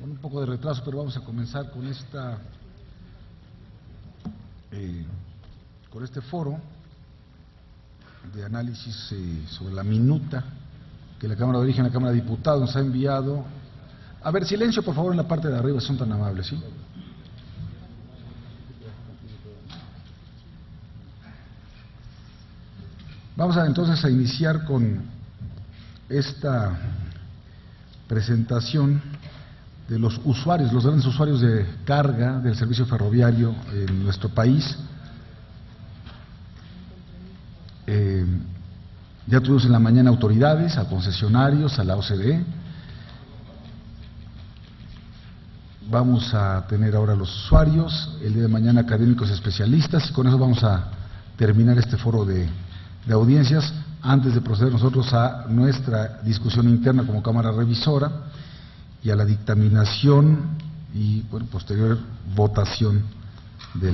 con un poco de retraso, pero vamos a comenzar con este foro de análisis sobre la minuta que la Cámara de Origen, la Cámara de Diputados nos ha enviado. A ver, silencio por favor en la parte de arriba, son tan amables, ¿sí? Vamos entonces a iniciar con esta presentación de los usuarios, los grandes usuarios de carga del servicio ferroviario en nuestro país. Ya tuvimos en la mañana autoridades, a concesionarios, a la OCDE. Vamos a tener ahora los usuarios, el día de mañana académicos especialistas, y con eso vamos a terminar este foro de audiencias, antes de proceder nosotros a nuestra discusión interna como Cámara Revisora y a la dictaminación y bueno, posterior votación de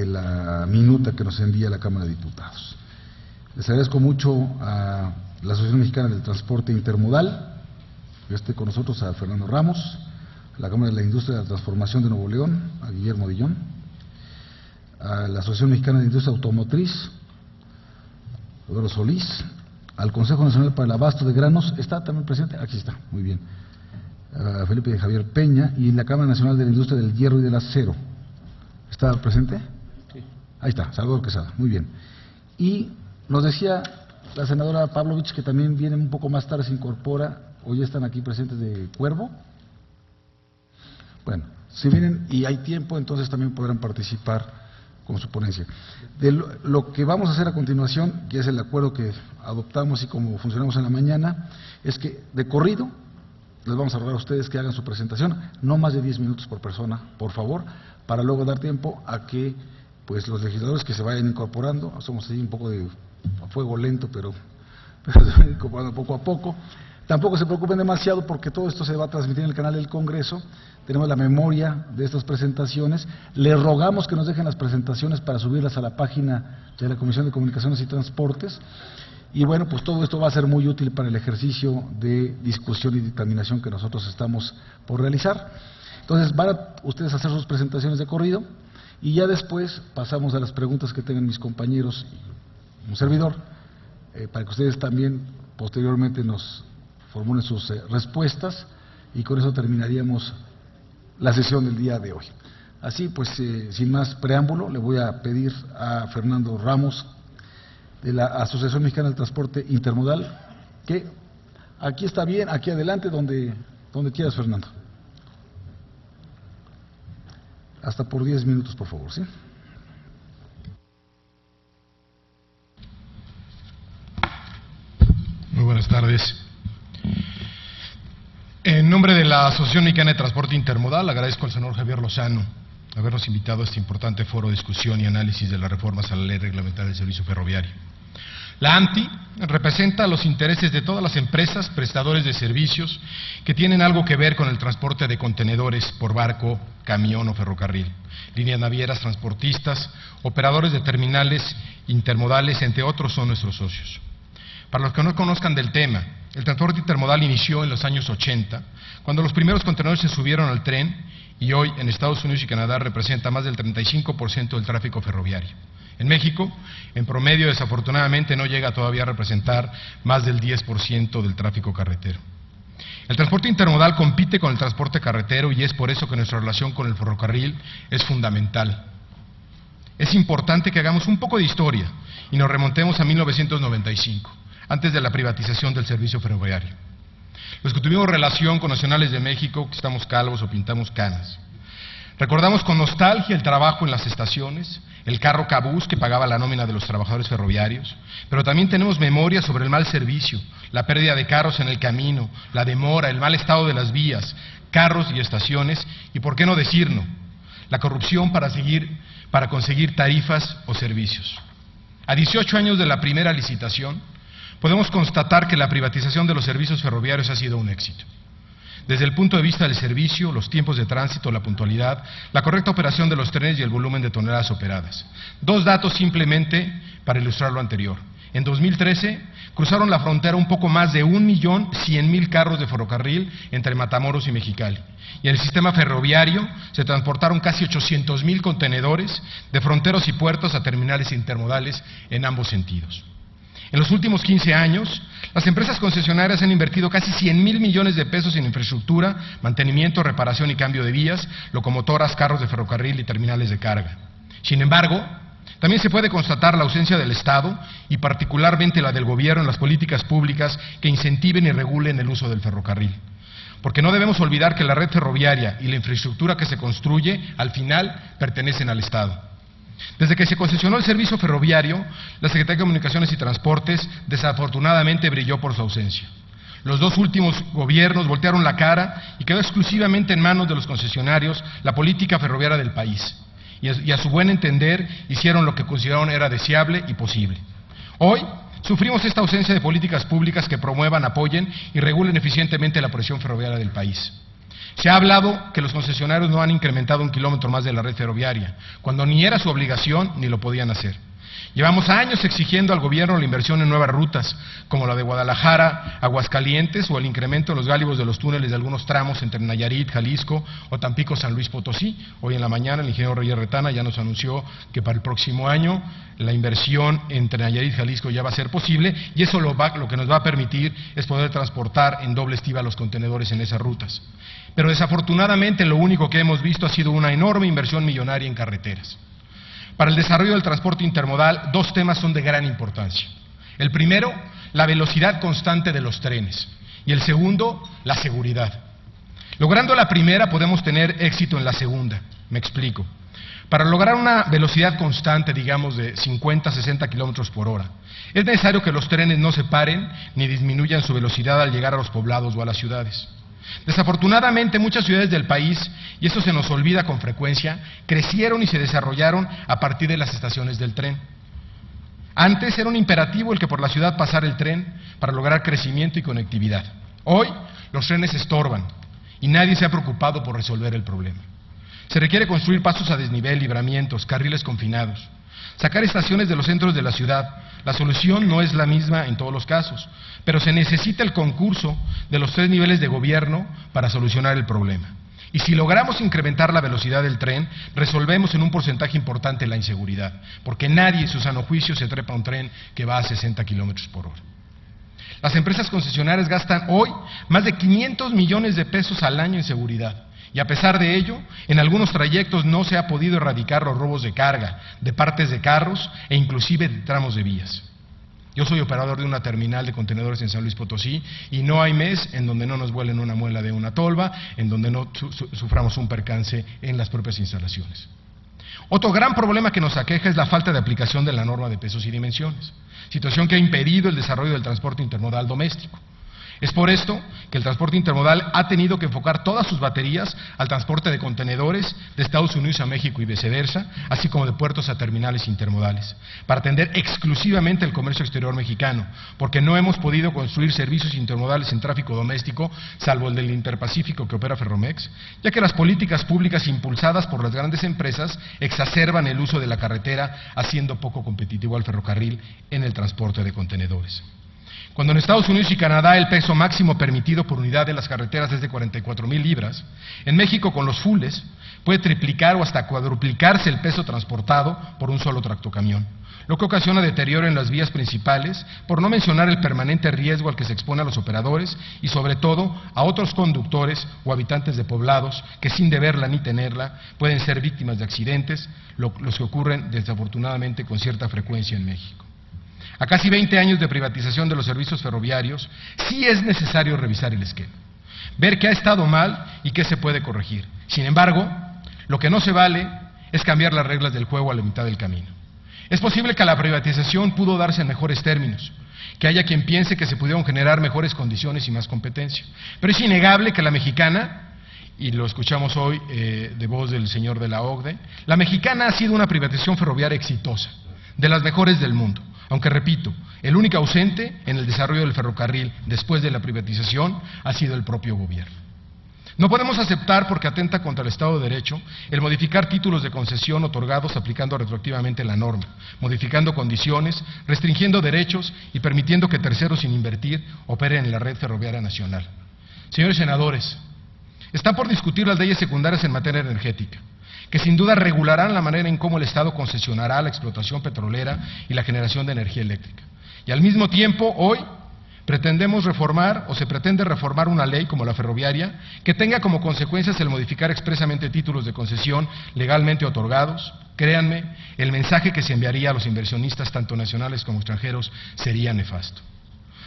la minuta que nos envía la Cámara de Diputados. Les agradezco mucho a la Asociación Mexicana del Transporte Intermodal, que esté con nosotros, a Fernando Ramos, a la Cámara de la Industria de la Transformación de Nuevo León, a Guillermo Dillón, a la Asociación Mexicana de Industria Automotriz, Rodolfo Solís, al Consejo Nacional para el Abasto de Granos, ¿está también presente? Aquí está, muy bien, a Felipe de Javier Peña, y la Cámara Nacional de la Industria del Hierro y del Acero, ¿está presente? Sí. Ahí está, Salvador Quesada, muy bien. Y nos decía la senadora Pavlovich que también viene un poco más tarde, se incorpora, o ya están aquí presentes de Cuervo. Bueno, si vienen y hay tiempo, entonces también podrán participar con su ponencia. De lo que vamos a hacer a continuación, que es el acuerdo que adoptamos y como funcionamos en la mañana, es que de corrido les vamos a rogar a ustedes que hagan su presentación, no más de 10 minutos por persona, por favor, para luego dar tiempo a que pues los legisladores que se vayan incorporando, somos ahí un poco de a fuego lento, pero se van incorporando poco a poco. Tampoco se preocupen demasiado porque todo esto se va a transmitir en el canal del Congreso, tenemos la memoria de estas presentaciones, les rogamos que nos dejen las presentaciones para subirlas a la página de la Comisión de Comunicaciones y Transportes, y bueno, pues todo esto va a ser muy útil para el ejercicio de discusión y dictaminación que nosotros estamos por realizar. Entonces van a ustedes a hacer sus presentaciones de corrido, y ya después pasamos a las preguntas que tengan mis compañeros y un servidor, para que ustedes también posteriormente nos formulen sus respuestas, y con eso terminaríamos la sesión del día de hoy. Así pues, sin más preámbulo, le voy a pedir a Fernando Ramos, de la Asociación Mexicana del Transporte Intermodal, que aquí está bien, aquí adelante, donde quieras, Fernando. Hasta por 10 minutos, por favor, ¿sí? Muy buenas tardes. En nombre de la Asociación Mexicana de Transporte Intermodal, agradezco al senador Javier Lozano habernos invitado a este importante foro de discusión y análisis de las reformas a la Ley Reglamentaria del Servicio Ferroviario. La AMTI representa los intereses de todas las empresas, prestadores de servicios que tienen algo que ver con el transporte de contenedores por barco, camión o ferrocarril, líneas navieras, transportistas, operadores de terminales intermodales, entre otros, son nuestros socios. Para los que no conozcan del tema, el transporte intermodal inició en los años 80, cuando los primeros contenedores se subieron al tren, y hoy en Estados Unidos y Canadá representa más del 35% del tráfico ferroviario. En México, en promedio, desafortunadamente, no llega todavía a representar más del 10% del tráfico carretero. El transporte intermodal compite con el transporte carretero y es por eso que nuestra relación con el ferrocarril es fundamental. Es importante que hagamos un poco de historia y nos remontemos a 1995, antes de la privatización del servicio ferroviario. Los que tuvimos relación con nacionales de México, que estamos calvos o pintamos canas. Recordamos con nostalgia el trabajo en las estaciones, el carro cabús que pagaba la nómina de los trabajadores ferroviarios, pero también tenemos memoria sobre el mal servicio, la pérdida de carros en el camino, la demora, el mal estado de las vías, carros y estaciones, y por qué no decirlo, la corrupción para conseguir tarifas o servicios. A 18 años de la primera licitación, podemos constatar que la privatización de los servicios ferroviarios ha sido un éxito. Desde el punto de vista del servicio, los tiempos de tránsito, la puntualidad, la correcta operación de los trenes y el volumen de toneladas operadas. Dos datos simplemente para ilustrar lo anterior. En 2013 cruzaron la frontera un poco más de 1.100.000 carros de ferrocarril entre Matamoros y Mexicali. Y en el sistema ferroviario se transportaron casi 800.000 contenedores de fronteros y puertos a terminales intermodales en ambos sentidos. En los últimos 15 años, las empresas concesionarias han invertido casi 100.000 millones de pesos en infraestructura, mantenimiento, reparación y cambio de vías, locomotoras, carros de ferrocarril y terminales de carga. Sin embargo, también se puede constatar la ausencia del Estado y particularmente la del Gobierno en las políticas públicas que incentiven y regulen el uso del ferrocarril. Porque no debemos olvidar que la red ferroviaria y la infraestructura que se construye, al final, pertenecen al Estado. Desde que se concesionó el servicio ferroviario, la Secretaría de Comunicaciones y Transportes desafortunadamente brilló por su ausencia. Los dos últimos gobiernos voltearon la cara y quedó exclusivamente en manos de los concesionarios la política ferroviaria del país. Y a su buen entender hicieron lo que consideraron era deseable y posible. Hoy sufrimos esta ausencia de políticas públicas que promuevan, apoyen y regulen eficientemente la presión ferroviaria del país. Se ha hablado que los concesionarios no han incrementado 1 kilómetro más de la red ferroviaria, cuando ni era su obligación ni lo podían hacer. Llevamos años exigiendo al gobierno la inversión en nuevas rutas, como la de Guadalajara, Aguascalientes, o el incremento en los gálibos de los túneles de algunos tramos entre Nayarit, Jalisco o Tampico, San Luis Potosí. Hoy en la mañana el ingeniero Reyes Retana ya nos anunció que para el próximo año la inversión entre Nayarit y Jalisco ya va a ser posible, y eso lo que nos va a permitir es poder transportar en doble estiva los contenedores en esas rutas. Pero desafortunadamente lo único que hemos visto ha sido una enorme inversión millonaria en carreteras. Para el desarrollo del transporte intermodal, dos temas son de gran importancia. El primero, la velocidad constante de los trenes, y el segundo, la seguridad. Logrando la primera, podemos tener éxito en la segunda. Me explico. Para lograr una velocidad constante, digamos de 50 a 60 kilómetros por hora, es necesario que los trenes no se paren ni disminuyan su velocidad al llegar a los poblados o a las ciudades. Desafortunadamente, muchas ciudades del país, y esto se nos olvida con frecuencia, crecieron y se desarrollaron a partir de las estaciones del tren. Antes era un imperativo el que por la ciudad pasara el tren para lograr crecimiento y conectividad. Hoy los trenes estorban y nadie se ha preocupado por resolver el problema. Se requiere construir pasos a desnivel, libramientos, carriles confinados, sacar estaciones de los centros de la ciudad. La solución no es la misma en todos los casos, pero se necesita el concurso de los 3 niveles de gobierno para solucionar el problema. Y si logramos incrementar la velocidad del tren, resolvemos en un porcentaje importante la inseguridad, porque nadie en su sano juicio se trepa a un tren que va a 60 kilómetros por hora. Las empresas concesionarias gastan hoy más de 500 millones de pesos al año en seguridad. Y a pesar de ello, en algunos trayectos no se ha podido erradicar los robos de carga, de partes de carros e inclusive de tramos de vías. Yo soy operador de una terminal de contenedores en San Luis Potosí y no hay mes en donde no nos vuelen una muela de una tolva, en donde no suframos un percance en las propias instalaciones. Otro gran problema que nos aqueja es la falta de aplicación de la norma de pesos y dimensiones, situación que ha impedido el desarrollo del transporte intermodal doméstico. Es por esto que el transporte intermodal ha tenido que enfocar todas sus baterías al transporte de contenedores de Estados Unidos a México y viceversa, así como de puertos a terminales intermodales, para atender exclusivamente el comercio exterior mexicano, porque no hemos podido construir servicios intermodales en tráfico doméstico, salvo el del Interpacífico que opera Ferromex, ya que las políticas públicas impulsadas por las grandes empresas exacerban el uso de la carretera, haciendo poco competitivo al ferrocarril en el transporte de contenedores. Cuando en Estados Unidos y Canadá el peso máximo permitido por unidad de las carreteras es de 44,000 libras, en México con los fulles puede triplicar o hasta cuadruplicarse el peso transportado por un solo tractocamión, lo que ocasiona deterioro en las vías principales, por no mencionar el permanente riesgo al que se expone a los operadores y sobre todo a otros conductores o habitantes de poblados que sin deberla ni tenerla pueden ser víctimas de accidentes, los que ocurren desafortunadamente con cierta frecuencia en México. A casi 20 años de privatización de los servicios ferroviarios, sí es necesario revisar el esquema, ver qué ha estado mal y qué se puede corregir. Sin embargo, lo que no se vale es cambiar las reglas del juego a la mitad del camino. Es posible que la privatización pudo darse en mejores términos, que haya quien piense que se pudieron generar mejores condiciones y más competencia, pero es innegable que la mexicana, y lo escuchamos hoy de voz del señor de la OCDE, la mexicana ha sido una privatización ferroviaria exitosa, de las mejores del mundo. Aunque repito, el único ausente en el desarrollo del ferrocarril después de la privatización ha sido el propio gobierno. No podemos aceptar, porque atenta contra el Estado de Derecho, el modificar títulos de concesión otorgados aplicando retroactivamente la norma, modificando condiciones, restringiendo derechos y permitiendo que terceros sin invertir operen en la red ferroviaria nacional. Señores senadores, están por discutir las leyes secundarias en materia energética, que sin duda regularán la manera en cómo el Estado concesionará la explotación petrolera y la generación de energía eléctrica. Y al mismo tiempo, hoy, pretendemos reformar o se pretende reformar una ley como la ferroviaria que tenga como consecuencias el modificar expresamente títulos de concesión legalmente otorgados. Créanme, el mensaje que se enviaría a los inversionistas, tanto nacionales como extranjeros, sería nefasto.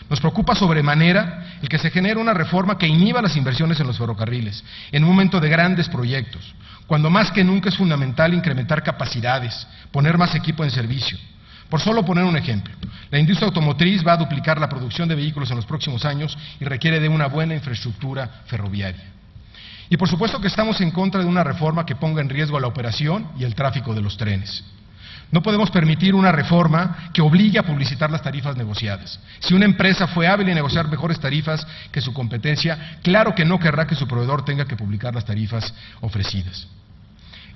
Nos preocupa sobremanera el que se genere una reforma que inhiba las inversiones en los ferrocarriles, en un momento de grandes proyectos, cuando más que nunca es fundamental incrementar capacidades, poner más equipo en servicio. Por solo poner un ejemplo, la industria automotriz va a duplicar la producción de vehículos en los próximos años y requiere de una buena infraestructura ferroviaria. Y por supuesto que estamos en contra de una reforma que ponga en riesgo la operación y el tráfico de los trenes. No podemos permitir una reforma que obligue a publicitar las tarifas negociadas. Si una empresa fue hábil en negociar mejores tarifas que su competencia, claro que no querrá que su proveedor tenga que publicar las tarifas ofrecidas.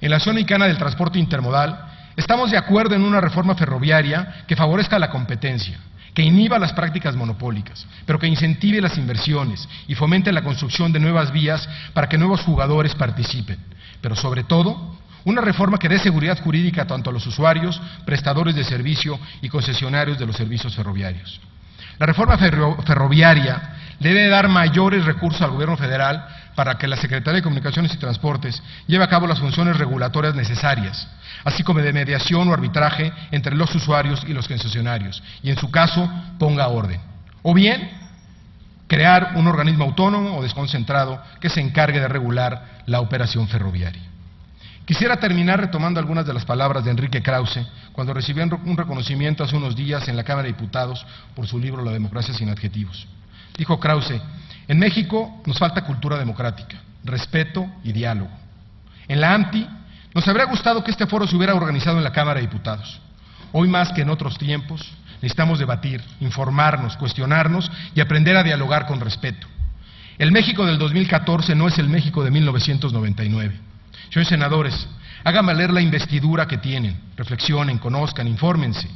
En la Asociación Mexicana del Transporte Intermodal, estamos de acuerdo en una reforma ferroviaria que favorezca la competencia, que inhiba las prácticas monopólicas, pero que incentive las inversiones y fomente la construcción de nuevas vías para que nuevos jugadores participen. Pero sobre todo, una reforma que dé seguridad jurídica tanto a los usuarios, prestadores de servicio y concesionarios de los servicios ferroviarios. La reforma ferroviaria debe dar mayores recursos al Gobierno federal para que la Secretaría de Comunicaciones y Transportes lleve a cabo las funciones regulatorias necesarias, así como de mediación o arbitraje entre los usuarios y los concesionarios, y en su caso ponga orden. O bien, crear un organismo autónomo o desconcentrado que se encargue de regular la operación ferroviaria. Quisiera terminar retomando algunas de las palabras de Enrique Krause cuando recibió un reconocimiento hace unos días en la Cámara de Diputados por su libro La democracia sin adjetivos. Dijo Krause: en México nos falta cultura democrática, respeto y diálogo. En la AMTI nos habría gustado que este foro se hubiera organizado en la Cámara de Diputados. Hoy más que en otros tiempos necesitamos debatir, informarnos, cuestionarnos y aprender a dialogar con respeto. El México del 2014 no es el México de 1999. Señores senadores, hagan valer la investidura que tienen, reflexionen, conozcan, infórmense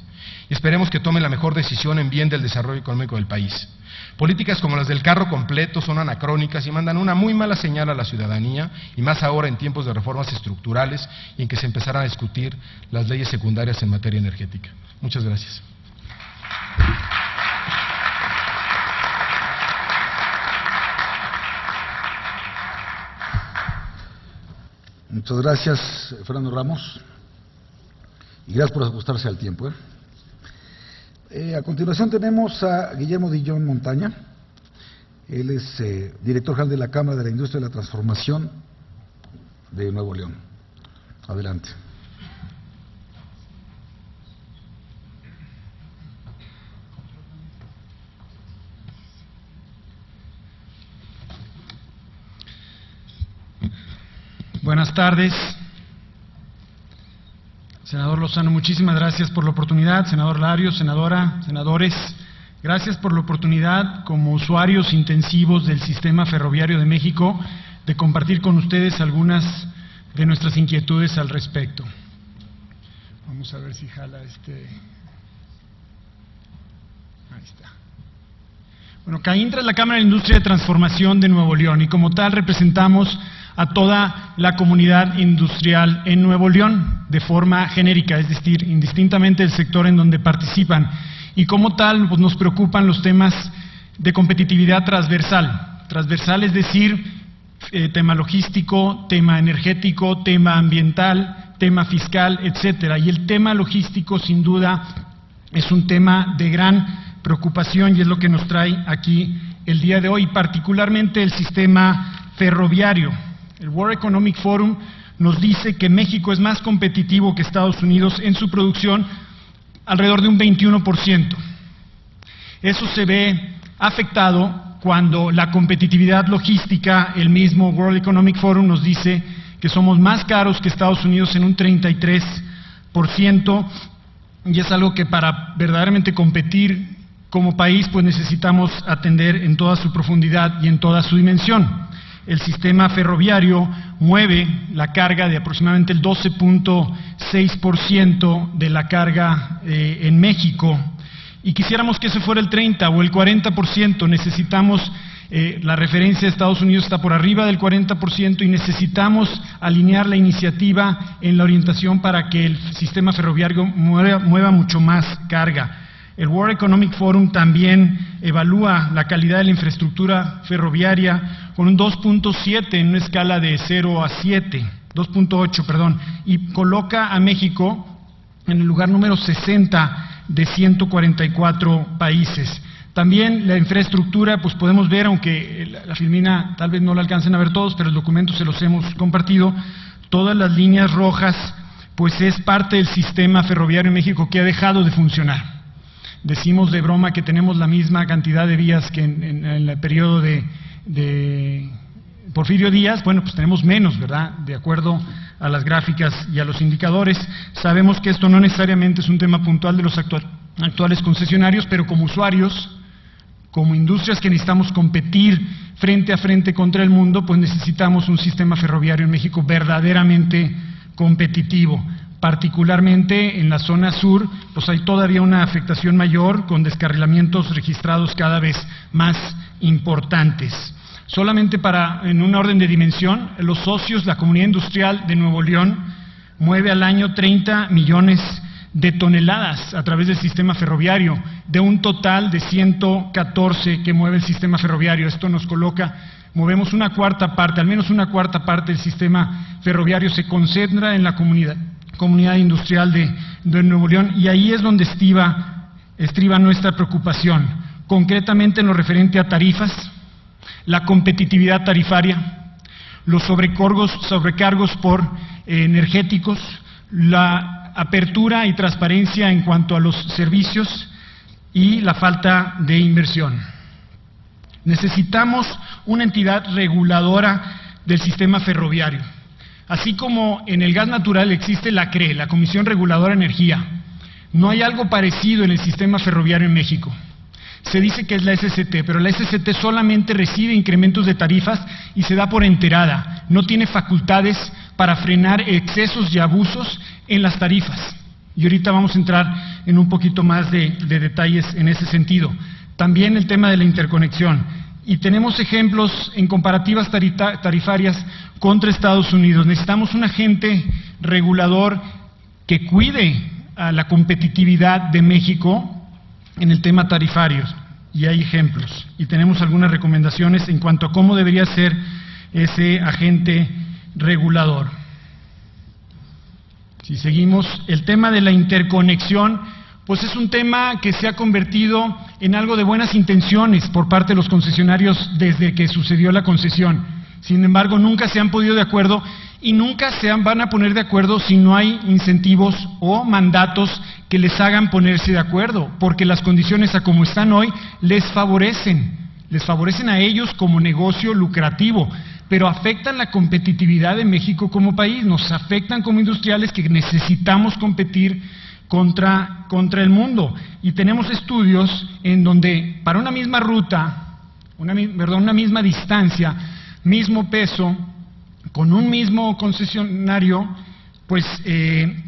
y esperemos que tomen la mejor decisión en bien del desarrollo económico del país. Políticas como las del carro completo son anacrónicas y mandan una muy mala señal a la ciudadanía, y más ahora en tiempos de reformas estructurales y en que se empezarán a discutir las leyes secundarias en materia energética. Muchas gracias. Muchas gracias, Fernando Ramos, y gracias por ajustarse al tiempo. A continuación tenemos a Guillermo Dillón Montaña. Él es director general de la Cámara de la Industria de la Transformación de Nuevo León. Adelante. Buenas tardes. Senador Lozano, muchísimas gracias por la oportunidad. Senador Larios, senadora, senadores, gracias por la oportunidad como usuarios intensivos del sistema ferroviario de México de compartir con ustedes algunas de nuestras inquietudes al respecto. Vamos a ver si jala Ahí está. Bueno, CAINTRA es la Cámara de la Industria de Transformación de Nuevo León y como tal representamos a toda la comunidad industrial en Nuevo León de forma genérica, es decir, indistintamente del sector en donde participan. Y como tal, pues nos preocupan los temas de competitividad transversal. Transversal es decir, tema logístico, tema energético, tema ambiental, tema fiscal, etcétera. Y el tema logístico, sin duda, es un tema de gran preocupación y es lo que nos trae aquí el día de hoy, particularmente el sistema ferroviario. El World Economic Forum nos dice que México es más competitivo que Estados Unidos en su producción, alrededor de un 21%. Eso se ve afectado cuando la competitividad logística, el mismo World Economic Forum nos dice que somos más caros que Estados Unidos en un 33%, y es algo que para verdaderamente competir como país pues necesitamos atender en toda su profundidad y en toda su dimensión. el sistema ferroviario mueve la carga de aproximadamente el 12.6% de la carga en México, y quisiéramos que ese fuera el 30 o el 40%. Necesitamos, la referencia de Estados Unidos está por arriba del 40%, y necesitamos alinear la iniciativa en la orientación para que el sistema ferroviario mueva mucho más carga. El World Economic Forum también evalúa la calidad de la infraestructura ferroviaria con un 2.7 en una escala de 0 a 7, 2.8, perdón, y coloca a México en el lugar número 60 de 144 países. También la infraestructura, pues podemos ver, aunque la filmina tal vez no la alcancen a ver todos, pero el documento se los hemos compartido, todas las líneas rojas, pues es parte del sistema ferroviario en México que ha dejado de funcionar. Decimos de broma que tenemos la misma cantidad de vías que en el periodo de Porfirio Díaz. Bueno, pues tenemos menos, ¿verdad?, de acuerdo a las gráficas y a los indicadores. Sabemos que esto no necesariamente es un tema puntual de los actuales concesionarios, pero como usuarios, como industrias que necesitamos competir frente a frente contra el mundo, pues necesitamos un sistema ferroviario en México verdaderamente competitivo. Particularmente en la zona sur, pues hay todavía una afectación mayor, con descarrilamientos registrados cada vez más importantes. Solamente en un orden de dimensión, los socios, la comunidad industrial de Nuevo León mueve al año 30 millones de toneladas a través del sistema ferroviario, de un total de 114 que mueve el sistema ferroviario. Esto nos coloca, movemos una cuarta parte, al menos una cuarta parte del sistema ferroviario se concentra en la comunidad industrial de Nuevo León, y ahí es donde estriba nuestra preocupación, concretamente en lo referente a tarifas, la competitividad tarifaria, los sobrecargos por energéticos, la apertura y transparencia en cuanto a los servicios y la falta de inversión. Necesitamos una entidad reguladora del sistema ferroviario. Así como en el gas natural existe la CRE, la Comisión Reguladora de Energía, no hay algo parecido en el sistema ferroviario en México. Se dice que es la SCT, pero la SCT solamente recibe incrementos de tarifas y se da por enterada. No tiene facultades para frenar excesos y abusos en las tarifas. Y ahorita vamos a entrar en un poquito más de detalles en ese sentido. También el tema de la interconexión. Y tenemos ejemplos en comparativas tarifarias contra Estados Unidos. Necesitamos un agente regulador que cuide a la competitividad de México en el tema tarifario, y hay ejemplos. Y tenemos algunas recomendaciones en cuanto a cómo debería ser ese agente regulador. Si seguimos, el tema de la interconexión, pues es un tema que se ha convertido en algo de buenas intenciones por parte de los concesionarios desde que sucedió la concesión. Sin embargo, nunca se han podido de acuerdo y nunca se van a poner de acuerdo si no hay incentivos o mandatos que les hagan ponerse de acuerdo, porque las condiciones a como están hoy les favorecen a ellos como negocio lucrativo, pero afectan la competitividad de México como país, nos afectan como industriales que necesitamos competir contra el mundo. Y tenemos estudios en donde para una misma ruta, una misma distancia, mismo peso, con un mismo concesionario, pues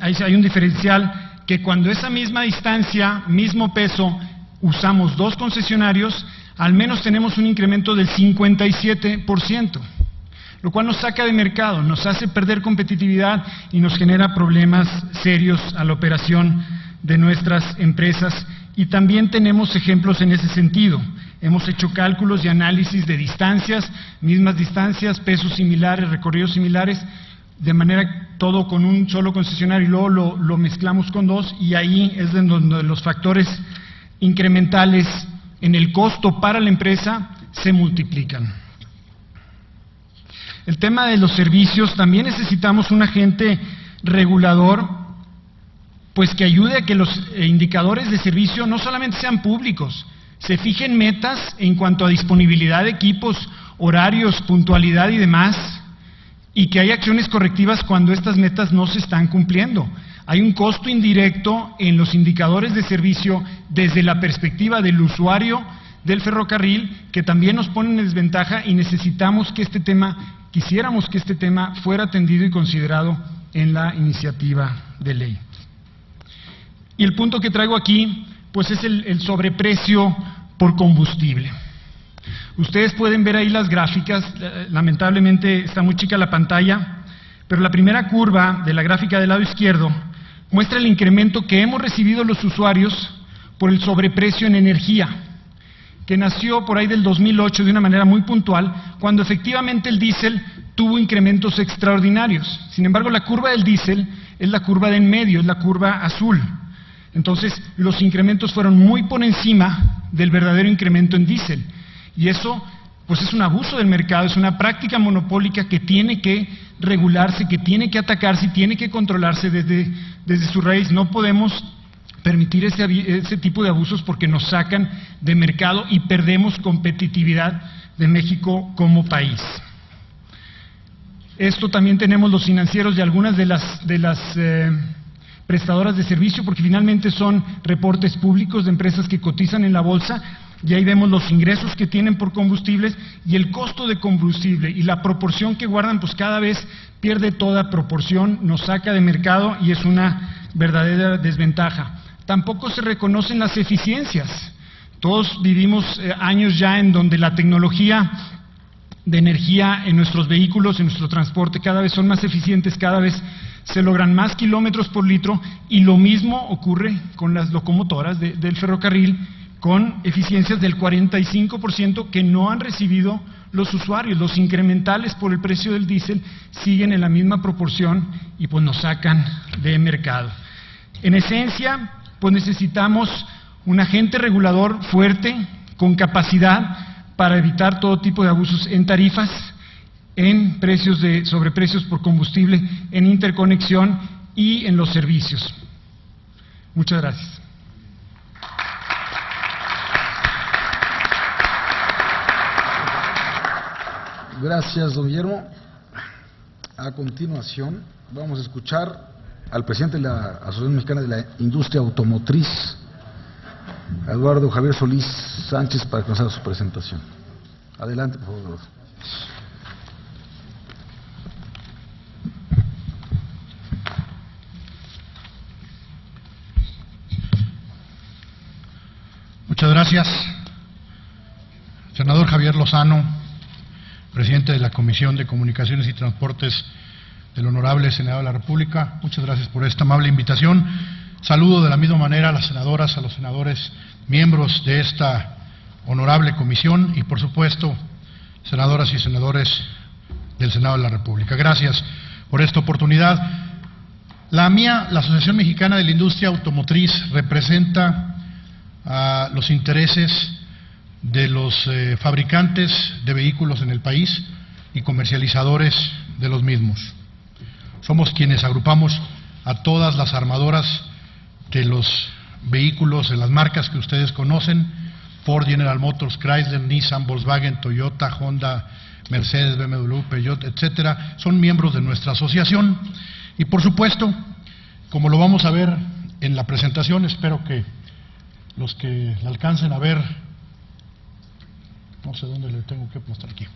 hay un diferencial que cuando esa misma distancia, mismo peso, usamos dos concesionarios, al menos tenemos un incremento del 57%, lo cual nos saca de mercado, nos hace perder competitividad y nos genera problemas serios a la operación de nuestras empresas. Y también tenemos ejemplos en ese sentido. Hemos hecho cálculos y análisis de distancias, mismas distancias, pesos similares, recorridos similares, de manera todo con un solo concesionario, y luego lo mezclamos con dos, y ahí es donde los factores incrementales en el costo para la empresa se multiplican. El tema de los servicios, también necesitamos un agente regulador, pues que ayude a que los indicadores de servicio no solamente sean públicos, se fijen metas en cuanto a disponibilidad de equipos, horarios, puntualidad y demás, y que haya acciones correctivas cuando estas metas no se están cumpliendo. Hay un costo indirecto en los indicadores de servicio desde la perspectiva del usuario, del ferrocarril, que también nos ponen en desventaja y necesitamos que este tema, quisiéramos que este tema fuera atendido y considerado en la iniciativa de ley. Y el punto que traigo aquí, pues es el sobreprecio por combustible. Ustedes pueden ver ahí las gráficas, lamentablemente está muy chica la pantalla, pero la primera curva de la gráfica del lado izquierdo muestra el incremento que hemos recibido los usuarios por el sobreprecio en energía, que nació por ahí del 2008 de una manera muy puntual, cuando efectivamente el diésel tuvo incrementos extraordinarios. Sin embargo, la curva del diésel es la curva de en medio, es la curva azul. Entonces, los incrementos fueron muy por encima del verdadero incremento en diésel. Y eso, pues es un abuso del mercado, es una práctica monopólica que tiene que regularse, que tiene que atacarse y tiene que controlarse desde su raíz. No podemos permitir ese tipo de abusos porque nos sacan de mercado y perdemos competitividad de México como país. Esto también tenemos los financieros de algunas de las prestadoras de servicio, porque finalmente son reportes públicos de empresas que cotizan en la bolsa, y ahí vemos los ingresos que tienen por combustibles y el costo de combustible, y la proporción que guardan pues cada vez pierde toda proporción, nos saca de mercado y es una verdadera desventaja. Tampoco se reconocen las eficiencias. Todos vivimos años ya en donde la tecnología de energía en nuestros vehículos, en nuestro transporte, cada vez son más eficientes, cada vez se logran más kilómetros por litro, y lo mismo ocurre con las locomotoras del ferrocarril, con eficiencias del 45% que no han recibido los usuarios. Los incrementales por el precio del diésel siguen en la misma proporción y pues nos sacan de mercado. En esencia, pues necesitamos un agente regulador fuerte, con capacidad para evitar todo tipo de abusos en tarifas, en precios de sobreprecios por combustible, en interconexión y en los servicios. Muchas gracias. Gracias, don Guillermo. A continuación, vamos a escuchar al presidente de la Asociación Mexicana de la Industria Automotriz, Eduardo Javier Solís Sánchez, para que nos haga su presentación. Adelante, por favor. Muchas gracias. Senador Javier Lozano, presidente de la Comisión de Comunicaciones y Transportes del Honorable Senado de la República, muchas gracias por esta amable invitación. Saludo de la misma manera a las senadoras, a los senadores, miembros de esta honorable comisión y, por supuesto, senadoras y senadores del Senado de la República. Gracias por esta oportunidad. La Asociación Mexicana de la Industria Automotriz, representa a los intereses de los fabricantes de vehículos en el país y comercializadores de los mismos. Somos quienes agrupamos a todas las armadoras de los vehículos de las marcas que ustedes conocen: Ford, General Motors, Chrysler, Nissan, Volkswagen, Toyota, Honda, Mercedes, BMW, Peugeot, etcétera. Son miembros de nuestra asociación y, por supuesto, como lo vamos a ver en la presentación, espero que los que la alcancen a ver, no sé dónde le tengo que mostrar aquí,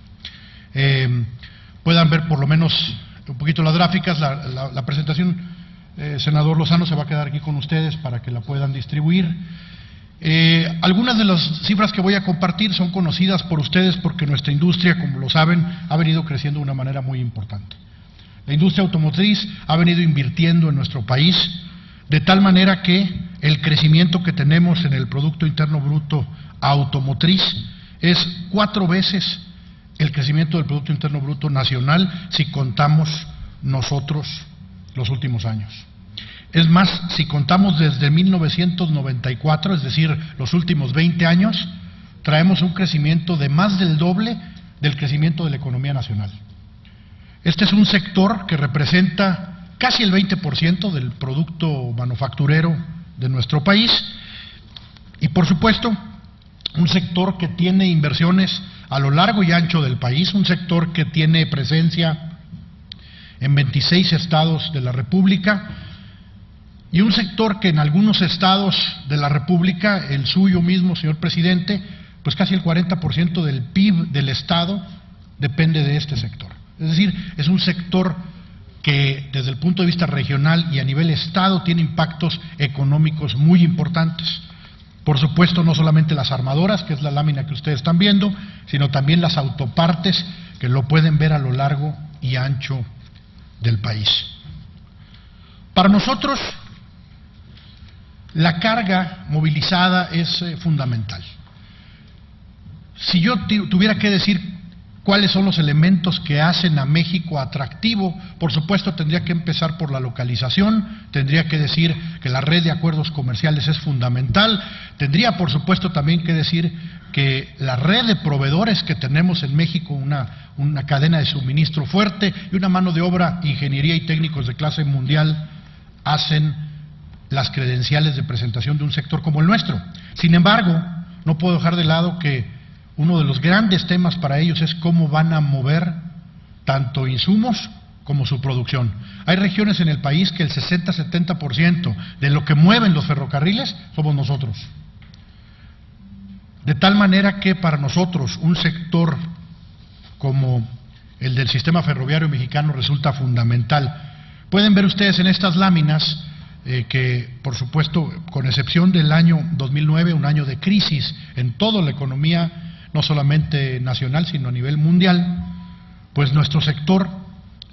puedan ver por lo menos un poquito las gráficas. La presentación, senador Lozano, se va a quedar aquí con ustedes para que la puedan distribuir. Algunas de las cifras que voy a compartir son conocidas por ustedes porque nuestra industria, como lo saben, ha venido creciendo de una manera muy importante. La industria automotriz ha venido invirtiendo en nuestro país de tal manera que el crecimiento que tenemos en el Producto Interno Bruto automotriz es 4 veces el crecimiento del Producto Interno Bruto nacional si contamos nosotros los últimos años. Es más, si contamos desde 1994, es decir, los últimos 20 años, traemos un crecimiento de más del doble del crecimiento de la economía nacional. Este es un sector que representa casi el 20% del producto manufacturero de nuestro país y, por supuesto, un sector que tiene inversiones a lo largo y ancho del país, un sector que tiene presencia en 26 estados de la República y un sector que en algunos estados de la República, el suyo mismo, señor presidente, pues casi el 40% del PIB del Estado depende de este sector. Es decir, es un sector que desde el punto de vista regional y a nivel Estado tiene impactos económicos muy importantes. Por supuesto, no solamente las armadoras, que es la lámina que ustedes están viendo, sino también las autopartes, que lo pueden ver a lo largo y ancho del país. Para nosotros, la carga movilizada es fundamental. Si yo tuviera que decir cuáles son los elementos que hacen a México atractivo, por supuesto tendría que empezar por la localización, tendría que decir que la red de acuerdos comerciales es fundamental, tendría por supuesto también que decir que la red de proveedores que tenemos en México, una cadena de suministro fuerte y una mano de obra, ingeniería y técnicos de clase mundial, hacen las credenciales de presentación de un sector como el nuestro. Sin embargo, no puedo dejar de lado que uno de los grandes temas para ellos es cómo van a mover tanto insumos como su producción. Hay regiones en el país que el 60-70% de lo que mueven los ferrocarriles somos nosotros. De tal manera que para nosotros un sector como el del sistema ferroviario mexicano resulta fundamental. Pueden ver ustedes en estas láminas que, por supuesto, con excepción del año 2009, un año de crisis en toda la economía, no solamente nacional, sino a nivel mundial, pues nuestro sector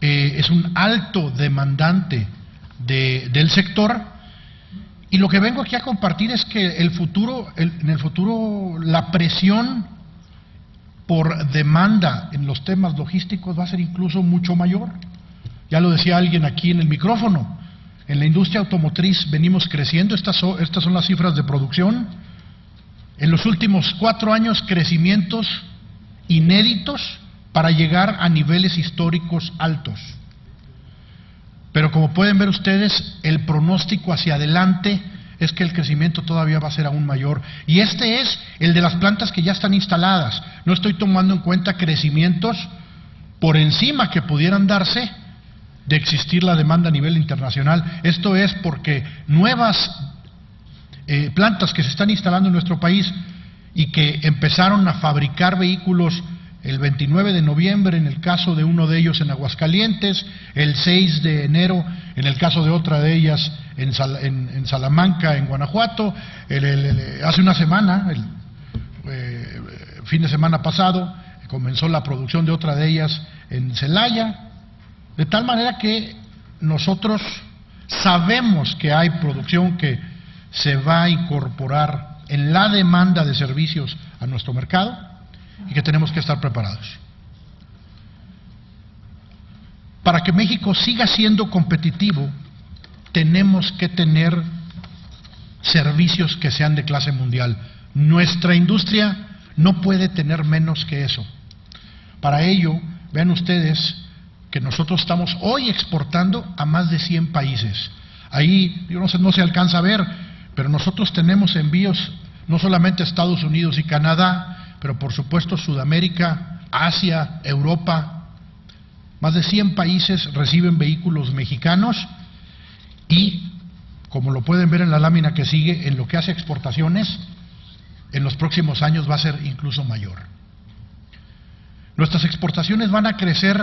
es un alto demandante del sector, y lo que vengo aquí a compartir es que en el futuro la presión por demanda en los temas logísticos va a ser incluso mucho mayor. Ya lo decía alguien aquí en el micrófono, en la industria automotriz venimos creciendo, estas son las cifras de producción. En los últimos 4 años, crecimientos inéditos para llegar a niveles históricos altos. Pero como pueden ver ustedes, el pronóstico hacia adelante es que el crecimiento todavía va a ser aún mayor. Y este es el de las plantas que ya están instaladas. No estoy tomando en cuenta crecimientos por encima que pudieran darse de existir la demanda a nivel internacional. Esto es porque nuevas plantas que se están instalando en nuestro país y que empezaron a fabricar vehículos el 29 de noviembre en el caso de uno de ellos en Aguascalientes, el 6 de enero en el caso de otra de ellas en Salamanca, en Guanajuato, hace una semana, el fin de semana pasado, comenzó la producción de otra de ellas en Celaya, de tal manera que nosotros sabemos que hay producción que se va a incorporar en la demanda de servicios a nuestro mercado y que tenemos que estar preparados. Para que México siga siendo competitivo, tenemos que tener servicios que sean de clase mundial. Nuestra industria no puede tener menos que eso. Para ello, vean ustedes que nosotros estamos hoy exportando a más de 100 países. Ahí, no se alcanza a ver, pero nosotros tenemos envíos no solamente a Estados Unidos y Canadá, pero por supuesto Sudamérica, Asia, Europa. Más de 100 países reciben vehículos mexicanos y, como lo pueden ver en la lámina que sigue, en lo que hace exportaciones, en los próximos años va a ser incluso mayor. Nuestras exportaciones van a crecer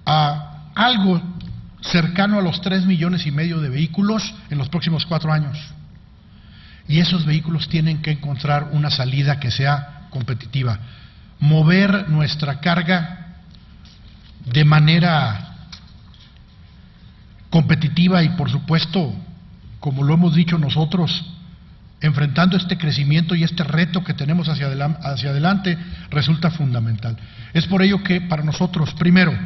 a algo cercano a los 3,5 millones de vehículos en los próximos 4 años. Y esos vehículos tienen que encontrar una salida que sea competitiva. Mover nuestra carga de manera competitiva y, por supuesto, como lo hemos dicho nosotros, enfrentando este crecimiento y este reto que tenemos hacia adelante, resulta fundamental. Es por ello que para nosotros, primero,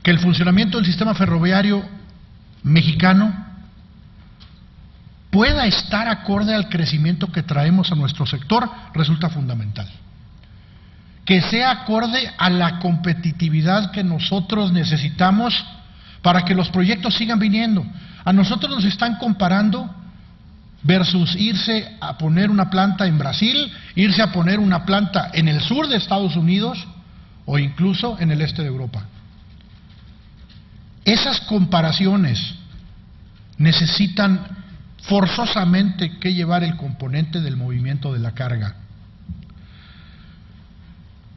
que el funcionamiento del sistema ferroviario mexicano pueda estar acorde al crecimiento que traemos a nuestro sector, resulta fundamental. Que sea acorde a la competitividad que nosotros necesitamos para que los proyectos sigan viniendo. A nosotros nos están comparando versus irse a poner una planta en Brasil, irse a poner una planta en el sur de Estados Unidos o incluso en el este de Europa. Esas comparaciones necesitan forzosamente que llevar el componente del movimiento de la carga.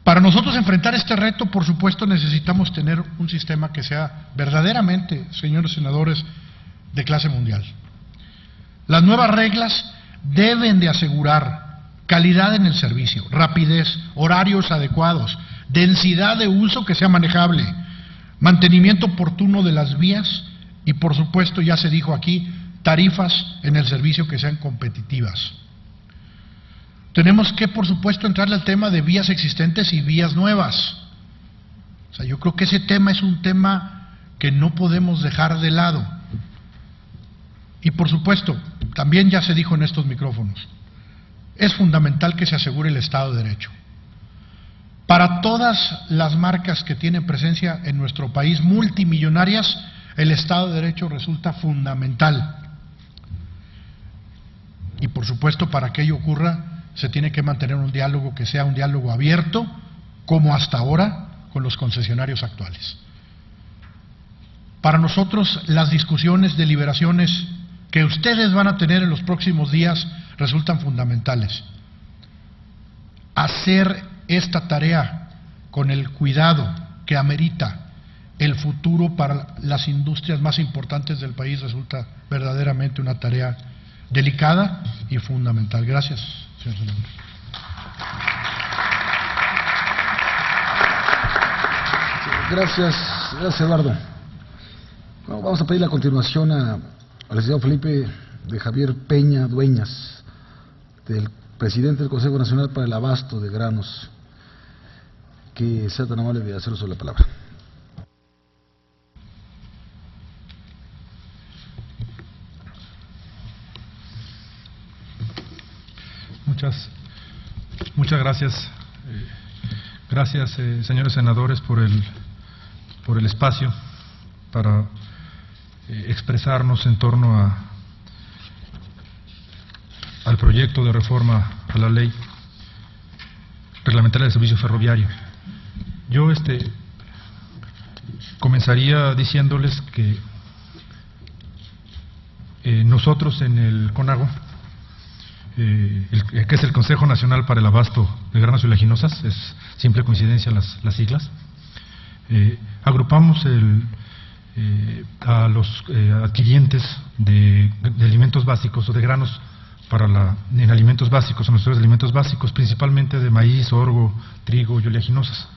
Para nosotros enfrentar este reto, por supuesto, necesitamos tener un sistema que sea verdaderamente, señores senadores, de clase mundial. Las nuevas reglas deben de asegurar calidad en el servicio, rapidez, horarios adecuados, densidad de uso que sea manejable, mantenimiento oportuno de las vías y, por supuesto, ya se dijo aquí, tarifas en el servicio que sean competitivas. Tenemos que, por supuesto, entrarle al tema de vías existentes y vías nuevas. O sea, yo creo que ese tema es un tema que no podemos dejar de lado. Y, por supuesto, también ya se dijo en estos micrófonos, es fundamental que se asegure el Estado de Derecho. Para todas las marcas que tienen presencia en nuestro país, multimillonarias, el Estado de Derecho resulta fundamental. Y, por supuesto, para que ello ocurra, se tiene que mantener un diálogo que sea un diálogo abierto, como hasta ahora, con los concesionarios actuales. Para nosotros, las discusiones, deliberaciones que ustedes van a tener en los próximos días resultan fundamentales. Hacer esta tarea con el cuidado que amerita el futuro para las industrias más importantes del país resulta verdaderamente una tarea delicada y fundamental. Gracias, señor senador. Gracias Eduardo. Bueno, vamos a pedir a continuación al licenciado Felipe de Javier Peña Dueñas, del presidente del Consejo Nacional para el Abasto de Granos, que sea tan amable de hacer uso de la palabra. Muchas gracias. Gracias, señores senadores, por el espacio para expresarnos en torno al proyecto de reforma a la ley reglamentaria del servicio ferroviario. Yo comenzaría diciéndoles que nosotros en el CONAGO, que es el Consejo Nacional para el Abasto de Granos y Oleaginosas, es simple coincidencia las siglas, agrupamos a los adquirientes de alimentos básicos o de granos en alimentos básicos, en los sectores de alimentos básicos, principalmente de maíz, sorgo, trigo y oleaginosas.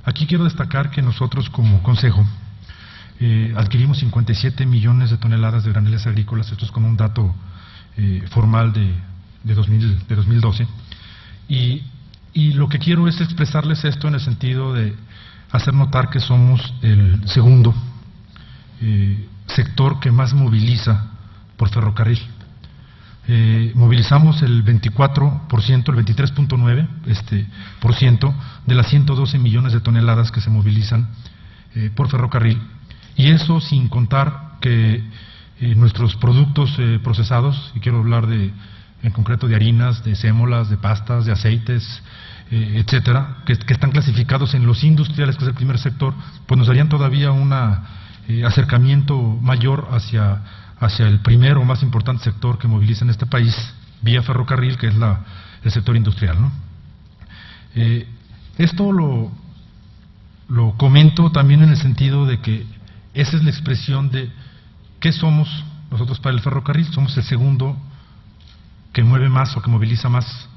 Aquí quiero destacar que nosotros como Consejo adquirimos 57 millones de toneladas de graneles agrícolas, esto es con un dato formal de 2012, y lo que quiero es expresarles esto en el sentido de hacer notar que somos el segundo sector que más moviliza por ferrocarril. Movilizamos el 24%, el 23.9% de las 112 millones de toneladas que se movilizan por ferrocarril, y eso sin contar que nuestros productos procesados, y quiero hablar en concreto de harinas, de sémolas, de pastas, de aceites, etcétera, que están clasificados en los industriales, que es el primer sector, pues nos darían todavía un acercamiento mayor hacia el primer o más importante sector que moviliza en este país, vía ferrocarril, que es el sector industrial, ¿no? Esto lo comento también en el sentido de que esa es la expresión de qué somos nosotros para el ferrocarril. Somos el segundo que mueve más o que moviliza más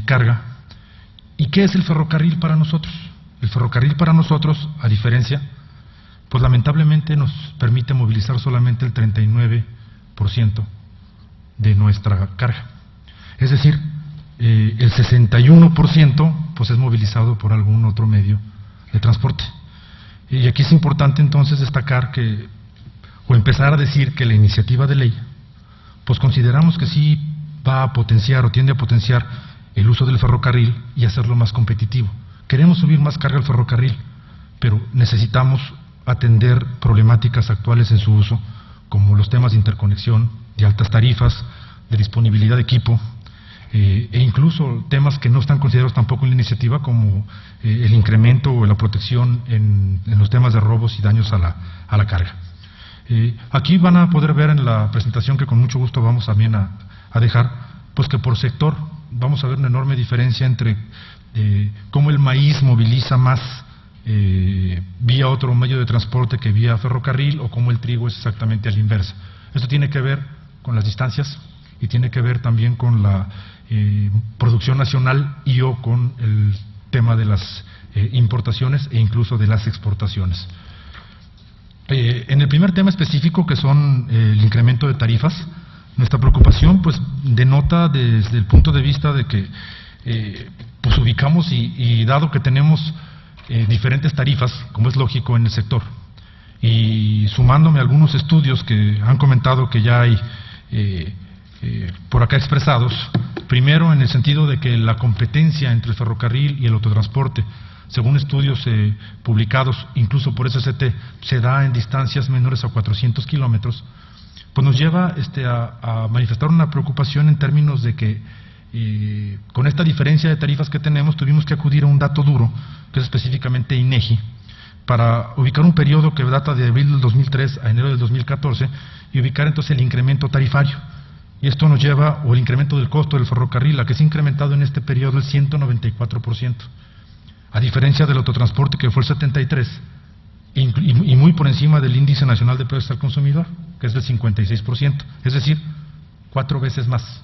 carga. ¿Y qué es el ferrocarril para nosotros? El ferrocarril para nosotros, a diferencia, pues lamentablemente nos permite movilizar solamente el 39% de nuestra carga. Es decir, el 61% pues es movilizado por algún otro medio de transporte. Y aquí es importante entonces destacar o empezar a decir que la iniciativa de ley, pues consideramos que sí va a potenciar o tiende a potenciar el uso del ferrocarril y hacerlo más competitivo. Queremos subir más carga al ferrocarril, pero necesitamos atender problemáticas actuales en su uso, como los temas de interconexión, de altas tarifas, de disponibilidad de equipo, e incluso temas que no están considerados tampoco en la iniciativa, como el incremento o la protección en los temas de robos y daños a la carga. Aquí van a poder ver en la presentación, que con mucho gusto vamos también a dejar, pues que por sector vamos a ver una enorme diferencia entre cómo el maíz moviliza más vía otro medio de transporte que vía ferrocarril, o cómo el trigo es exactamente a la inversa. Esto tiene que ver con las distancias y tiene que ver también con la producción nacional y o con el tema de las importaciones e incluso de las exportaciones. En el primer tema específico, que son el incremento de tarifas, nuestra preocupación pues denota desde el punto de vista de que pues ubicamos y dado que tenemos diferentes tarifas, como es lógico en el sector, y sumándome a algunos estudios que han comentado que ya hay por acá expresados, primero en el sentido de que la competencia entre el ferrocarril y el autotransporte, según estudios publicados incluso por SCT, se da en distancias menores a 400 kilómetros, pues nos lleva a manifestar una preocupación en términos de que con esta diferencia de tarifas que tenemos, tuvimos que acudir a un dato duro, que es específicamente INEGI, para ubicar un periodo que data de abril del 2003 a enero del 2014 y ubicar entonces el incremento tarifario. Y esto nos lleva, o el incremento del costo del ferrocarril, a que se ha incrementado en este periodo el 194%, a diferencia del autotransporte, que fue el 73%, y muy por encima del índice nacional de precios al consumidor, que es del 56%, es decir, 4 veces más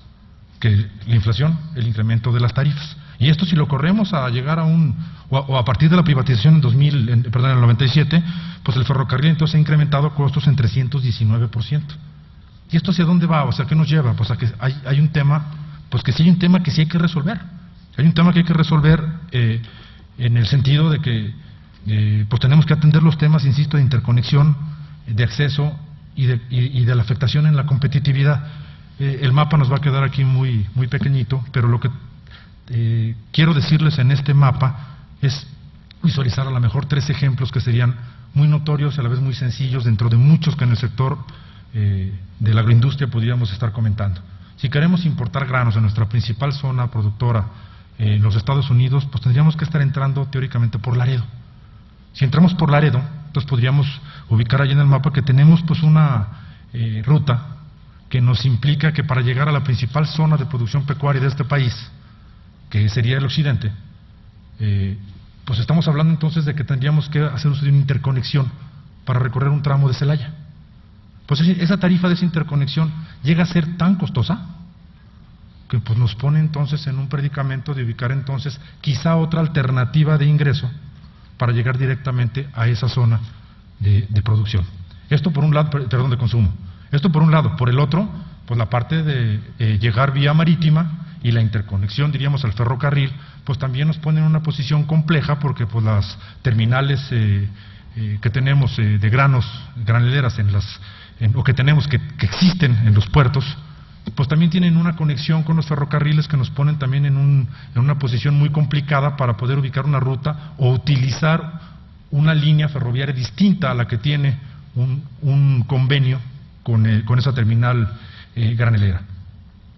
que la inflación, el incremento de las tarifas. Y esto, si lo corremos a llegar a o a partir de la privatización en el 97, pues el ferrocarril entonces ha incrementado costos en 319%. ¿Y esto hacia dónde va? O sea, ¿qué nos lleva? Pues a que hay un tema, pues que sí hay un tema que sí hay que resolver. Hay un tema que hay que resolver en el sentido de que pues tenemos que atender los temas, insisto, de interconexión, de acceso y de la afectación en la competitividad. El mapa nos va a quedar aquí muy pequeñito, pero lo que quiero decirles en este mapa es visualizar a lo mejor 3 ejemplos que serían muy notorios y a la vez muy sencillos dentro de muchos que en el sector de la agroindustria podríamos estar comentando. Si queremos importar granos en nuestra principal zona productora en los Estados Unidos, pues tendríamos que estar entrando teóricamente por Laredo. Si entramos por Laredo, entonces podríamos ubicar allí en el mapa que tenemos pues una ruta que nos implica que para llegar a la principal zona de producción pecuaria de este país, que sería el occidente, pues estamos hablando entonces de que tendríamos que hacer uso de una interconexión para recorrer un tramo de Celaya. Pues esa tarifa de esa interconexión llega a ser tan costosa que pues nos pone entonces en un predicamento de ubicar entonces quizá otra alternativa de ingreso para llegar directamente a esa zona de producción. Esto por un lado, perdón, de consumo. Esto por un lado. Por el otro, pues la parte de llegar vía marítima y la interconexión, diríamos, al ferrocarril, pues también nos pone en una posición compleja porque pues las terminales que tenemos de graneleras o que tenemos que existen en los puertos, pues también tienen una conexión con los ferrocarriles que nos ponen también en una posición muy complicada para poder ubicar una ruta o utilizar una línea ferroviaria distinta a la que tiene un convenio con esa terminal granelera.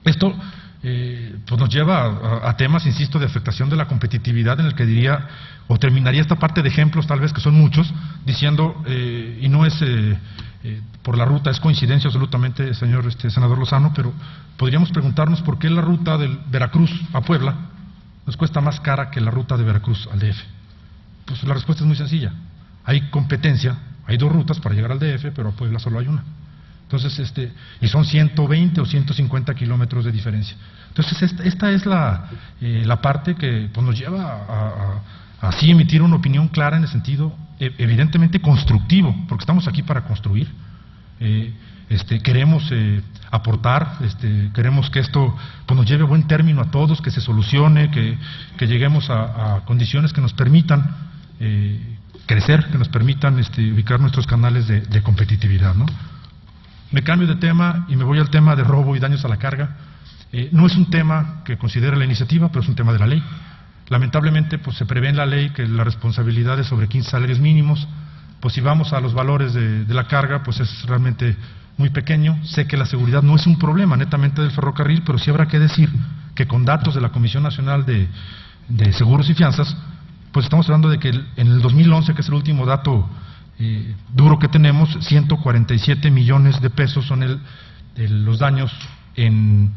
Esto pues nos lleva a temas, insisto, de afectación de la competitividad, en el que diría, o terminaría esta parte de ejemplos, tal vez que son muchos, diciendo, y no es por la ruta, es coincidencia absolutamente, señor senador Lozano, pero podríamos preguntarnos por qué la ruta de Veracruz a Puebla nos cuesta más cara que la ruta de Veracruz al DF. Pues la respuesta es muy sencilla. Hay competencia, hay 2 rutas para llegar al DF, pero a Puebla solo hay una. Entonces, y son 120 o 150 kilómetros de diferencia. Entonces, esta es la parte que pues, nos lleva a así emitir una opinión clara en el sentido evidentemente constructivo, porque estamos aquí para construir. Queremos aportar, queremos que esto pues, nos lleve a buen término a todos, que se solucione, que lleguemos a condiciones que nos permitan crecer, que nos permitan ubicar nuestros canales de competitividad, ¿no? Me cambio de tema y me voy al tema de robo y daños a la carga. No es un tema que considere la iniciativa, pero es un tema de la ley. Lamentablemente, pues se prevé en la ley que la responsabilidad es sobre 15 salarios mínimos. Pues si vamos a los valores de la carga, pues es realmente muy pequeño. Sé que la seguridad no es un problema netamente del ferrocarril, pero sí habrá que decir que con datos de la Comisión Nacional de Seguros y Fianzas, pues estamos hablando de que en el 2011, que es el último dato duro que tenemos, 147 millones de pesos son los daños en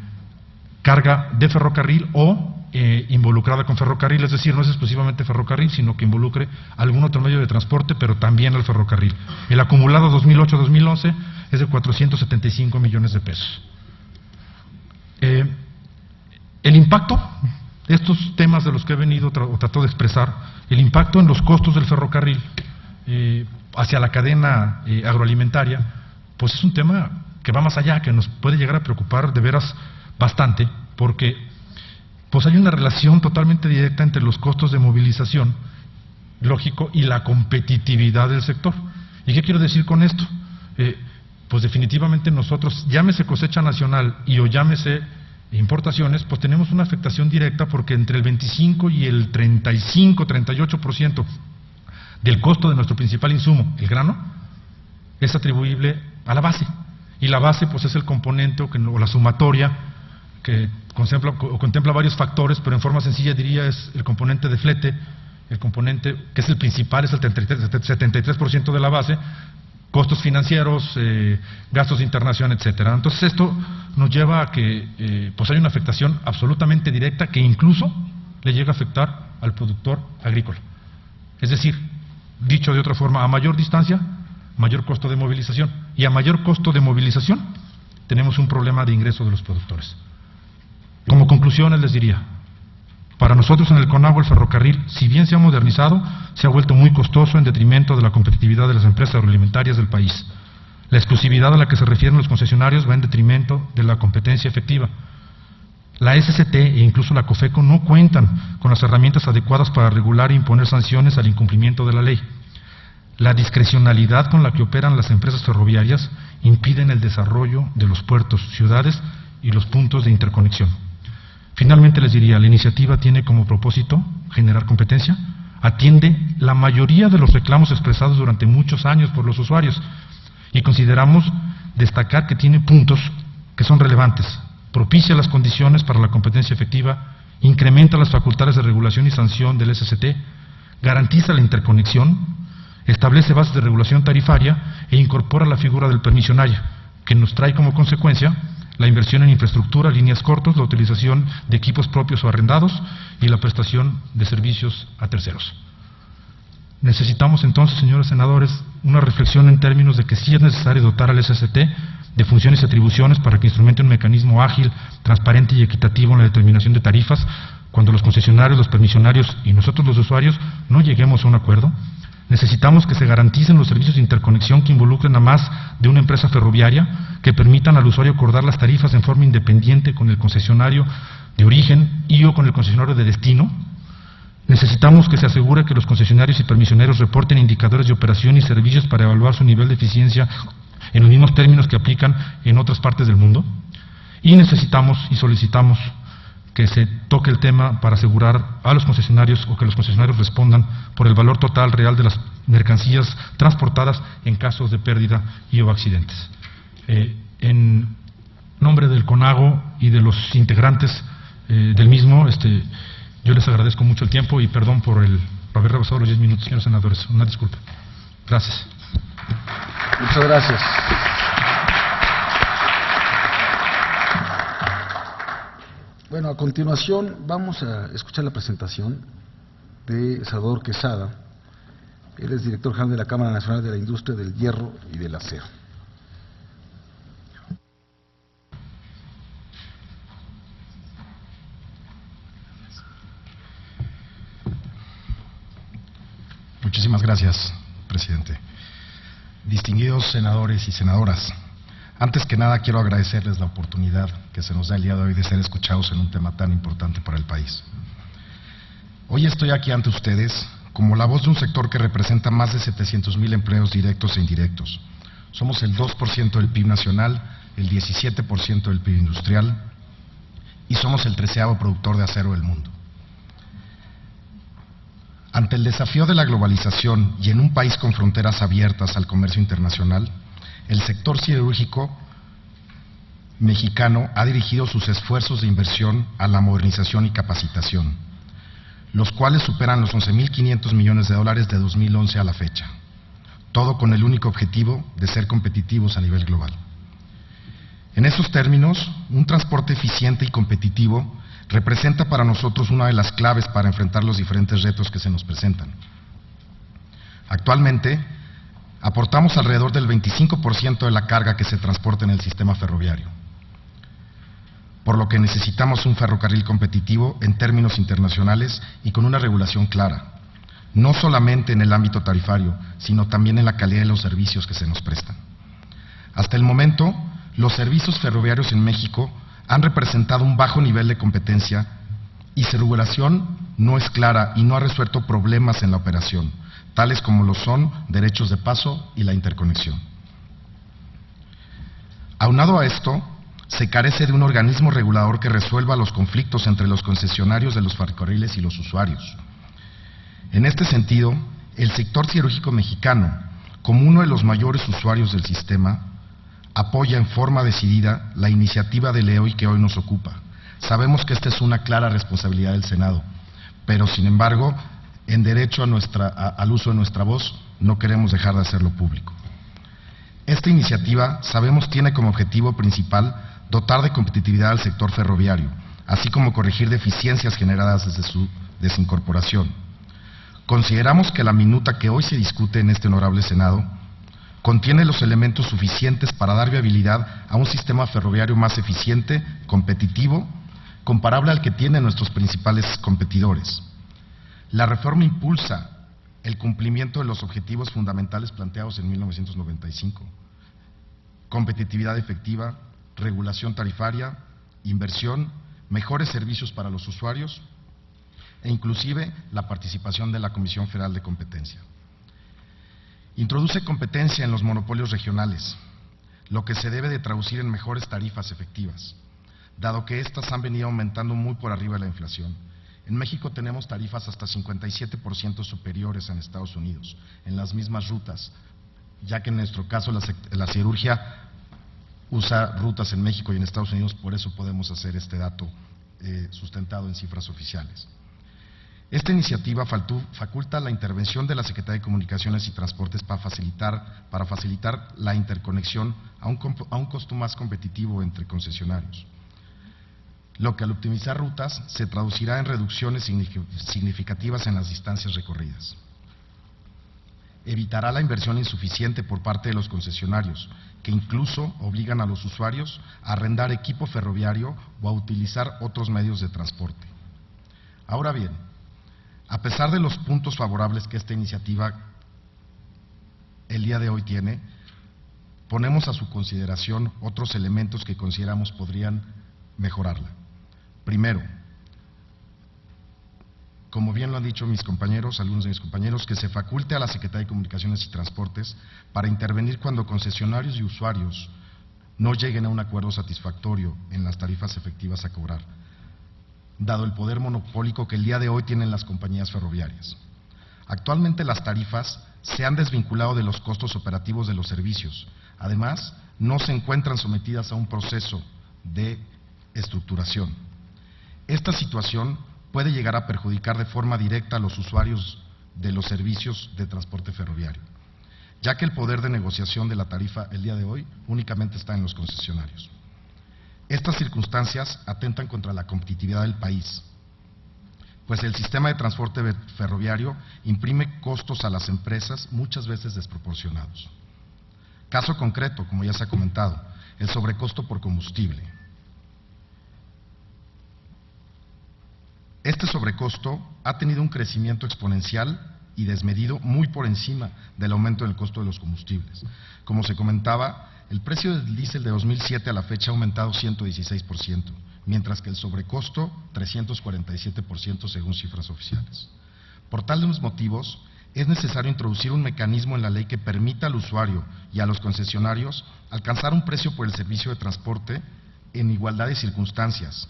carga de ferrocarril o involucrada con ferrocarril, es decir, no es exclusivamente ferrocarril, sino que involucre algún otro medio de transporte, pero también al ferrocarril. El acumulado 2008-2011 es de 475 millones de pesos. El impacto de estos temas de los que he venido o tratado de expresar, el impacto en los costos del ferrocarril hacia la cadena agroalimentaria, pues es un tema que va más allá, que nos puede llegar a preocupar de veras bastante, porque pues hay una relación totalmente directa entre los costos de movilización, lógico, y la competitividad del sector. ¿Y qué quiero decir con esto? Pues definitivamente nosotros, llámese cosecha nacional y o llámese importaciones, pues tenemos una afectación directa, porque entre el 25 y el 35-38% del costo de nuestro principal insumo, el grano, es atribuible a la base. Y la base pues es el componente o la sumatoria que contempla varios factores, pero en forma sencilla diría es el componente de flete, el componente que es el principal, es el 73% de la base, costos financieros, gastos de internación, etcétera. Entonces esto nos lleva a que pues hay una afectación absolutamente directa que incluso le llega a afectar al productor agrícola. Es decir, dicho de otra forma, a mayor distancia, mayor costo de movilización, y a mayor costo de movilización tenemos un problema de ingreso de los productores. Como conclusiones les diría, para nosotros en el CONAGUA el ferrocarril, si bien se ha modernizado, se ha vuelto muy costoso en detrimento de la competitividad de las empresas agroalimentarias del país. La exclusividad a la que se refieren los concesionarios va en detrimento de la competencia efectiva. La SCT e incluso la COFECO no cuentan con las herramientas adecuadas para regular e imponer sanciones al incumplimiento de la ley. La discrecionalidad con la que operan las empresas ferroviarias impiden el desarrollo de los puertos, ciudades y los puntos de interconexión. Finalmente les diría, la iniciativa tiene como propósito generar competencia, atiende la mayoría de los reclamos expresados durante muchos años por los usuarios y consideramos destacar que tiene puntos que son relevantes, propicia las condiciones para la competencia efectiva, incrementa las facultades de regulación y sanción del SCT, garantiza la interconexión, establece bases de regulación tarifaria e incorpora la figura del permisionario, que nos trae como consecuencia la inversión en infraestructura, líneas cortas, la utilización de equipos propios o arrendados y la prestación de servicios a terceros. Necesitamos entonces, señores senadores, una reflexión en términos de que sí es necesario dotar al SCT de funciones y atribuciones para que instrumente un mecanismo ágil, transparente y equitativo en la determinación de tarifas cuando los concesionarios, los permisionarios y nosotros los usuarios no lleguemos a un acuerdo. Necesitamos que se garanticen los servicios de interconexión que involucren a más de una empresa ferroviaria, que permitan al usuario acordar las tarifas en forma independiente con el concesionario de origen y o con el concesionario de destino. Necesitamos que se asegure que los concesionarios y permisioneros reporten indicadores de operación y servicios para evaluar su nivel de eficiencia en los mismos términos que aplican en otras partes del mundo. Y necesitamos y solicitamos que se toque el tema para asegurar a los concesionarios o que los concesionarios respondan por el valor total real de las mercancías transportadas en casos de pérdida y o accidentes. En nombre del CONAGO y de los integrantes del mismo, yo les agradezco mucho el tiempo y perdón por haber rebasado los 10 minutos, señores senadores. Una disculpa. Gracias. Muchas gracias. Bueno, a continuación vamos a escuchar la presentación de Salvador Quesada. Él es director general de la Cámara Nacional de la Industria del Hierro y del Acero. Muchísimas gracias, presidente. Distinguidos senadores y senadoras, antes que nada quiero agradecerles la oportunidad que se nos da el día de hoy de ser escuchados en un tema tan importante para el país. Hoy estoy aquí ante ustedes como la voz de un sector que representa más de 700,000 empleos directos e indirectos. Somos el 2% del PIB nacional, el 17% del PIB industrial y somos el 13º productor de acero del mundo. Ante el desafío de la globalización y en un país con fronteras abiertas al comercio internacional, el sector siderúrgico mexicano ha dirigido sus esfuerzos de inversión a la modernización y capacitación, los cuales superan los 11.500 millones de dólares de 2011 a la fecha, todo con el único objetivo de ser competitivos a nivel global. En esos términos, un transporte eficiente y competitivo representa para nosotros una de las claves para enfrentar los diferentes retos que se nos presentan. Actualmente, aportamos alrededor del 25% de la carga que se transporta en el sistema ferroviario, por lo que necesitamos un ferrocarril competitivo en términos internacionales y con una regulación clara, no solamente en el ámbito tarifario, sino también en la calidad de los servicios que se nos prestan. Hasta el momento, los servicios ferroviarios en México han representado un bajo nivel de competencia y su regulación no es clara y no ha resuelto problemas en la operación, tales como lo son derechos de paso y la interconexión. Aunado a esto, se carece de un organismo regulador que resuelva los conflictos entre los concesionarios de los ferrocarriles y los usuarios. En este sentido, el sector siderúrgico mexicano, como uno de los mayores usuarios del sistema, apoya en forma decidida la iniciativa de ley que hoy nos ocupa. Sabemos que esta es una clara responsabilidad del Senado, pero sin embargo, en derecho al uso de nuestra voz, no queremos dejar de hacerlo público. Esta iniciativa, sabemos, tiene como objetivo principal dotar de competitividad al sector ferroviario, así como corregir deficiencias generadas desde su desincorporación. Consideramos que la minuta que hoy se discute en este honorable Senado contiene los elementos suficientes para dar viabilidad a un sistema ferroviario más eficiente, competitivo, comparable al que tienen nuestros principales competidores. La reforma impulsa el cumplimiento de los objetivos fundamentales planteados en 1995, competitividad efectiva, regulación tarifaria, inversión, mejores servicios para los usuarios e inclusive la participación de la Comisión Federal de Competencia. Introduce competencia en los monopolios regionales, lo que se debe de traducir en mejores tarifas efectivas, dado que éstas han venido aumentando muy por arriba de la inflación. En México tenemos tarifas hasta 57% superiores en Estados Unidos, en las mismas rutas, ya que en nuestro caso la siderurgia usa rutas en México y en Estados Unidos, por eso podemos hacer este dato sustentado en cifras oficiales. Esta iniciativa faculta la intervención de la Secretaría de Comunicaciones y Transportes para facilitar la interconexión a un costo más competitivo entre concesionarios, lo que al optimizar rutas se traducirá en reducciones significativas en las distancias recorridas. Evitará la inversión insuficiente por parte de los concesionarios, que incluso obligan a los usuarios a arrendar equipo ferroviario o a utilizar otros medios de transporte. Ahora bien, a pesar de los puntos favorables que esta iniciativa el día de hoy tiene, ponemos a su consideración otros elementos que consideramos podrían mejorarla. Primero, como bien lo han dicho mis compañeros, algunos de mis compañeros, que se faculte a la Secretaría de Comunicaciones y Transportes para intervenir cuando concesionarios y usuarios no lleguen a un acuerdo satisfactorio en las tarifas efectivas a cobrar, dado el poder monopólico que el día de hoy tienen las compañías ferroviarias. Actualmente las tarifas se han desvinculado de los costos operativos de los servicios. Además, no se encuentran sometidas a un proceso de estructuración. Esta situación puede llegar a perjudicar de forma directa a los usuarios de los servicios de transporte ferroviario, ya que el poder de negociación de la tarifa el día de hoy únicamente está en los concesionarios. Estas circunstancias atentan contra la competitividad del país, pues el sistema de transporte ferroviario imprime costos a las empresas muchas veces desproporcionados. Caso concreto, como ya se ha comentado, el sobrecosto por combustible. Este sobrecosto ha tenido un crecimiento exponencial y desmedido muy por encima del aumento del costo de los combustibles. Como se comentaba, el precio del diésel de 2007 a la fecha ha aumentado 116%, mientras que el sobrecosto 347% según cifras oficiales. Por tales motivos, es necesario introducir un mecanismo en la ley que permita al usuario y a los concesionarios alcanzar un precio por el servicio de transporte en igualdad de circunstancias,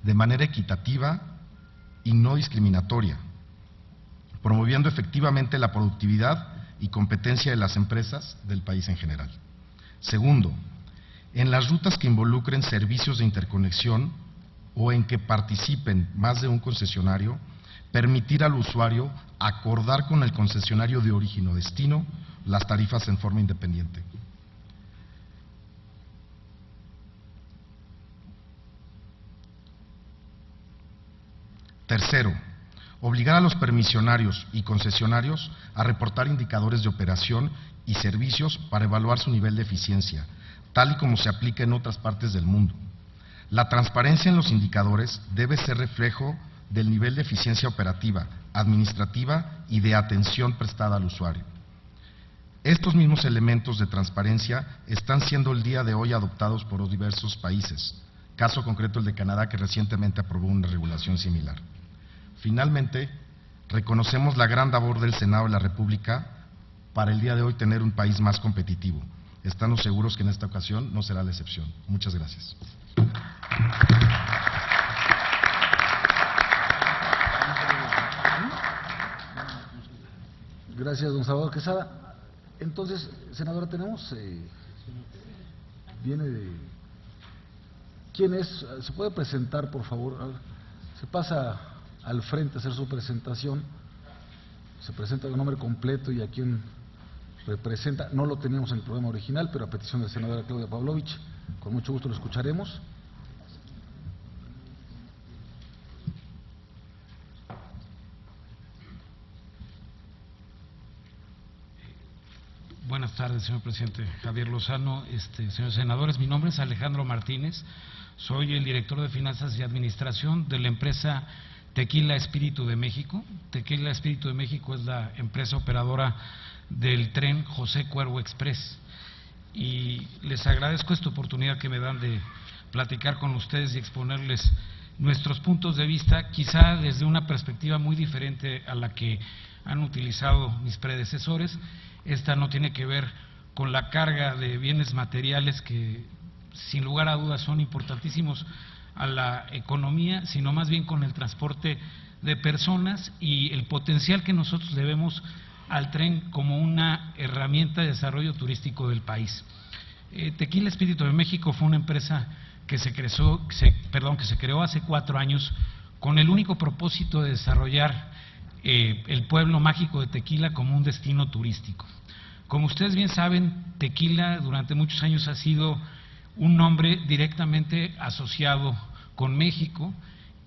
de manera equitativa y no discriminatoria, promoviendo efectivamente la productividad y competencia de las empresas del país en general. Segundo, en las rutas que involucren servicios de interconexión o en que participen más de un concesionario, permitir al usuario acordar con el concesionario de origen o destino las tarifas en forma independiente. Tercero, obligar a los permisionarios y concesionarios a reportar indicadores de operación y servicios para evaluar su nivel de eficiencia, tal y como se aplica en otras partes del mundo. La transparencia en los indicadores debe ser reflejo del nivel de eficiencia operativa, administrativa y de atención prestada al usuario. Estos mismos elementos de transparencia están siendo el día de hoy adoptados por diversos países, caso concreto el de Canadá, que recientemente aprobó una regulación similar. Finalmente, reconocemos la gran labor del Senado de la República para el día de hoy tener un país más competitivo. Estamos seguros que en esta ocasión no será la excepción. Muchas gracias. Gracias, don Salvador Quesada. Entonces, senadora, tenemos, viene de, ¿quién es? ¿Se puede presentar, por favor? Se pasa al frente a hacer su presentación, se presenta el nombre completo y a quién representa. No lo teníamos en el programa original, pero a petición de la senadora Claudia Pavlovich, con mucho gusto lo escucharemos. Buenas tardes, señor presidente Javier Lozano, señores senadores. Mi nombre es Alejandro Martínez, soy el director de Finanzas y Administración de la empresa Tequila Espíritu de México. Tequila Espíritu de México es la empresa operadora del tren José Cuervo Express. Y les agradezco esta oportunidad que me dan de platicar con ustedes y exponerles nuestros puntos de vista, quizá desde una perspectiva muy diferente a la que han utilizado mis predecesores. Esta no tiene que ver con la carga de bienes materiales que sin lugar a dudas son importantísimos a la economía, sino más bien con el transporte de personas y el potencial que nosotros le vemos al tren como una herramienta de desarrollo turístico del país. Tequila Espíritu de México fue una empresa que se creó hace 4 años con el único propósito de desarrollar el pueblo mágico de Tequila como un destino turístico. Como ustedes bien saben, Tequila durante muchos años ha sido un nombre directamente asociado con México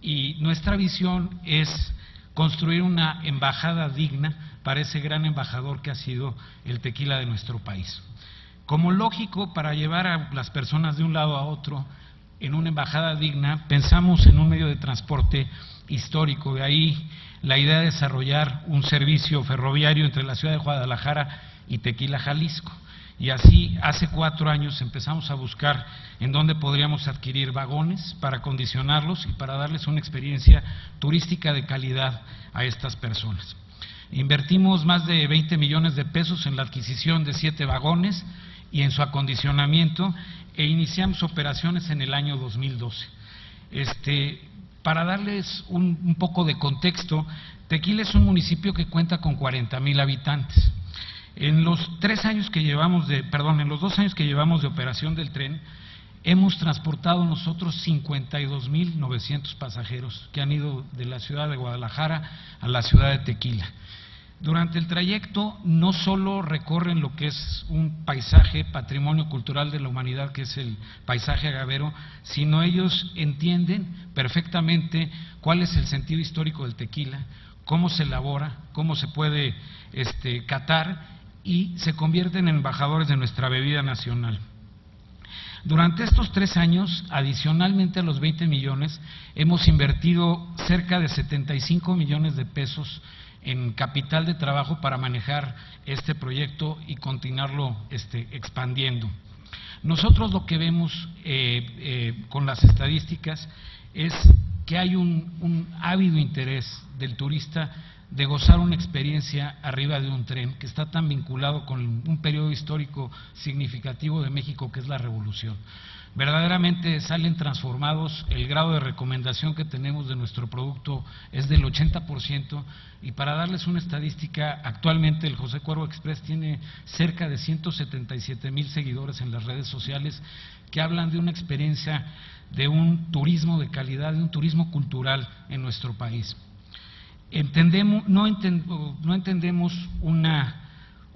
y nuestra visión es construir una embajada digna para ese gran embajador que ha sido el tequila de nuestro país. Como lógico, para llevar a las personas de un lado a otro en una embajada digna, pensamos en un medio de transporte histórico, de ahí la idea de desarrollar un servicio ferroviario entre la ciudad de Guadalajara y Tequila, Jalisco. Y así, hace 4 años empezamos a buscar en dónde podríamos adquirir vagones para acondicionarlos y para darles una experiencia turística de calidad a estas personas. Invertimos más de 20 millones de pesos en la adquisición de 7 vagones y en su acondicionamiento e iniciamos operaciones en el año 2012. Para darles un poco de contexto, Tequila es un municipio que cuenta con 40,000 habitantes. En los 2 años que llevamos de operación del tren, hemos transportado nosotros 52,900 pasajeros que han ido de la ciudad de Guadalajara a la ciudad de Tequila. Durante el trayecto no solo recorren lo que es un paisaje, patrimonio cultural de la humanidad, que es el paisaje agavero, sino ellos entienden perfectamente cuál es el sentido histórico del tequila, cómo se elabora, cómo se puede catar, y se convierten en embajadores de nuestra bebida nacional. Durante estos 3 años, adicionalmente a los 20 millones, hemos invertido cerca de 75 millones de pesos en capital de trabajo para manejar este proyecto y continuarlo expandiendo. Nosotros lo que vemos con las estadísticas es que hay un ávido interés del turista de gozar una experiencia arriba de un tren que está tan vinculado con un periodo histórico significativo de México, que es la Revolución. Verdaderamente salen transformados, el grado de recomendación que tenemos de nuestro producto es del 80%, y para darles una estadística, actualmente el José Cuervo Express tiene cerca de 177,000 seguidores en las redes sociales que hablan de una experiencia de un turismo de calidad, de un turismo cultural en nuestro país. No entendemos una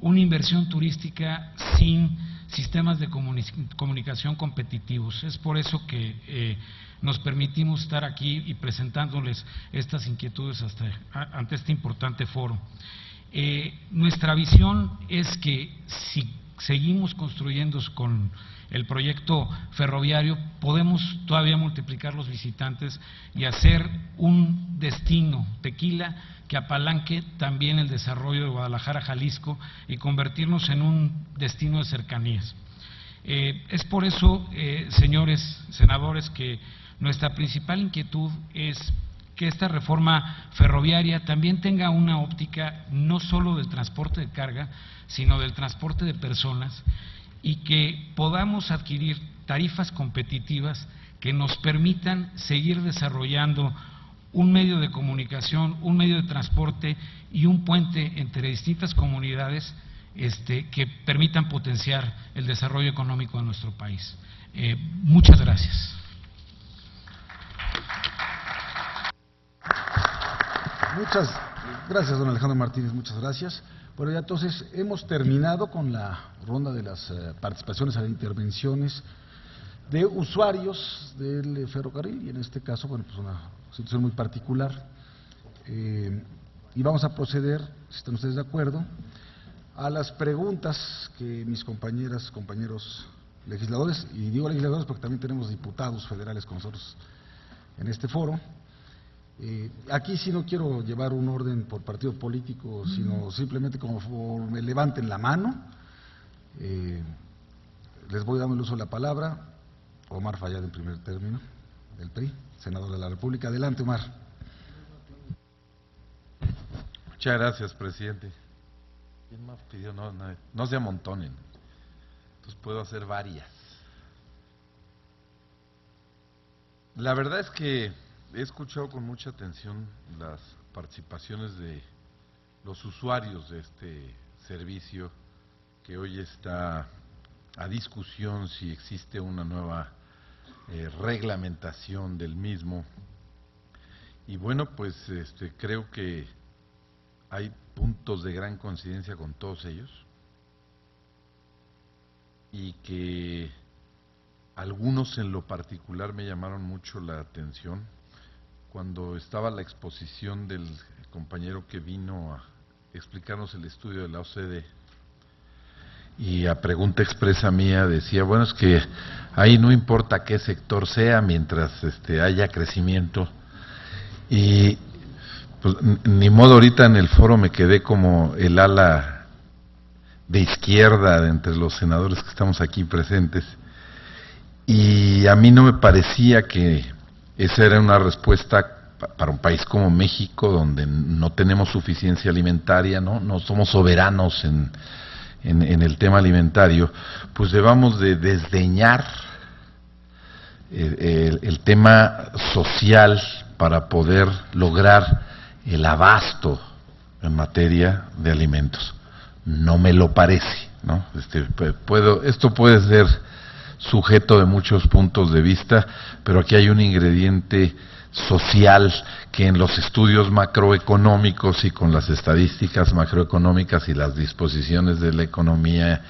inversión turística sin sistemas de comunicación competitivos. Es por eso que nos permitimos estar aquí y presentándoles estas inquietudes ante este importante foro. Nuestra visión es que si seguimos construyendo con el proyecto ferroviario, podemos todavía multiplicar los visitantes y hacer un destino, Tequila, que apalanque también el desarrollo de Guadalajara, Jalisco, y convertirnos en un destino de cercanías. Es por eso, señores senadores, que nuestra principal inquietud es que esta reforma ferroviaria también tenga una óptica no solo del transporte de carga, sino del transporte de personas, y que podamos adquirir tarifas competitivas que nos permitan seguir desarrollando un medio de comunicación, un medio de transporte y un puente entre distintas comunidades que permitan potenciar el desarrollo económico de nuestro país. Muchas gracias. Muchas gracias, don Alejandro Martínez, muchas gracias. Bueno, ya entonces hemos terminado con la ronda de las participaciones e intervenciones de usuarios del ferrocarril, y en este caso, bueno, pues una situación muy particular. Y vamos a proceder, si están ustedes de acuerdo, a las preguntas que mis compañeros legisladores, y digo legisladores porque también tenemos diputados federales con nosotros en este foro. Aquí sí no quiero llevar un orden por partido político, sino simplemente como me levanten la mano. Les voy dando el uso de la palabra. Omar Fayad en primer término, del PRI, senador de la República. Adelante, Omar. Muchas gracias, presidente. ¿Quién más pidió? No se amontonen. Entonces puedo hacer varias. La verdad es que he escuchado con mucha atención las participaciones de los usuarios de este servicio, que hoy está a discusión si existe una nueva reglamentación del mismo. Y bueno, pues creo que hay puntos de gran coincidencia con todos ellos, y que algunos en lo particular me llamaron mucho la atención. Cuando estaba la exposición del compañero que vino a explicarnos el estudio de la OCDE, y a pregunta expresa mía decía, bueno, es que ahí no importa qué sector sea mientras haya crecimiento. Y pues ni modo, ahorita en el foro me quedé como el ala de izquierda de entre los senadores que estamos aquí presentes, y a mí no me parecía que esa era una respuesta para un país como México, donde no tenemos suficiencia alimentaria, no somos soberanos en el tema alimentario, pues debamos de desdeñar el tema social para poder lograr el abasto en materia de alimentos. No me lo parece, ¿no? Esto puede ser sujeto de muchos puntos de vista, pero aquí hay un ingrediente social que en los estudios macroeconómicos y con las estadísticas macroeconómicas y las disposiciones de la economía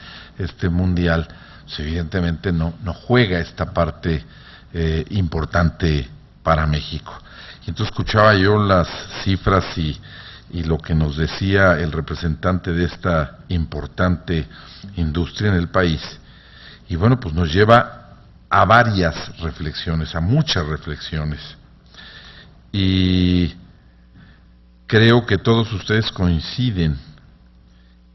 mundial, pues evidentemente no juega esta parte importante para México. Y entonces escuchaba yo las cifras y lo que nos decía el representante de esta importante industria en el país, y bueno, pues nos lleva a varias reflexiones, a muchas reflexiones. Y creo que todos ustedes coinciden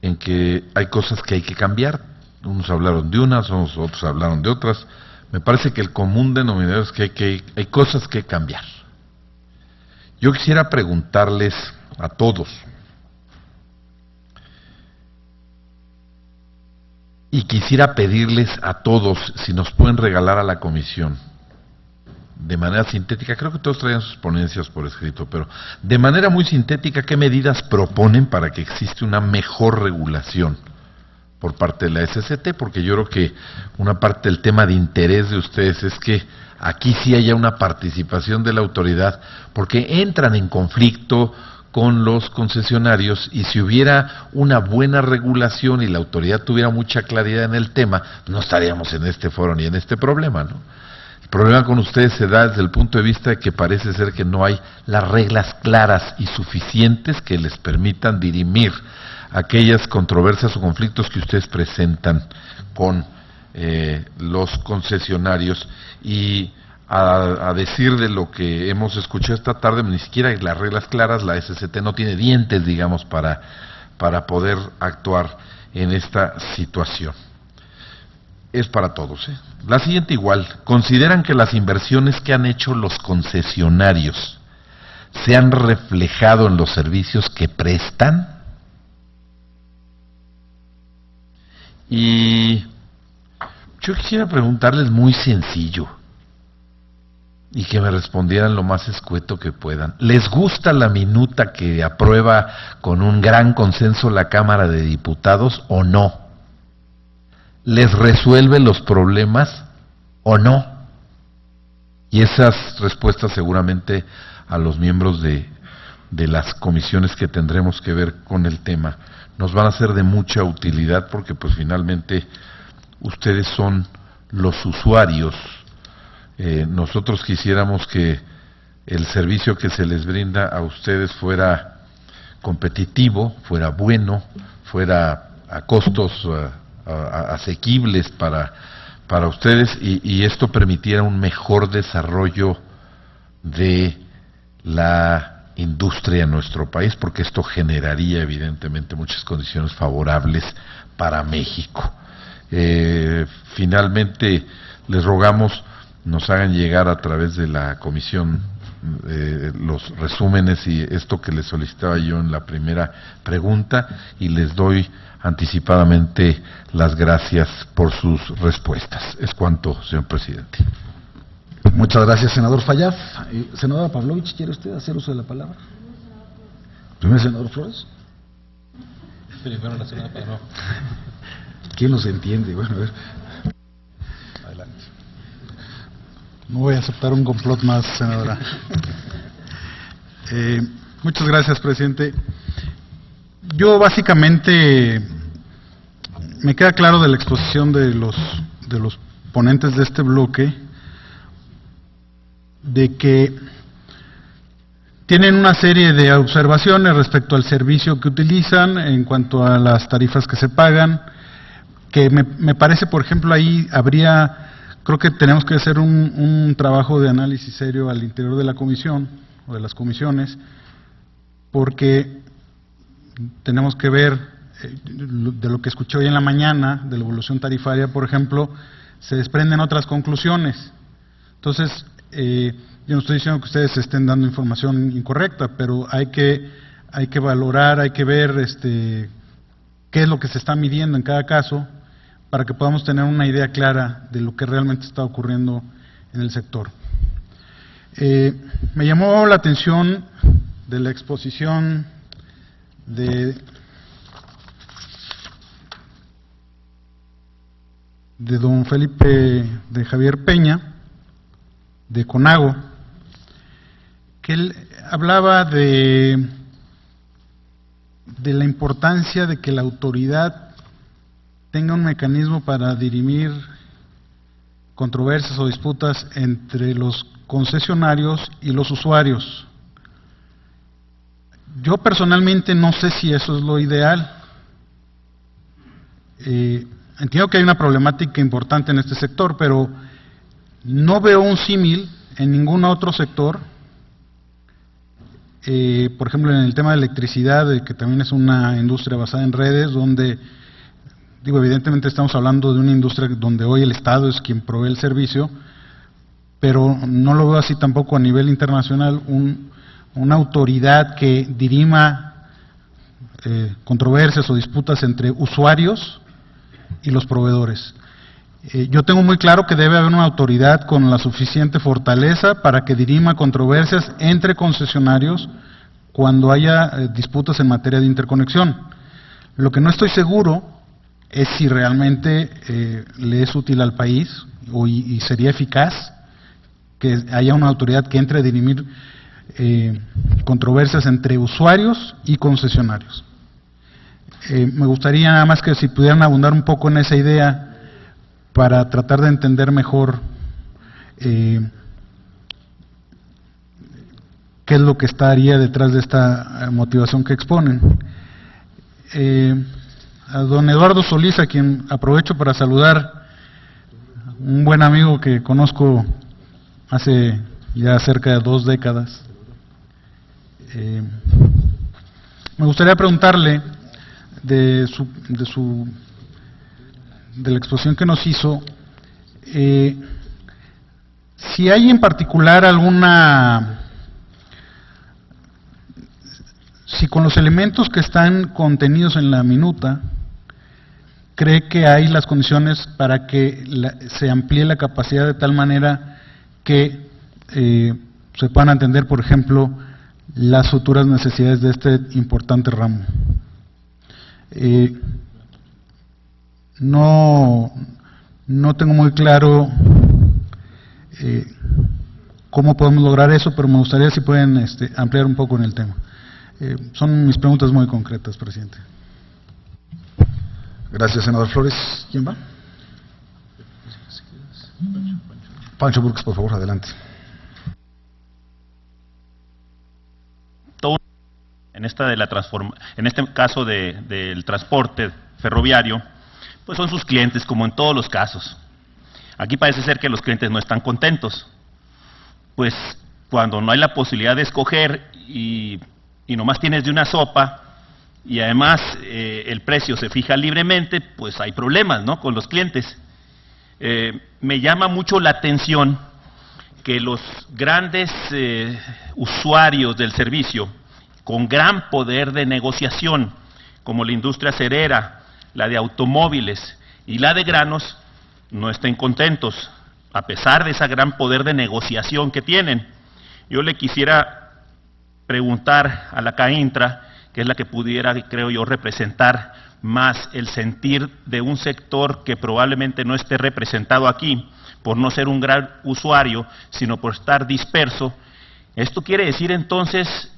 en que hay cosas que hay que cambiar. Unos hablaron de unas, otros hablaron de otras. Me parece que el común denominador es que hay cosas que cambiar. Yo quisiera preguntarles a todos, y quisiera pedirles a todos si nos pueden regalar a la comisión, de manera sintética, creo que todos traían sus ponencias por escrito, pero de manera muy sintética, ¿qué medidas proponen para que existe una mejor regulación por parte de la SCT? Porque yo creo que una parte del tema de interés de ustedes es que aquí sí haya una participación de la autoridad, porque entran en conflicto con los concesionarios, y si hubiera una buena regulación y la autoridad tuviera mucha claridad en el tema, no estaríamos en este foro ni en este problema, ¿no? El problema con ustedes se da desde el punto de vista de que parece ser que no hay las reglas claras y suficientes que les permitan dirimir aquellas controversias o conflictos que ustedes presentan con los concesionarios. Y a decir de lo que hemos escuchado esta tarde, ni siquiera hay las reglas claras, la SCT no tiene dientes, digamos, para poder actuar en esta situación. Es para todos, ¿eh? La siguiente igual, ¿consideran que las inversiones que han hecho los concesionarios se han reflejado en los servicios que prestan? Y yo quisiera preguntarles muy sencillo, y que me respondieran lo más escueto que puedan. ¿Les gusta la minuta que aprueba con un gran consenso la Cámara de Diputados o no? ¿Les resuelve los problemas o no? Y esas respuestas seguramente a los miembros de las comisiones que tendremos que ver con el tema nos van a ser de mucha utilidad, porque pues finalmente ustedes son los usuarios. Nosotros quisiéramos que el servicio que se les brinda a ustedes fuera competitivo, fuera bueno, fuera a costos asequibles para ustedes, y esto permitiera un mejor desarrollo de la industria en nuestro país, porque esto generaría evidentemente muchas condiciones favorables para México. Finalmente les rogamos nos hagan llegar a través de la comisión los resúmenes y esto que les solicitaba yo en la primera pregunta, y les doy anticipadamente las gracias por sus respuestas. Es cuanto, señor presidente. Muchas gracias, senador Fayad. Senadora Pavlovich, ¿quiere usted hacer uso de la palabra? Primero, senador Flores. Primero la senadora Pavlovich. ¿Quién nos entiende? Bueno, a ver. Adelante. No voy a aceptar un complot más, senadora. Muchas gracias, presidente. Yo básicamente me queda claro de la exposición de los ponentes de este bloque de que tienen una serie de observaciones respecto al servicio que utilizan en cuanto a las tarifas que se pagan, que me parece, por ejemplo, ahí creo que tenemos que hacer un trabajo de análisis serio al interior de la comisión o de las comisiones, porque tenemos que ver de lo que escuché hoy en la mañana, de la evolución tarifaria, por ejemplo, se desprenden otras conclusiones. Entonces, yo no estoy diciendo que ustedes estén dando información incorrecta, pero hay que valorar, hay que ver qué es lo que se está midiendo en cada caso, para que podamos tener una idea clara de lo que realmente está ocurriendo en el sector. Me llamó la atención de la exposición de don Felipe de Javier Peña, de CONAGO, que él hablaba de la importancia de que la autoridad tenga un mecanismo para dirimir controversias o disputas entre los concesionarios y los usuarios. Yo personalmente no sé si eso es lo ideal. Entiendo que hay una problemática importante en este sector, pero no veo un símil en ningún otro sector. Por ejemplo, en el tema de electricidad, que también es una industria basada en redes, donde, evidentemente estamos hablando de una industria donde hoy el Estado es quien provee el servicio, pero no lo veo así tampoco a nivel internacional, una autoridad que dirima controversias o disputas entre usuarios y los proveedores. Yo tengo muy claro que debe haber una autoridad con la suficiente fortaleza para que dirima controversias entre concesionarios cuando haya disputas en materia de interconexión. Lo que no estoy seguro es si realmente le es útil al país y sería eficaz que haya una autoridad que entre a dirimir controversias entre usuarios y concesionarios. Me gustaría nada más que si pudieran abundar un poco en esa idea para tratar de entender mejor qué es lo que estaría detrás de esta motivación que exponen. A don Eduardo Solís, a quien aprovecho para saludar, un buen amigo que conozco hace ya cerca de 2 décadas. Me gustaría preguntarle de la exposición que nos hizo, si hay en particular si con los elementos que están contenidos en la minuta, cree que hay las condiciones para que se amplíe la capacidad de tal manera que se puedan atender, por ejemplo, las futuras necesidades de este importante ramo. No tengo muy claro cómo podemos lograr eso, pero me gustaría si pueden ampliar un poco en el tema. Son mis preguntas muy concretas, presidente. Gracias, senador Flores. ¿Quién va? Pancho Burques, por favor, adelante. En este caso del transporte ferroviario, pues son sus clientes, como en todos los casos. Aquí parece ser que los clientes no están contentos, pues cuando no hay la posibilidad de escoger y nomás tienes de una sopa, y además el precio se fija libremente, pues hay problemas, ¿no?, con los clientes. Me llama mucho la atención que los grandes usuarios del servicio, con gran poder de negociación, como la industria acerera, la de automóviles y la de granos, no estén contentos, a pesar de ese gran poder de negociación que tienen. Yo le quisiera preguntar a la CAINTRA, que es la que pudiera, creo yo, representar más el sentir de un sector que probablemente no esté representado aquí, por no ser un gran usuario, sino por estar disperso. ¿Esto quiere decir entonces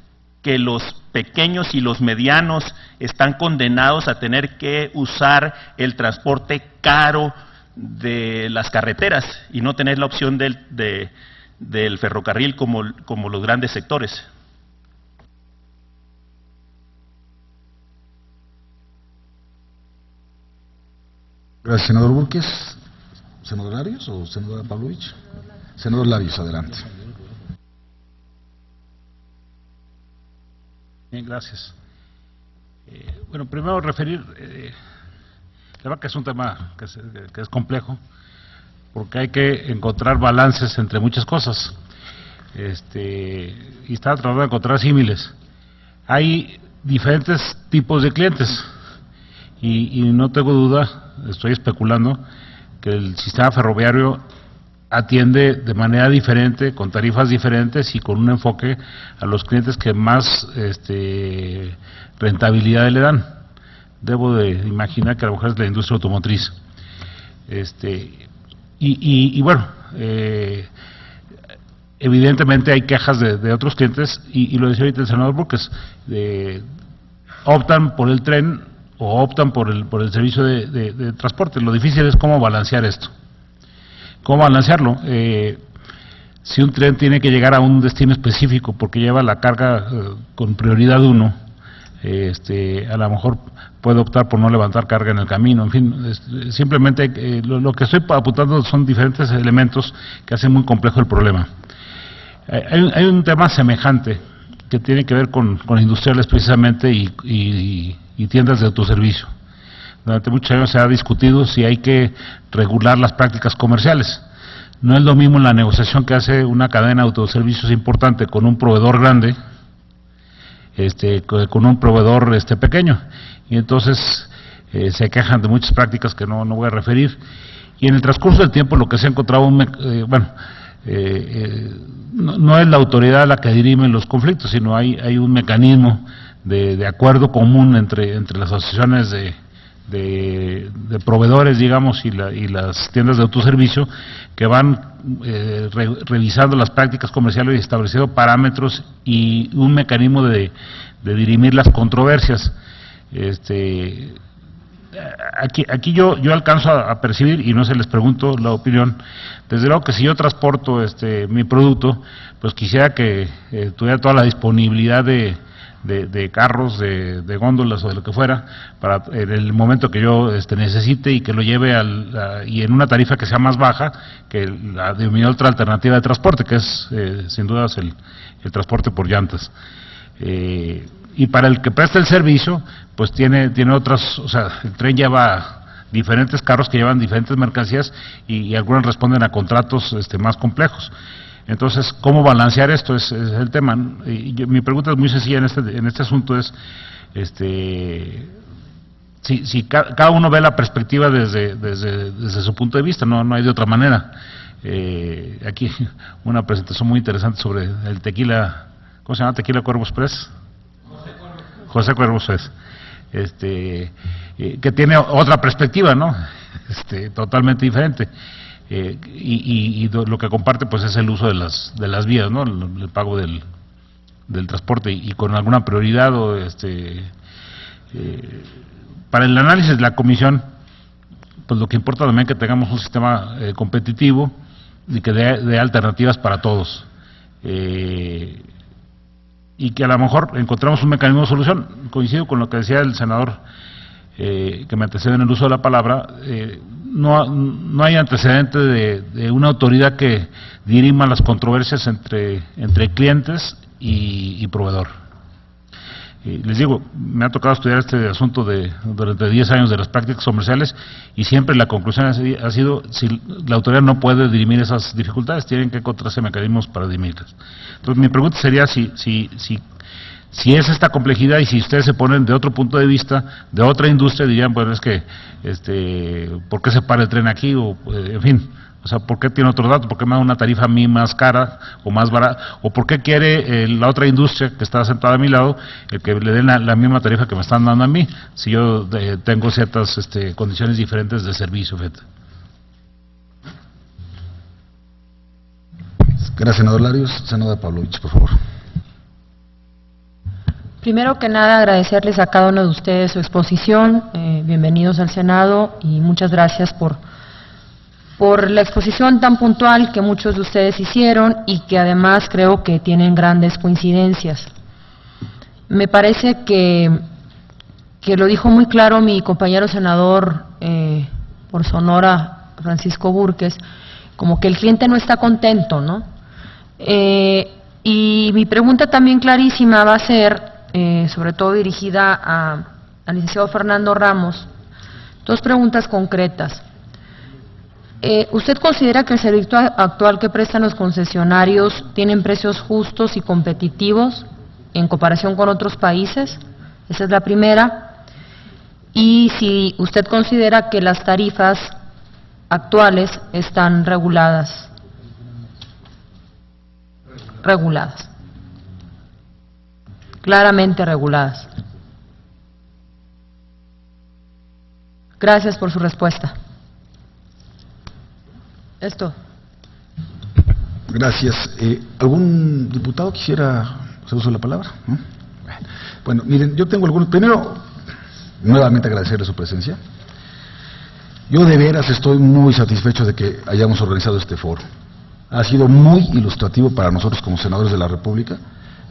que los pequeños y los medianos están condenados a tener que usar el transporte caro de las carreteras y no tener la opción del ferrocarril como los grandes sectores? Gracias, senador Burques. ¿Senador Larios o senadora Pavlovich? Senador Larios, adelante. Bien, gracias. Bueno, primero referir, la verdad que es un tema que es complejo, porque hay que encontrar balances entre muchas cosas, y está tratando de encontrar símiles. Hay diferentes tipos de clientes, y no tengo duda, estoy especulando, que el sistema ferroviario atiende de manera diferente, con tarifas diferentes y con un enfoque a los clientes que más rentabilidad le dan. Debo de imaginar que a lo mejor es la industria automotriz. Bueno, evidentemente hay quejas de otros clientes, y lo decía ahorita el senador Burques, optan por el tren o optan por el servicio de transporte. Lo difícil es cómo balancear esto. ¿Cómo balancearlo? Si un tren tiene que llegar a un destino específico porque lleva la carga con prioridad 1, a lo mejor puede optar por no levantar carga en el camino. En fin, simplemente lo que estoy apuntando son diferentes elementos que hacen muy complejo el problema. Hay un tema semejante que tiene que ver con industriales precisamente y tiendas de autoservicio. Durante muchos años se ha discutido si hay que regular las prácticas comerciales. No es lo mismo la negociación que hace una cadena de autoservicios importante con un proveedor grande, con un proveedor pequeño. Y entonces se quejan de muchas prácticas que no voy a referir. Y en el transcurso del tiempo lo que se ha encontrado, no es la autoridad la que dirime los conflictos, sino hay un mecanismo de acuerdo común entre las asociaciones proveedores, digamos, y las tiendas de autoservicio que van revisando las prácticas comerciales y estableciendo parámetros y un mecanismo de dirimir las controversias. Aquí yo alcanzo a percibir, y no se les pregunto la opinión, desde luego que si yo transporto mi producto, pues quisiera que tuviera toda la disponibilidad de carros, de góndolas o de lo que fuera, para en el momento que yo necesite, y que lo lleve y en una tarifa que sea más baja que de mi otra alternativa de transporte, que es sin dudas el transporte por llantas. Y para el que presta el servicio, pues tiene otras, o sea, el tren lleva diferentes carros que llevan diferentes mercancías y algunas responden a contratos más complejos. Entonces, ¿cómo balancear esto? Es el tema. Mi pregunta es muy sencilla en este asunto, es si cada uno ve la perspectiva desde su punto de vista, no hay de otra manera. Aquí una presentación muy interesante sobre el tequila, ¿cómo se llama? Tequila Cuervo Express. José Cuervo Express. Que tiene otra perspectiva, ¿no? Totalmente diferente. Y lo que comparte pues es el uso de las vías, ¿no? El pago del transporte y con alguna prioridad o para el análisis de la comisión, pues lo que importa también es que tengamos un sistema competitivo y que dé alternativas para todos. Y que a lo mejor encontramos un mecanismo de solución. Coincido con lo que decía el senador que me antecede en el uso de la palabra. No hay antecedente de una autoridad que dirima las controversias entre clientes y proveedor. Les digo, me ha tocado estudiar este asunto durante 10 años de las prácticas comerciales, y siempre la conclusión ha sido, si la autoridad no puede dirimir esas dificultades, tienen que encontrarse mecanismos para dirimirlas. Entonces mi pregunta sería si es esta complejidad, y si ustedes se ponen de otro punto de vista, de otra industria, dirían, bueno, es que, ¿por qué se para el tren aquí? O, en fin, o sea, ¿por qué tiene otro dato? ¿Por qué me da una tarifa a mí más cara o más barata? ¿O por qué quiere la otra industria que está sentada a mi lado, el que le den la misma tarifa que me están dando a mí, si yo tengo ciertas condiciones diferentes de servicio, fíjate? Gracias, senador Larios. Senadora Pavlovich, por favor. Primero que nada, agradecerles a cada uno de ustedes su exposición. Bienvenidos al Senado y muchas gracias por la exposición tan puntual que muchos de ustedes hicieron y que además creo que tienen grandes coincidencias. Me parece que lo dijo muy claro mi compañero senador por Sonora, Francisco Burques, como que el cliente no está contento, ¿no? Y mi pregunta también clarísima va a ser, sobre todo dirigida al licenciado Fernando Ramos, dos preguntas concretas. ¿Usted considera que el servicio actual que prestan los concesionarios tienen precios justos y competitivos en comparación con otros países? Esa es la primera. Y si usted considera que las tarifas actuales están reguladas. Claramente reguladas. Gracias por su respuesta. Esto. Gracias. ¿Algún diputado quisiera hacer uso de la palabra? ¿No? Bueno, miren, yo tengo algunos. Primero, nuevamente agradecerle su presencia. Yo de veras estoy muy satisfecho de que hayamos organizado este foro. Ha sido muy ilustrativo para nosotros como senadores de la República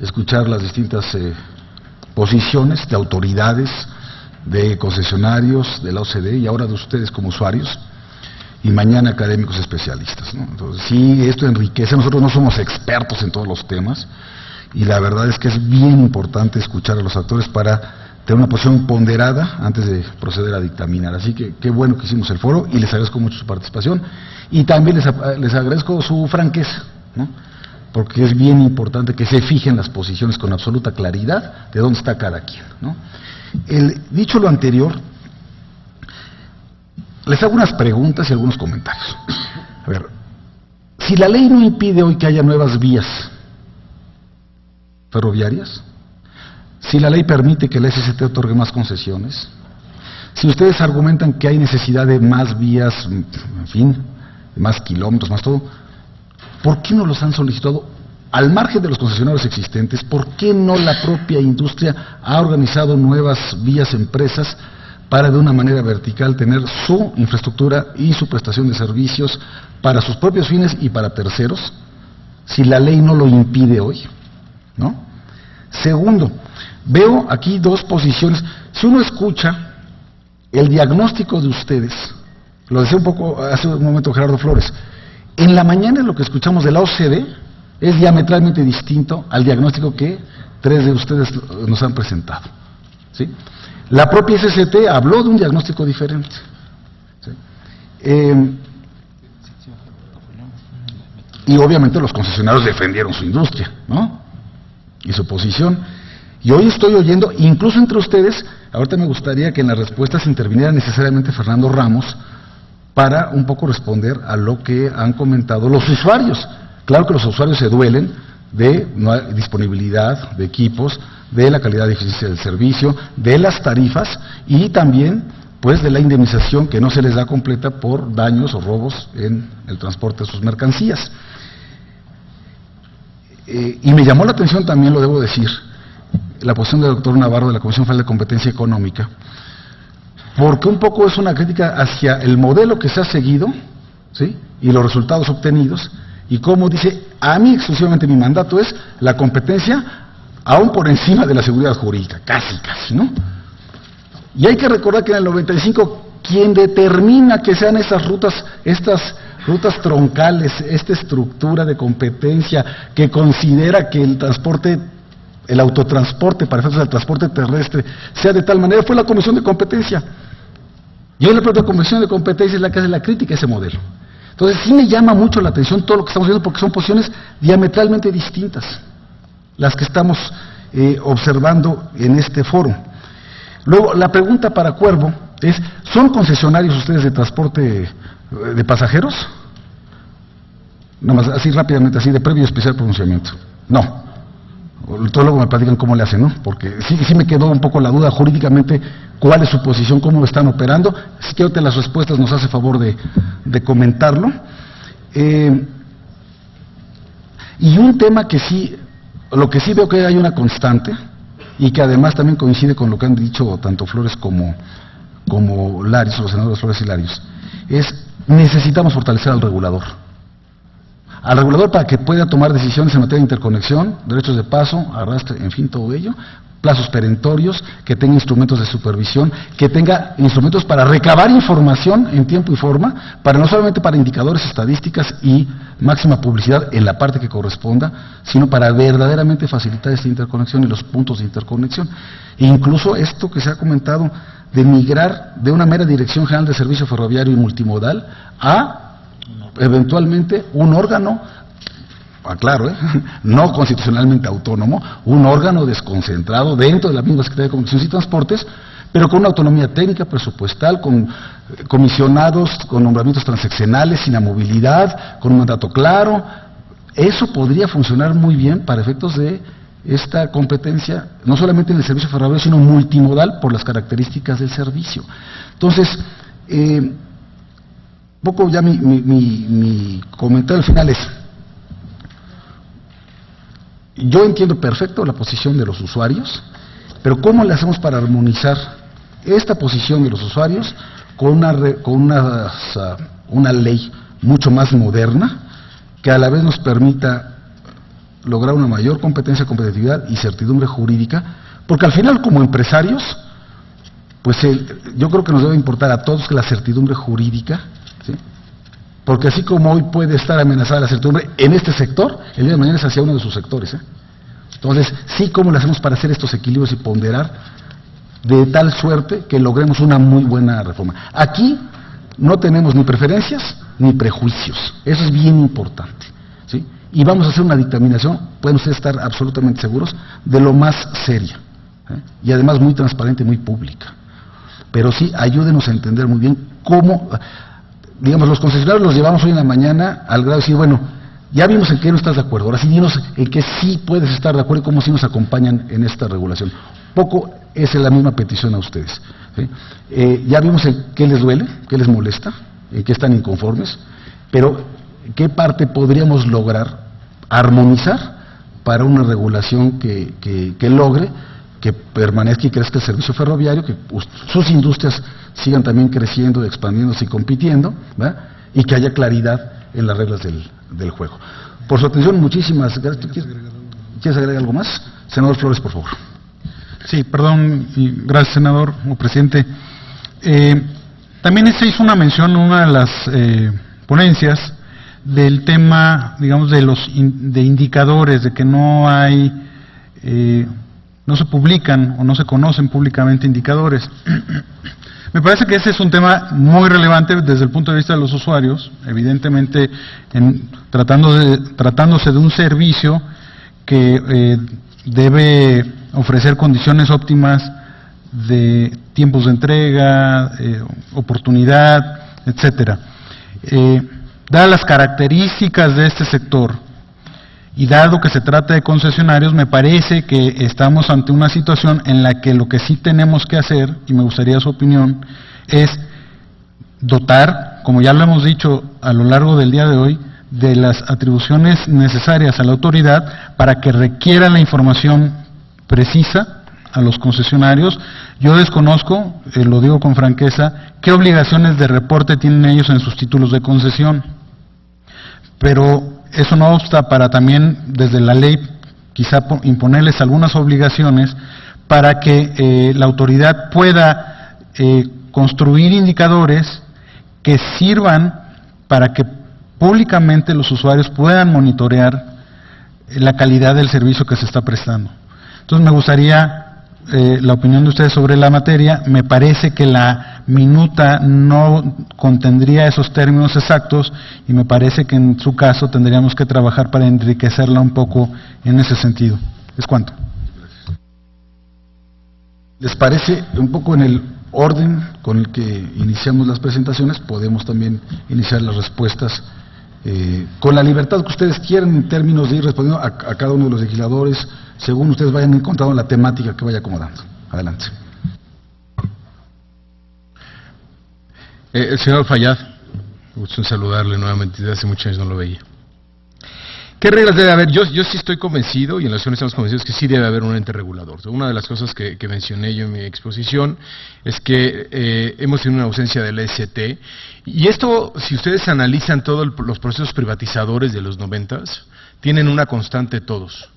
escuchar las distintas posiciones de autoridades, de concesionarios, de la OCDE y ahora de ustedes como usuarios, y mañana académicos especialistas, ¿no? Entonces, sí, esto enriquece. Nosotros no somos expertos en todos los temas, y la verdad es que es bien importante escuchar a los actores para tener una posición ponderada antes de proceder a dictaminar. Así que qué bueno que hicimos el foro, y les agradezco mucho su participación, y también les agradezco su franqueza, ¿no? Porque es bien importante que se fijen las posiciones con absoluta claridad de dónde está cada quien, ¿no? Dicho lo anterior, les hago unas preguntas y algunos comentarios. A ver, si la ley no impide hoy que haya nuevas vías ferroviarias, si la ley permite que la SCT otorgue más concesiones, Si ustedes argumentan que hay necesidad de más vías, en fin, más kilómetros, más todo, ¿por qué no los han solicitado al margen de los concesionarios existentes? ¿Por qué no la propia industria ha organizado nuevas vías, empresas, para de una manera vertical tener su infraestructura y su prestación de servicios para sus propios fines y para terceros, si la ley no lo impide hoy, ¿no? Segundo, veo aquí dos posiciones. Si uno escucha el diagnóstico de ustedes, lo decía un poco hace un momento Gerardo Flores, en la mañana lo que escuchamos de la OCDE es diametralmente distinto al diagnóstico que 3 de ustedes nos han presentado, ¿sí? La propia SCT habló de un diagnóstico diferente, ¿sí? Y obviamente los concesionarios defendieron su industria, ¿no? Y su posición. Y hoy estoy oyendo, incluso entre ustedes, ahorita me gustaría que en las respuestas interviniera necesariamente Fernando Ramos para un poco responder a lo que han comentado los usuarios. Claro que los usuarios se duelen de no hay disponibilidad de equipos, de la calidad y eficiencia del servicio, de las tarifas y también pues de la indemnización que no se les da completa por daños o robos en el transporte de sus mercancías. Y me llamó la atención también, lo debo decir, la posición del doctor Navarro de la Comisión Federal de Competencia Económica, porque un poco es una crítica hacia el modelo que se ha seguido, ¿sí? Y los resultados obtenidos, y como dice, a mí exclusivamente mi mandato es la competencia aún por encima de la seguridad jurídica, casi, ¿no? Y hay que recordar que en el 95, quien determina que sean estas rutas troncales, esta estructura de competencia que considera que el transporte, el autotransporte para efectos del transporte terrestre sea de tal manera, fue la Comisión de Competencia. Y hoy la propia Comisión de Competencia es la que hace la crítica a ese modelo. Entonces sí me llama mucho la atención todo lo que estamos viendo porque son posiciones diametralmente distintas las que estamos observando en este foro. Luego, la pregunta para Cuervo es, ¿son concesionarios ustedes de transporte de pasajeros? Nada más, así rápidamente, así de previo y especial pronunciamiento. No. Todo luego me platican cómo le hacen, ¿no? Porque sí me quedó un poco la duda jurídicamente cuál es su posición, cómo lo están operando. Si quiero que las respuestas nos hace favor de comentarlo. Y un tema que sí, lo que sí veo que hay una constante, y que además también coincide con lo que han dicho tanto Flores como Larios, los senadores Flores y Larios, es necesitamos fortalecer al regulador. Al regulador para que pueda tomar decisiones en materia de interconexión, derechos de paso, arrastre, en fin, todo ello, plazos perentorios, que tenga instrumentos de supervisión, que tenga instrumentos para recabar información en tiempo y forma, para no solamente para indicadores, estadísticas y máxima publicidad en la parte que corresponda, sino para verdaderamente facilitar esta interconexión y los puntos de interconexión. E incluso esto que se ha comentado de migrar de una mera Dirección General de Servicio Ferroviario y Multimodal a eventualmente un órgano, aclaro, no constitucionalmente autónomo, un órgano desconcentrado dentro de la misma Secretaría de Comunicaciones y Transportes, pero con una autonomía técnica, presupuestal, con comisionados, con nombramientos transeccionales, inamovilidad, con un mandato claro. Eso podría funcionar muy bien para efectos de esta competencia, no solamente en el servicio ferroviario, sino multimodal por las características del servicio. Entonces, poco ya mi comentario final es, yo entiendo perfecto la posición de los usuarios, pero ¿cómo le hacemos para armonizar esta posición de los usuarios con una ley mucho más moderna que a la vez nos permita lograr una mayor competencia, competitividad y certidumbre jurídica? Porque al final, como empresarios, pues yo creo que nos debe importar a todos que la certidumbre jurídica, ¿sí? Porque así como hoy puede estar amenazada la certidumbre en este sector, el día de mañana es hacia uno de sus sectores, Entonces, sí, ¿cómo le hacemos para hacer estos equilibrios y ponderar de tal suerte que logremos una muy buena reforma? Aquí no tenemos ni preferencias ni prejuicios, eso es bien importante, ¿sí? Y vamos a hacer una dictaminación, pueden ustedes estar absolutamente seguros, de lo más seria, y además muy transparente, muy pública. Pero sí, ayúdenos a entender muy bien cómo, digamos, los concesionarios los llevamos hoy en la mañana al grado de decir, bueno, Ya vimos en qué no estás de acuerdo, ahora sí dinos en qué sí puedes estar de acuerdo y cómo sí nos acompañan en esta regulación. Poco es la misma petición a ustedes, ¿sí? Ya vimos en qué les duele, qué les molesta, en qué están inconformes, pero qué parte podríamos lograr armonizar para una regulación que logre que permanezca y crezca el servicio ferroviario, que sus industrias sigan también creciendo, expandiéndose y compitiendo, ¿verdad? Y que haya claridad en las reglas del juego. Por su atención, muchísimas gracias. ¿Quieres agregar algo más? Senador Flores, por favor. Sí, perdón, y gracias, senador o presidente. También se hizo una mención en una de las ponencias del tema, digamos, de indicadores, de que no hay, no se publican o no se conocen públicamente indicadores. Me parece que ese es un tema muy relevante desde el punto de vista de los usuarios, evidentemente tratándose de un servicio que debe ofrecer condiciones óptimas de tiempos de entrega, oportunidad, etcétera. Dadas las características de este sector y dado que se trata de concesionarios, me parece que estamos ante una situación en la que lo que sí tenemos que hacer, y me gustaría su opinión, es dotar, como ya lo hemos dicho a lo largo del día de hoy, de las atribuciones necesarias a la autoridad para que requiera la información precisa a los concesionarios. Yo desconozco, lo digo con franqueza, qué obligaciones de reporte tienen ellos en sus títulos de concesión, pero eso no obsta para también, desde la ley, quizá imponerles algunas obligaciones para que la autoridad pueda construir indicadores que sirvan para que públicamente los usuarios puedan monitorear la calidad del servicio que se está prestando. Entonces me gustaría la opinión de ustedes sobre la materia. Me parece que la minuta no contendría esos términos exactos y me parece que en su caso tendríamos que trabajar para enriquecerla un poco en ese sentido. ¿Es cuánto? ¿Les parece un poco en el orden con el que iniciamos las presentaciones? Podemos también iniciar las respuestas con la libertad que ustedes quieran en términos de ir respondiendo a cada uno de los legisladores según ustedes vayan encontrando la temática que vaya acomodando. Adelante. El señor Fayad, gusto en saludarle nuevamente, desde hace muchos años no lo veía. ¿Qué reglas debe haber? Yo sí estoy convencido, y en la asociación estamos convencidos que sí debe haber un ente regulador. Una de las cosas que mencioné yo en mi exposición es que hemos tenido una ausencia del EST, y esto, si ustedes analizan todos los procesos privatizadores de los 90s, tienen una constante todos.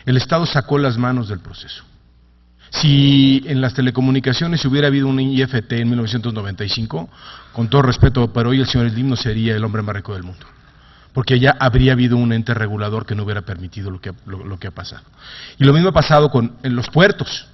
El Estado sacó las manos del proceso. Si en las telecomunicaciones hubiera habido un IFT en 1995, con todo respeto, pero hoy el señor Slim no sería el hombre más rico del mundo, porque ya habría habido un ente regulador que no hubiera permitido lo que ha pasado. Y lo mismo ha pasado en los puertos.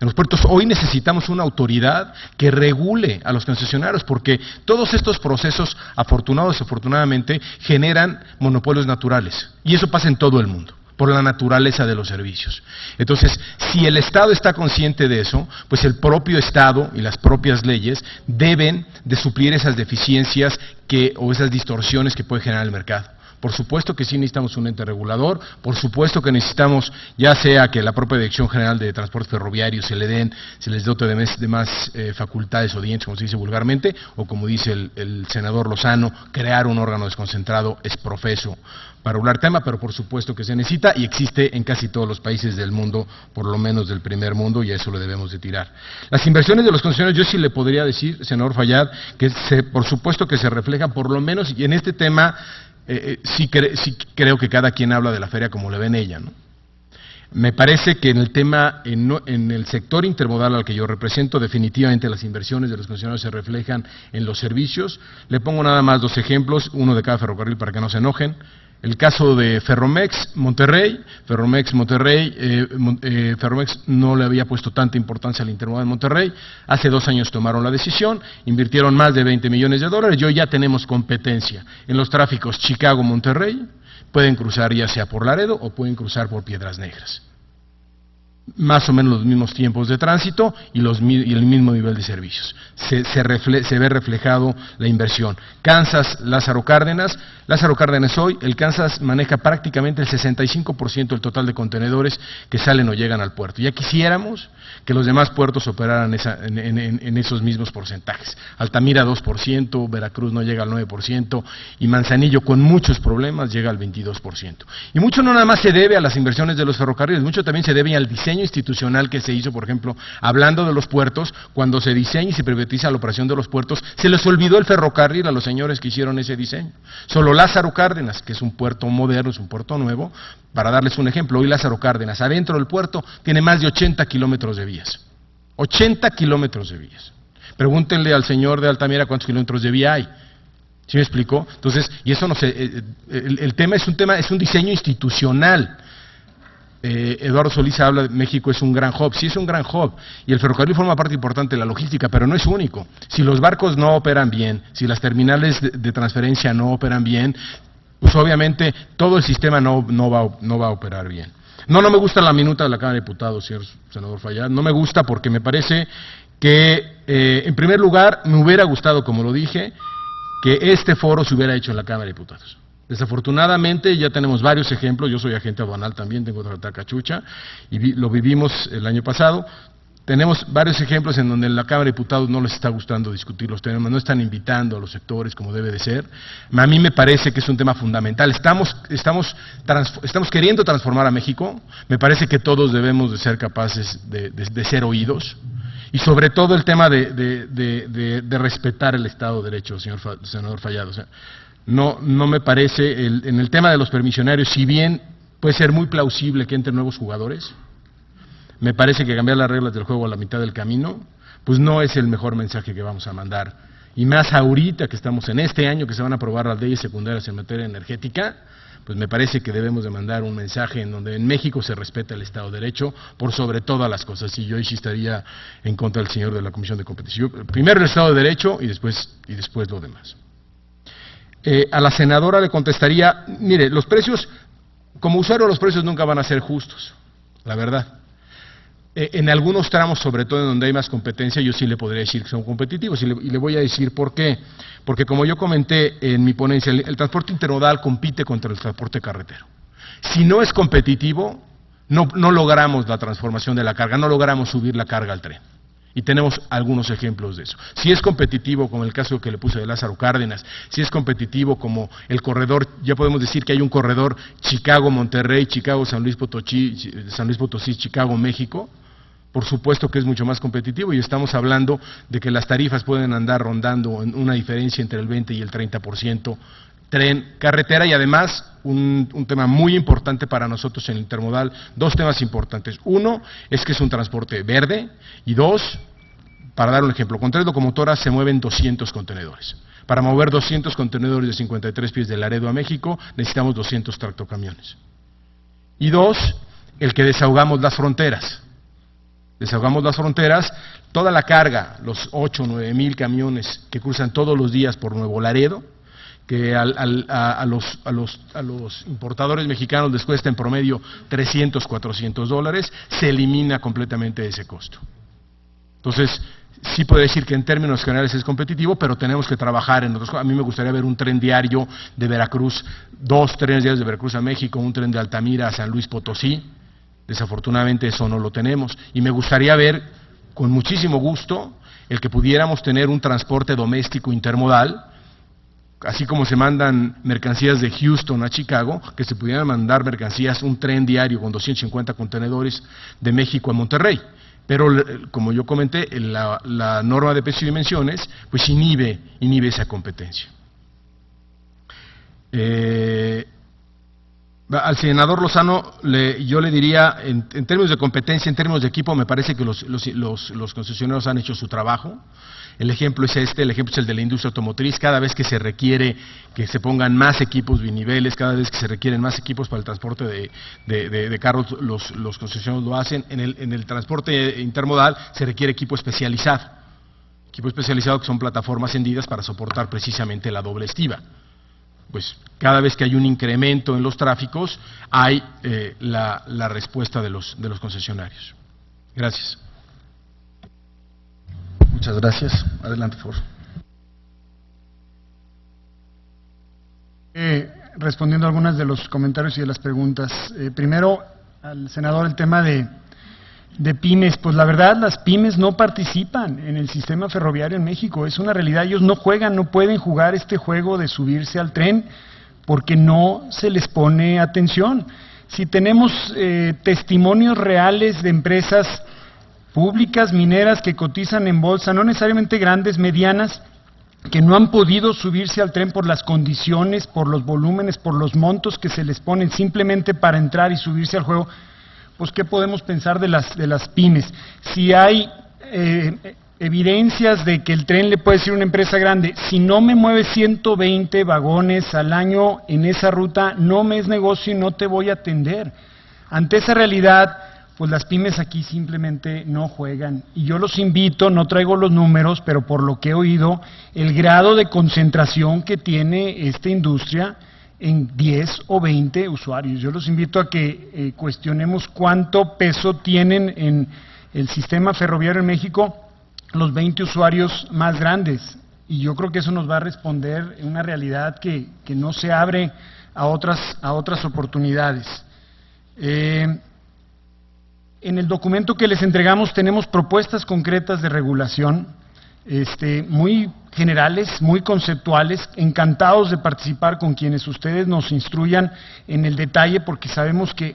En los puertos hoy necesitamos una autoridad que regule a los concesionarios, porque todos estos procesos, afortunados o desafortunadamente, generan monopolios naturales, y eso pasa en todo el mundo, por la naturaleza de los servicios. Entonces, si el Estado está consciente de eso, pues el propio Estado y las propias leyes deben de suplir esas deficiencias o esas distorsiones que puede generar el mercado. Por supuesto que sí necesitamos un ente regulador, por supuesto que necesitamos, ya sea que la propia Dirección General de Transportes Ferroviarios se les dote de más facultades o dientes, como se dice vulgarmente, o como dice el senador Lozano, crear un órgano desconcentrado es profeso para hablar tema, pero por supuesto que se necesita y existe en casi todos los países del mundo, por lo menos del primer mundo, y a eso lo debemos de tirar. Las inversiones de los concesionarios, yo sí le podría decir, senador Fayad, que por supuesto que se reflejan por lo menos, y en este tema sí creo que cada quien habla de la feria como le ven ella, ¿no? Me parece que en el tema, en el sector intermodal al que yo represento, definitivamente las inversiones de los concesionarios se reflejan en los servicios. Le pongo nada más 2 ejemplos, uno de cada ferrocarril para que no se enojen. El caso de Ferromex Monterrey no le había puesto tanta importancia al intermodal en Monterrey. Hace 2 años tomaron la decisión, invirtieron más de $20 millones, y hoy ya tenemos competencia en los tráficos Chicago-Monterrey. Pueden cruzar ya sea por Laredo o pueden cruzar por Piedras Negras. más o menos los mismos tiempos de tránsito y el mismo nivel de servicios. Se ve reflejado la inversión. Kansas, Lázaro Cárdenas hoy, el Kansas maneja prácticamente el 65% del total de contenedores que salen o llegan al puerto. Ya quisiéramos que los demás puertos operaran en esos mismos porcentajes. Altamira 2%, Veracruz no llega al 9% y Manzanillo con muchos problemas llega al 22%. Y mucho no nada más se debe a las inversiones de los ferrocarriles, mucho también se debe al diseño institucional que se hizo, por ejemplo, hablando de los puertos, cuando se diseña y se privatiza la operación de los puertos, se les olvidó el ferrocarril a los señores que hicieron ese diseño. Solo Lázaro Cárdenas, que es un puerto moderno, es un puerto nuevo, para darles un ejemplo, hoy Lázaro Cárdenas, adentro del puerto, tiene más de 80 kilómetros de vías. 80 kilómetros de vías. Pregúntenle al señor de Altamira cuántos kilómetros de vía hay. ¿Sí me explicó? Entonces, y eso no sé, el tema es un diseño institucional. Eduardo Solís habla de México es un gran hub, sí es un gran hub, y el ferrocarril forma parte importante de la logística, pero no es único. Si los barcos no operan bien, si las terminales de transferencia no operan bien, pues obviamente todo el sistema no va a operar bien. No me gusta la minuta de la Cámara de Diputados, señor senador Fallar, no me gusta porque me parece que, en primer lugar, me hubiera gustado, como lo dije, que este foro se hubiera hecho en la Cámara de Diputados. Desafortunadamente ya tenemos varios ejemplos, yo soy agente aduanal también, tengo otra cachucha, y lo vivimos el año pasado. Tenemos varios ejemplos en donde en la Cámara de Diputados no les está gustando discutir los temas, no están invitando a los sectores como debe de ser. A mí me parece que es un tema fundamental. Estamos queriendo transformar a México, me parece que todos debemos de ser capaces de ser oídos, y sobre todo el tema de respetar el Estado de Derecho, senador Fallado. O sea, no me parece, en el tema de los permisionarios, si bien puede ser muy plausible que entren nuevos jugadores, me parece que cambiar las reglas del juego a la mitad del camino, pues no es el mejor mensaje que vamos a mandar. Y más ahorita que estamos en este año que se van a aprobar las leyes secundarias en materia energética, pues me parece que debemos de mandar un mensaje en donde en México se respeta el Estado de Derecho por sobre todas las cosas. Y yo ahí sí estaría en contra del señor de la Comisión de Competencia. Primero el Estado de Derecho y después lo demás. A la senadora le contestaría, mire, los precios, como usuario los precios nunca van a ser justos, la verdad. En algunos tramos, sobre todo en donde hay más competencia, yo sí le podría decir que son competitivos, y le voy a decir por qué. Porque como yo comenté en mi ponencia, el transporte intermodal compite contra el transporte carretero. Si no es competitivo, no logramos la transformación de la carga, no logramos subir la carga al tren. Y tenemos algunos ejemplos de eso. Si es competitivo, como el caso que le puse de Lázaro Cárdenas, si es competitivo como el corredor, ya podemos decir que hay un corredor Chicago-Monterrey, Chicago-San Luis Potosí, Chicago-México, por supuesto que es mucho más competitivo, y estamos hablando de que las tarifas pueden andar rondando en una diferencia entre el 20 y el 30%, tren, carretera, y además un tema muy importante para nosotros en el intermodal, dos temas importantes. Uno es que es un transporte verde, y dos, para dar un ejemplo, con tres locomotoras se mueven 200 contenedores. Para mover 200 contenedores de 53 pies de Laredo a México necesitamos 200 tractocamiones. Y dos, el que desahogamos las fronteras. Desahogamos las fronteras, toda la carga, los 8 o 9 mil camiones que cruzan todos los días por Nuevo Laredo, que a los importadores mexicanos les cuesta en promedio $300, $400, se elimina completamente ese costo. Entonces, sí puedo decir que en términos generales es competitivo, pero tenemos que trabajar en otras cosas. A mí me gustaría ver un tren diario de Veracruz, 2 trenes diarios de Veracruz a México, un tren de Altamira a San Luis Potosí. Desafortunadamente eso no lo tenemos, y me gustaría ver con muchísimo gusto el que pudiéramos tener un transporte doméstico intermodal, así como se mandan mercancías de Houston a Chicago, que se pudieran mandar mercancías, un tren diario con 250 contenedores de México a Monterrey. Pero, como yo comenté, la norma de peso y dimensiones pues inhibe esa competencia. Al senador Lozano yo le diría, en términos de competencia, en términos de equipo, me parece que los concesionarios han hecho su trabajo. El ejemplo es el ejemplo es el de la industria automotriz. Cada vez que se requiere que se pongan más equipos biniveles, cada vez que se requieren más equipos para el transporte de carros, los concesionarios lo hacen. En el transporte intermodal se requiere equipo especializado. Equipo especializado que son plataformas hendidas para soportar precisamente la doble estiba. Pues cada vez que hay un incremento en los tráficos, hay la respuesta de los concesionarios. Gracias. Muchas gracias. Adelante, por favor. Respondiendo a algunas de los comentarios y de las preguntas. Primero, al senador, el tema de pymes. Pues la verdad, las pymes no participan en el sistema ferroviario en México. Es una realidad. Ellos no juegan, no pueden jugar este juego de subirse al tren porque no se les pone atención. Si tenemos testimonios reales de empresas públicas, mineras, que cotizan en bolsa, no necesariamente grandes, medianas, que no han podido subirse al tren por las condiciones, por los volúmenes, por los montos que se les ponen simplemente para entrar y subirse al juego, pues ¿qué podemos pensar de las pymes? Si hay evidencias de que el tren le puede decir a una empresa grande, si no me mueve 120 vagones al año en esa ruta, no me es negocio y no te voy a atender. Ante esa realidad, pues las pymes aquí simplemente no juegan. Y yo los invito, no traigo los números, pero por lo que he oído, el grado de concentración que tiene esta industria en 10 o 20 usuarios. Yo los invito a que cuestionemos cuánto peso tienen en el sistema ferroviario en México los 20 usuarios más grandes. Y yo creo que eso nos va a responder en una realidad que no se abre a otras oportunidades. En el documento que les entregamos tenemos propuestas concretas de regulación, muy generales, muy conceptuales, encantados de participar con quienes ustedes nos instruyan en el detalle, porque sabemos que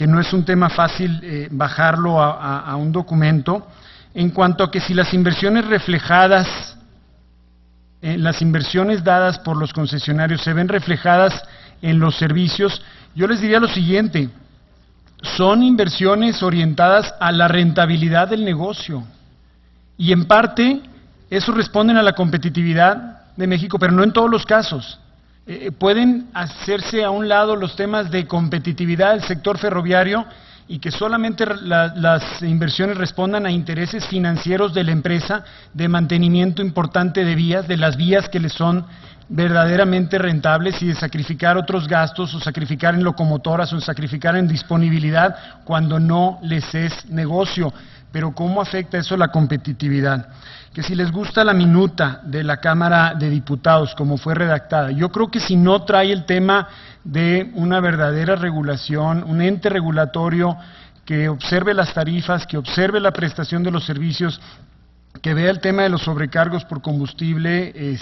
no es un tema fácil bajarlo a un documento, en cuanto a que si las inversiones reflejadas, las inversiones dadas por los concesionarios se ven reflejadas en los servicios, yo les diría lo siguiente: son inversiones orientadas a la rentabilidad del negocio y en parte eso responden a la competitividad de México, pero no en todos los casos. Pueden hacerse a un lado los temas de competitividad del sector ferroviario y que solamente las inversiones respondan a intereses financieros de la empresa, de mantenimiento importante de vías, de las vías que les son verdaderamente rentables, y de sacrificar otros gastos o sacrificar en locomotoras o sacrificar en disponibilidad cuando no les es negocio. Pero ¿cómo afecta eso la competitividad? Que si les gusta la minuta de la Cámara de Diputados como fue redactada, yo creo que si no trae el tema de una verdadera regulación, un ente regulatorio que observe las tarifas, que observe la prestación de los servicios, que vea el tema de los sobrecargos por combustible,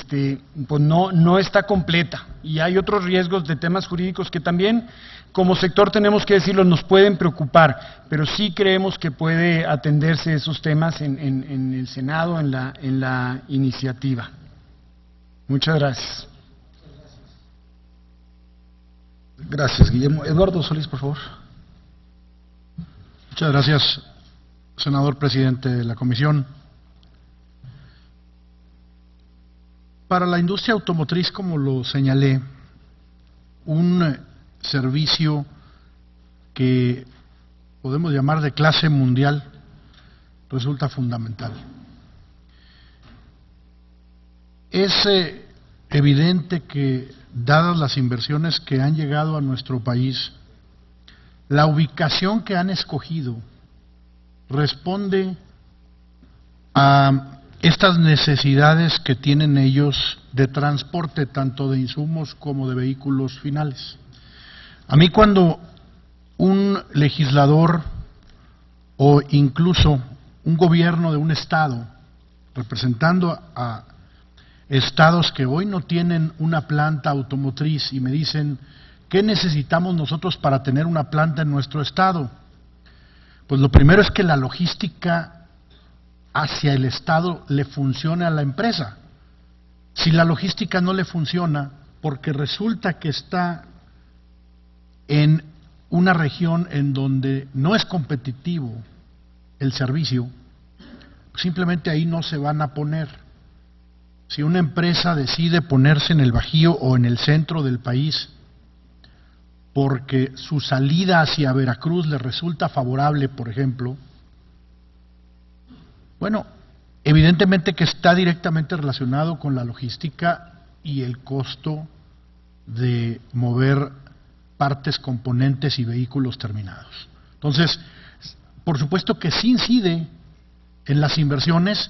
pues no está completa. Y hay otros riesgos de temas jurídicos que también, como sector, tenemos que decirlo, nos pueden preocupar, pero sí creemos que puede atenderse esos temas en el Senado, en la iniciativa. Muchas gracias. Gracias, Guillermo. Eduardo Solís, por favor. Muchas gracias, senador presidente de la comisión. Para la industria automotriz, como lo señalé, un servicio que podemos llamar de clase mundial resulta fundamental. Es evidente que, dadas las inversiones que han llegado a nuestro país, la ubicación que han escogido responde a estas necesidades que tienen ellos de transporte, tanto de insumos como de vehículos finales. A mí, cuando un legislador o incluso un gobierno de un estado, representando a estados que hoy no tienen una planta automotriz, y me dicen, ¿qué necesitamos nosotros para tener una planta en nuestro estado? Pues lo primero es que la logística hacia el estado le funcione a la empresa. Si la logística no le funciona, porque resulta que está en una región en donde no es competitivo el servicio, simplemente ahí no se van a poner. Si una empresa decide ponerse en el Bajío o en el centro del país porque su salida hacia Veracruz le resulta favorable, por ejemplo, bueno, evidentemente que está directamente relacionado con la logística y el costo de mover partes, componentes y vehículos terminados. Entonces, por supuesto que sí incide en las inversiones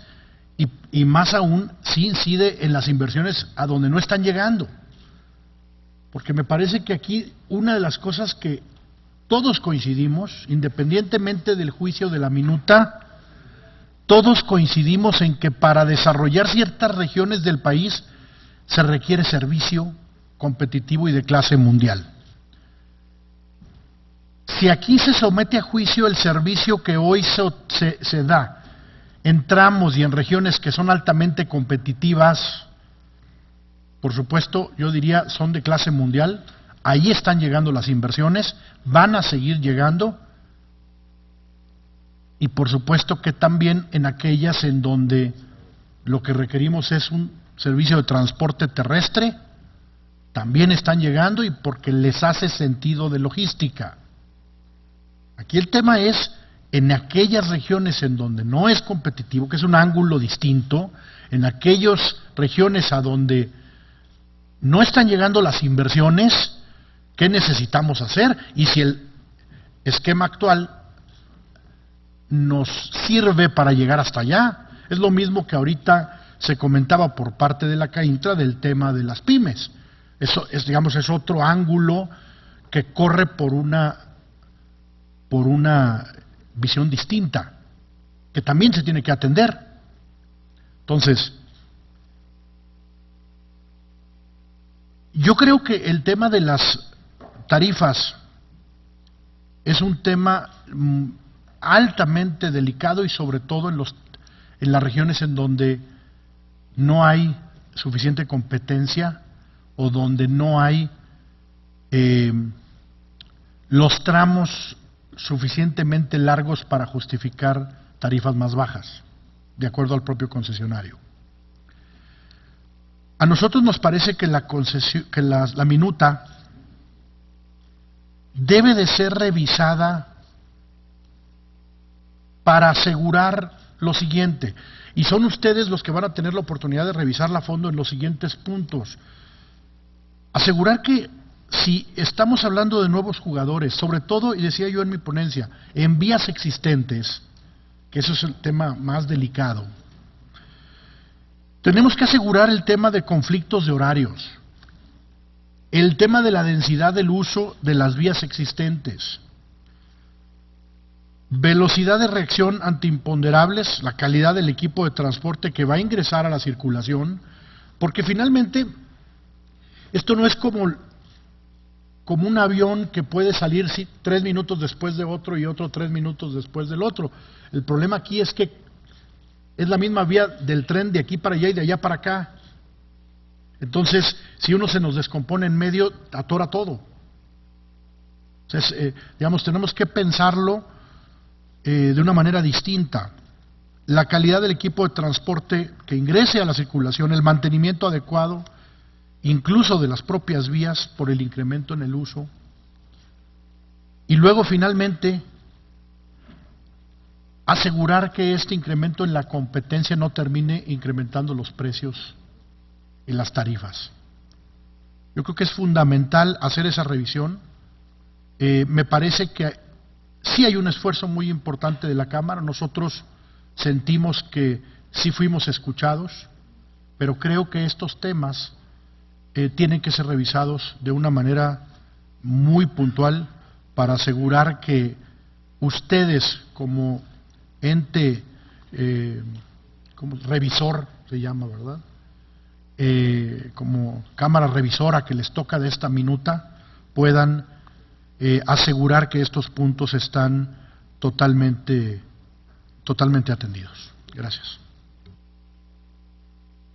y más aún sí incide en las inversiones a donde no están llegando. Porque me parece que aquí una de las cosas que todos coincidimos, independientemente del juicio de la minuta, todos coincidimos en que para desarrollar ciertas regiones del país se requiere servicio competitivo y de clase mundial. Si aquí se somete a juicio el servicio que hoy se da en tramos y en regiones que son altamente competitivas, por supuesto, yo diría son de clase mundial, ahí están llegando las inversiones, van a seguir llegando, y por supuesto que también en aquellas en donde lo que requerimos es un servicio de transporte terrestre, también están llegando y porque les hace sentido de logística. Aquí el tema es en aquellas regiones en donde no es competitivo, que es un ángulo distinto, en aquellas regiones a donde no están llegando las inversiones, ¿qué necesitamos hacer? Y si el esquema actual nos sirve para llegar hasta allá. Es lo mismo que ahorita se comentaba por parte de la CAINTRA del tema de las pymes. Eso es, digamos, es otro ángulo que corre por una visión distinta, que también se tiene que atender. Entonces, yo creo que el tema de las tarifas es un tema altamente delicado y sobre todo en las regiones en donde no hay suficiente competencia o donde no hay los tramos suficientemente largos para justificar tarifas más bajas, de acuerdo al propio concesionario. A nosotros nos parece que la minuta debe de ser revisada para asegurar lo siguiente, y son ustedes los que van a tener la oportunidad de revisarla a fondo en los siguientes puntos. Asegurar que si estamos hablando de nuevos jugadores, sobre todo, y decía yo en mi ponencia, en vías existentes, que eso es el tema más delicado, tenemos que asegurar el tema de conflictos de horarios, el tema de la densidad del uso de las vías existentes, velocidad de reacción ante imponderables, la calidad del equipo de transporte que va a ingresar a la circulación, porque finalmente esto no es como un avión que puede salir 3 minutos después de otro y otro 3 minutos después del otro. El problema aquí es que es la misma vía del tren de aquí para allá y de allá para acá. Entonces, si uno se nos descompone en medio, atora todo. Entonces, digamos, tenemos que pensarlo de una manera distinta. La calidad del equipo de transporte que ingrese a la circulación, el mantenimiento adecuado, incluso de las propias vías por el incremento en el uso. Y luego, finalmente, asegurar que este incremento en la competencia no termine incrementando los precios y las tarifas. Yo creo que es fundamental hacer esa revisión. Me parece que sí hay un esfuerzo muy importante de la Cámara. Nosotros sentimos que sí fuimos escuchados, pero creo que estos temas tienen que ser revisados de una manera muy puntual para asegurar que ustedes como ente, como revisor se llama, ¿verdad? Como Cámara Revisora que les toca de esta minuta, puedan asegurar que estos puntos están totalmente atendidos. Gracias.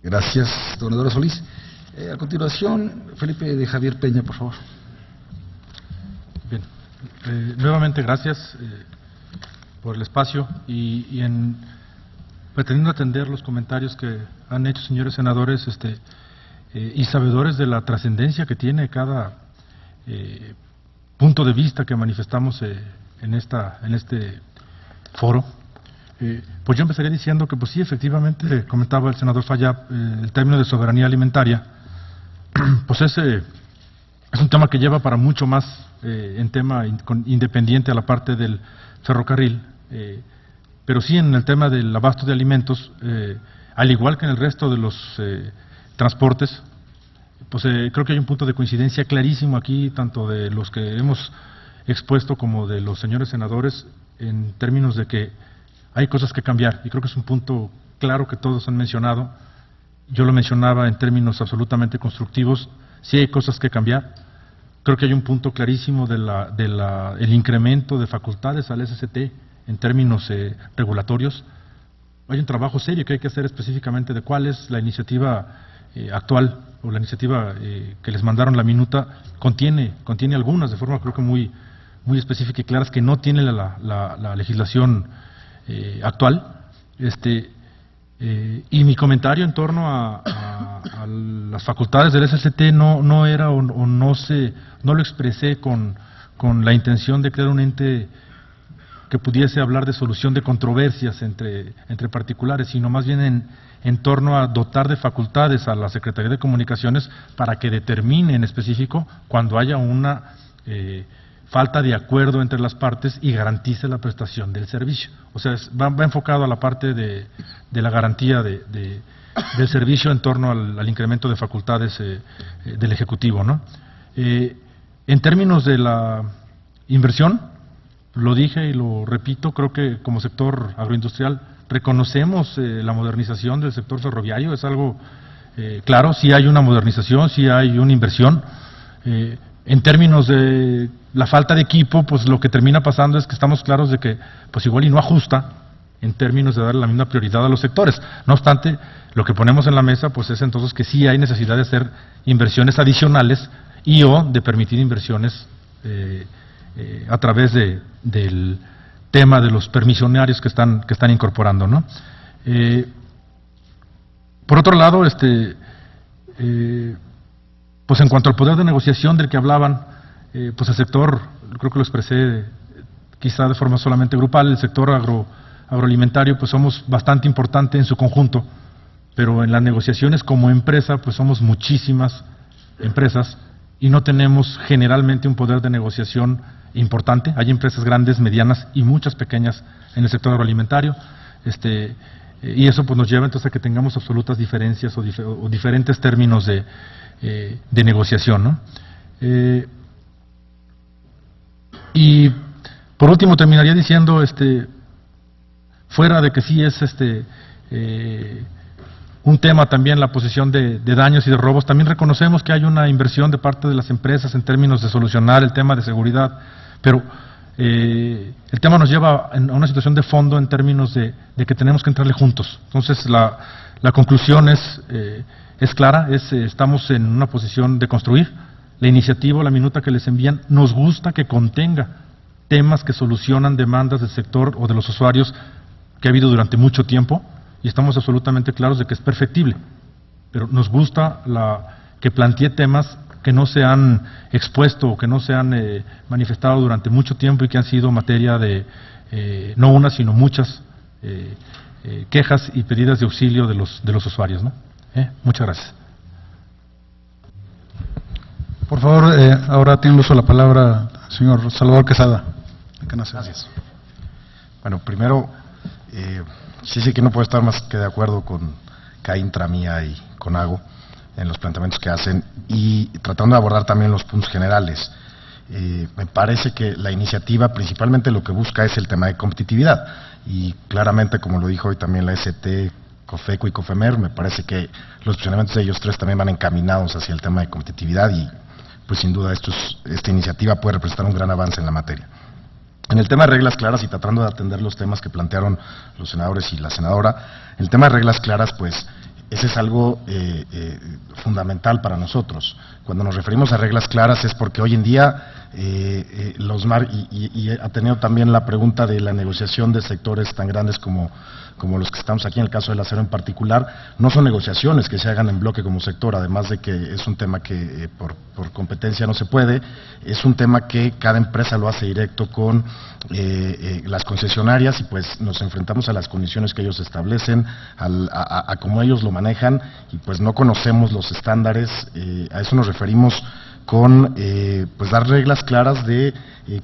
Gracias, gobernadora Solís. A continuación, Felipe de Javier Peña, por favor. Bien, nuevamente gracias por el espacio y pretendiendo atender los comentarios que han hecho señores senadores y sabedores de la trascendencia que tiene cada punto de vista que manifestamos en este foro. Pues yo empezaría diciendo que pues sí, efectivamente, comentaba el senador Fayad, el término de soberanía alimentaria, pues es un tema que lleva para mucho más en tema independiente a la parte del ferrocarril. pero sí en el tema del abasto de alimentos, al igual que en el resto de los transportes, pues creo que hay un punto de coincidencia clarísimo aquí, tanto de los que hemos expuesto como de los señores senadores, en términos de que hay cosas que cambiar, y creo que es un punto claro que todos han mencionado. Yo lo mencionaba en términos absolutamente constructivos, sí hay cosas que cambiar. Creo que hay un punto clarísimo el incremento de facultades al SST en términos regulatorios. Hay un trabajo serio que hay que hacer específicamente de cuál es la iniciativa actual, o la iniciativa que les mandaron la minuta, contiene algunas de forma creo que muy específica y claras que no tiene la legislación actual. Y mi comentario en torno a las facultades del SST no era o no lo expresé con la intención de crear un ente que pudiese hablar de solución de controversias entre particulares, sino más bien en torno a dotar de facultades a la Secretaría de Comunicaciones para que determine en específico cuando haya una falta de acuerdo entre las partes y garantice la prestación del servicio. O sea, va enfocado a la parte de la garantía del servicio en torno al incremento de facultades del Ejecutivo, ¿no? En términos de la inversión, lo dije y lo repito, creo que como sector agroindustrial reconocemos la modernización del sector ferroviario, es algo claro, sí hay una modernización, sí hay una inversión. En términos de la falta de equipo, pues lo que termina pasando es que estamos claros de que pues igual y no ajusta en términos de darle la misma prioridad a los sectores. No obstante, lo que ponemos en la mesa pues es entonces que sí hay necesidad de hacer inversiones adicionales y o de permitir inversiones a través del tema de los permisionarios que están incorporando, ¿no? Por otro lado, pues en cuanto al poder de negociación del que hablaban, pues el sector, creo que lo expresé quizá de forma solamente grupal, el sector agroalimentario, pues somos bastante importante en su conjunto, pero en las negociaciones como empresa, pues somos muchísimas empresas y no tenemos generalmente un poder de negociación importante. Hay empresas grandes, medianas y muchas pequeñas en el sector agroalimentario, y eso pues nos lleva entonces a que tengamos absolutas diferencias o diferentes términos de negociación, ¿no? Y por último terminaría diciendo, fuera de que sí es un tema también la posición de daños y de robos, también reconocemos que hay una inversión de parte de las empresas en términos de solucionar el tema de seguridad, pero el tema nos lleva a una situación de fondo en términos de que tenemos que entrarle juntos. Entonces la conclusión es clara, estamos en una posición de construir. La iniciativa, la minuta que les envían, nos gusta que contenga temas que solucionan demandas del sector o de los usuarios que ha habido durante mucho tiempo, y estamos absolutamente claros de que es perfectible, pero nos gusta que plantee temas que no se han expuesto o que no se han manifestado durante mucho tiempo y que han sido materia de no una sino muchas quejas y pedidas de auxilio de los usuarios, ¿no? Muchas gracias. Por favor, ahora tiene el uso de la palabra el señor Salvador Quesada. Gracias. Bueno, primero, sí que no puedo estar más que de acuerdo con Caín, Tramía y Conago en los planteamientos que hacen y tratando de abordar también los puntos generales. Me parece que la iniciativa principalmente lo que busca es el tema de competitividad y claramente, como lo dijo hoy también la ST, COFECO y COFEMER, me parece que los posicionamientos de ellos tres también van encaminados hacia el tema de competitividad y pues sin duda esta iniciativa puede representar un gran avance en la materia. En el tema de reglas claras y tratando de atender los temas que plantearon los senadores y la senadora, el tema de reglas claras pues ese es algo fundamental para nosotros. Cuando nos referimos a reglas claras es porque hoy en día y ha tenido también la pregunta de la negociación de sectores tan grandes como los que estamos aquí, en el caso del acero en particular, no son negociaciones que se hagan en bloque como sector, además de que es un tema que por competencia no se puede, es un tema que cada empresa lo hace directo con las concesionarias y pues nos enfrentamos a las condiciones que ellos establecen, a cómo ellos lo manejan y pues no conocemos los estándares, a eso nos referimos con pues dar reglas claras de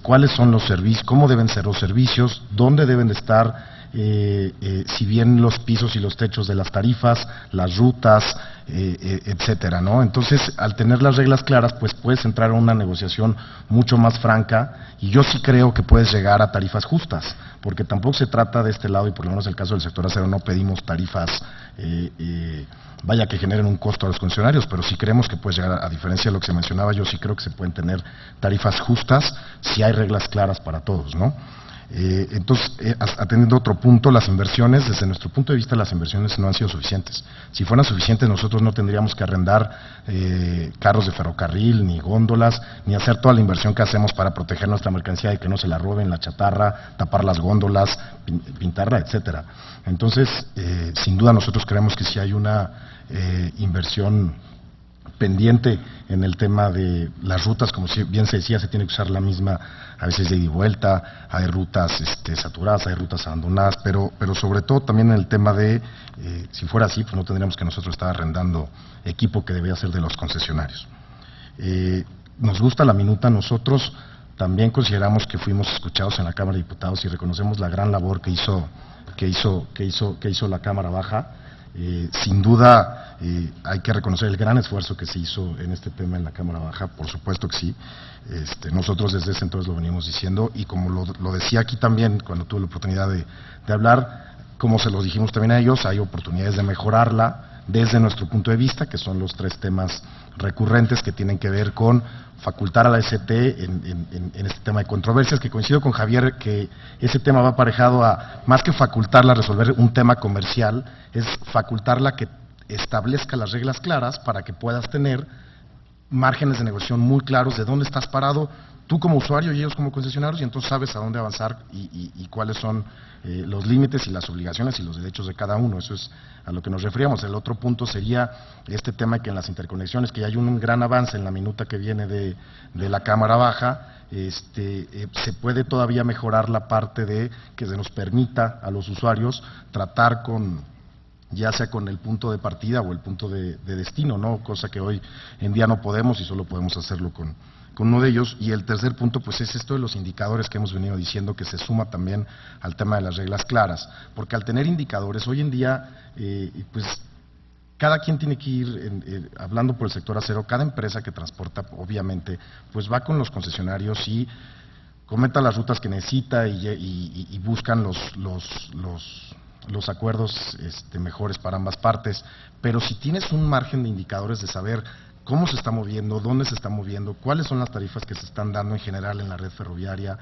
cuáles son los servicios, cómo deben ser los servicios, dónde deben de estar, si bien los pisos y los techos de las tarifas, las rutas, etcétera, ¿no? Entonces, al tener las reglas claras, pues puedes entrar a una negociación mucho más franca, y yo sí creo que puedes llegar a tarifas justas, porque tampoco se trata de este lado, y por lo menos en el caso del sector acero no pedimos tarifas vaya que generen un costo a los concesionarios, pero sí creemos que puede llegar, a diferencia de lo que se mencionaba, yo sí creo que se pueden tener tarifas justas si hay reglas claras para todos, ¿no? Entonces, atendiendo a otro punto, las inversiones, desde nuestro punto de vista, las inversiones no han sido suficientes. Si fueran suficientes, nosotros no tendríamos que arrendar carros de ferrocarril, ni góndolas, ni hacer toda la inversión que hacemos para proteger nuestra mercancía y que no se la roben, la chatarra, tapar las góndolas, pintarla, etcétera. Entonces, sin duda nosotros creemos que si hay una inversión pendiente en el tema de las rutas, como bien se decía, se tiene que usar la misma, a veces de ida y vuelta, hay rutas saturadas, hay rutas abandonadas, pero sobre todo también en el tema de, si fuera así, pues no tendríamos que nosotros estar arrendando equipo que debería ser de los concesionarios. Nos gusta la minuta, nosotros también consideramos que fuimos escuchados en la Cámara de Diputados y reconocemos la gran labor que hizo la Cámara Baja. Sin duda hay que reconocer el gran esfuerzo que se hizo en este tema en la Cámara Baja, por supuesto que sí. Nosotros desde ese entonces lo venimos diciendo, y como lo decía aquí también cuando tuve la oportunidad de hablar, como se los dijimos también a ellos, hay oportunidades de mejorarla desde nuestro punto de vista, que son los 3 temas recurrentes que tienen que ver con facultar a la ST en este tema de controversias, que coincido con Javier que ese tema va aparejado a, más que facultarla a resolver un tema comercial, es facultarla que establezca las reglas claras para que puedas tener márgenes de negociación muy claros de dónde estás parado, tú como usuario y ellos como concesionarios, y entonces sabes a dónde avanzar y cuáles son los límites y las obligaciones y los derechos de cada uno. Eso es a lo que nos referíamos. El otro punto sería este tema de que en las interconexiones, que ya hay un gran avance en la minuta que viene de la Cámara Baja, se puede todavía mejorar la parte de que se nos permita a los usuarios tratar con, ya sea con el punto de partida o el punto de destino, ¿no? Cosa que hoy en día no podemos y solo podemos hacerlo con uno de ellos. Y el tercer punto, pues es esto de los indicadores que hemos venido diciendo, que se suma también al tema de las reglas claras, porque al tener indicadores, hoy en día, pues cada quien tiene que ir, hablando por el sector acero, cada empresa que transporta, obviamente, pues va con los concesionarios y comenta las rutas que necesita y buscan los acuerdos mejores para ambas partes, pero si tienes un margen de indicadores de saber cómo se está moviendo, dónde se está moviendo, cuáles son las tarifas que se están dando en general en la red ferroviaria,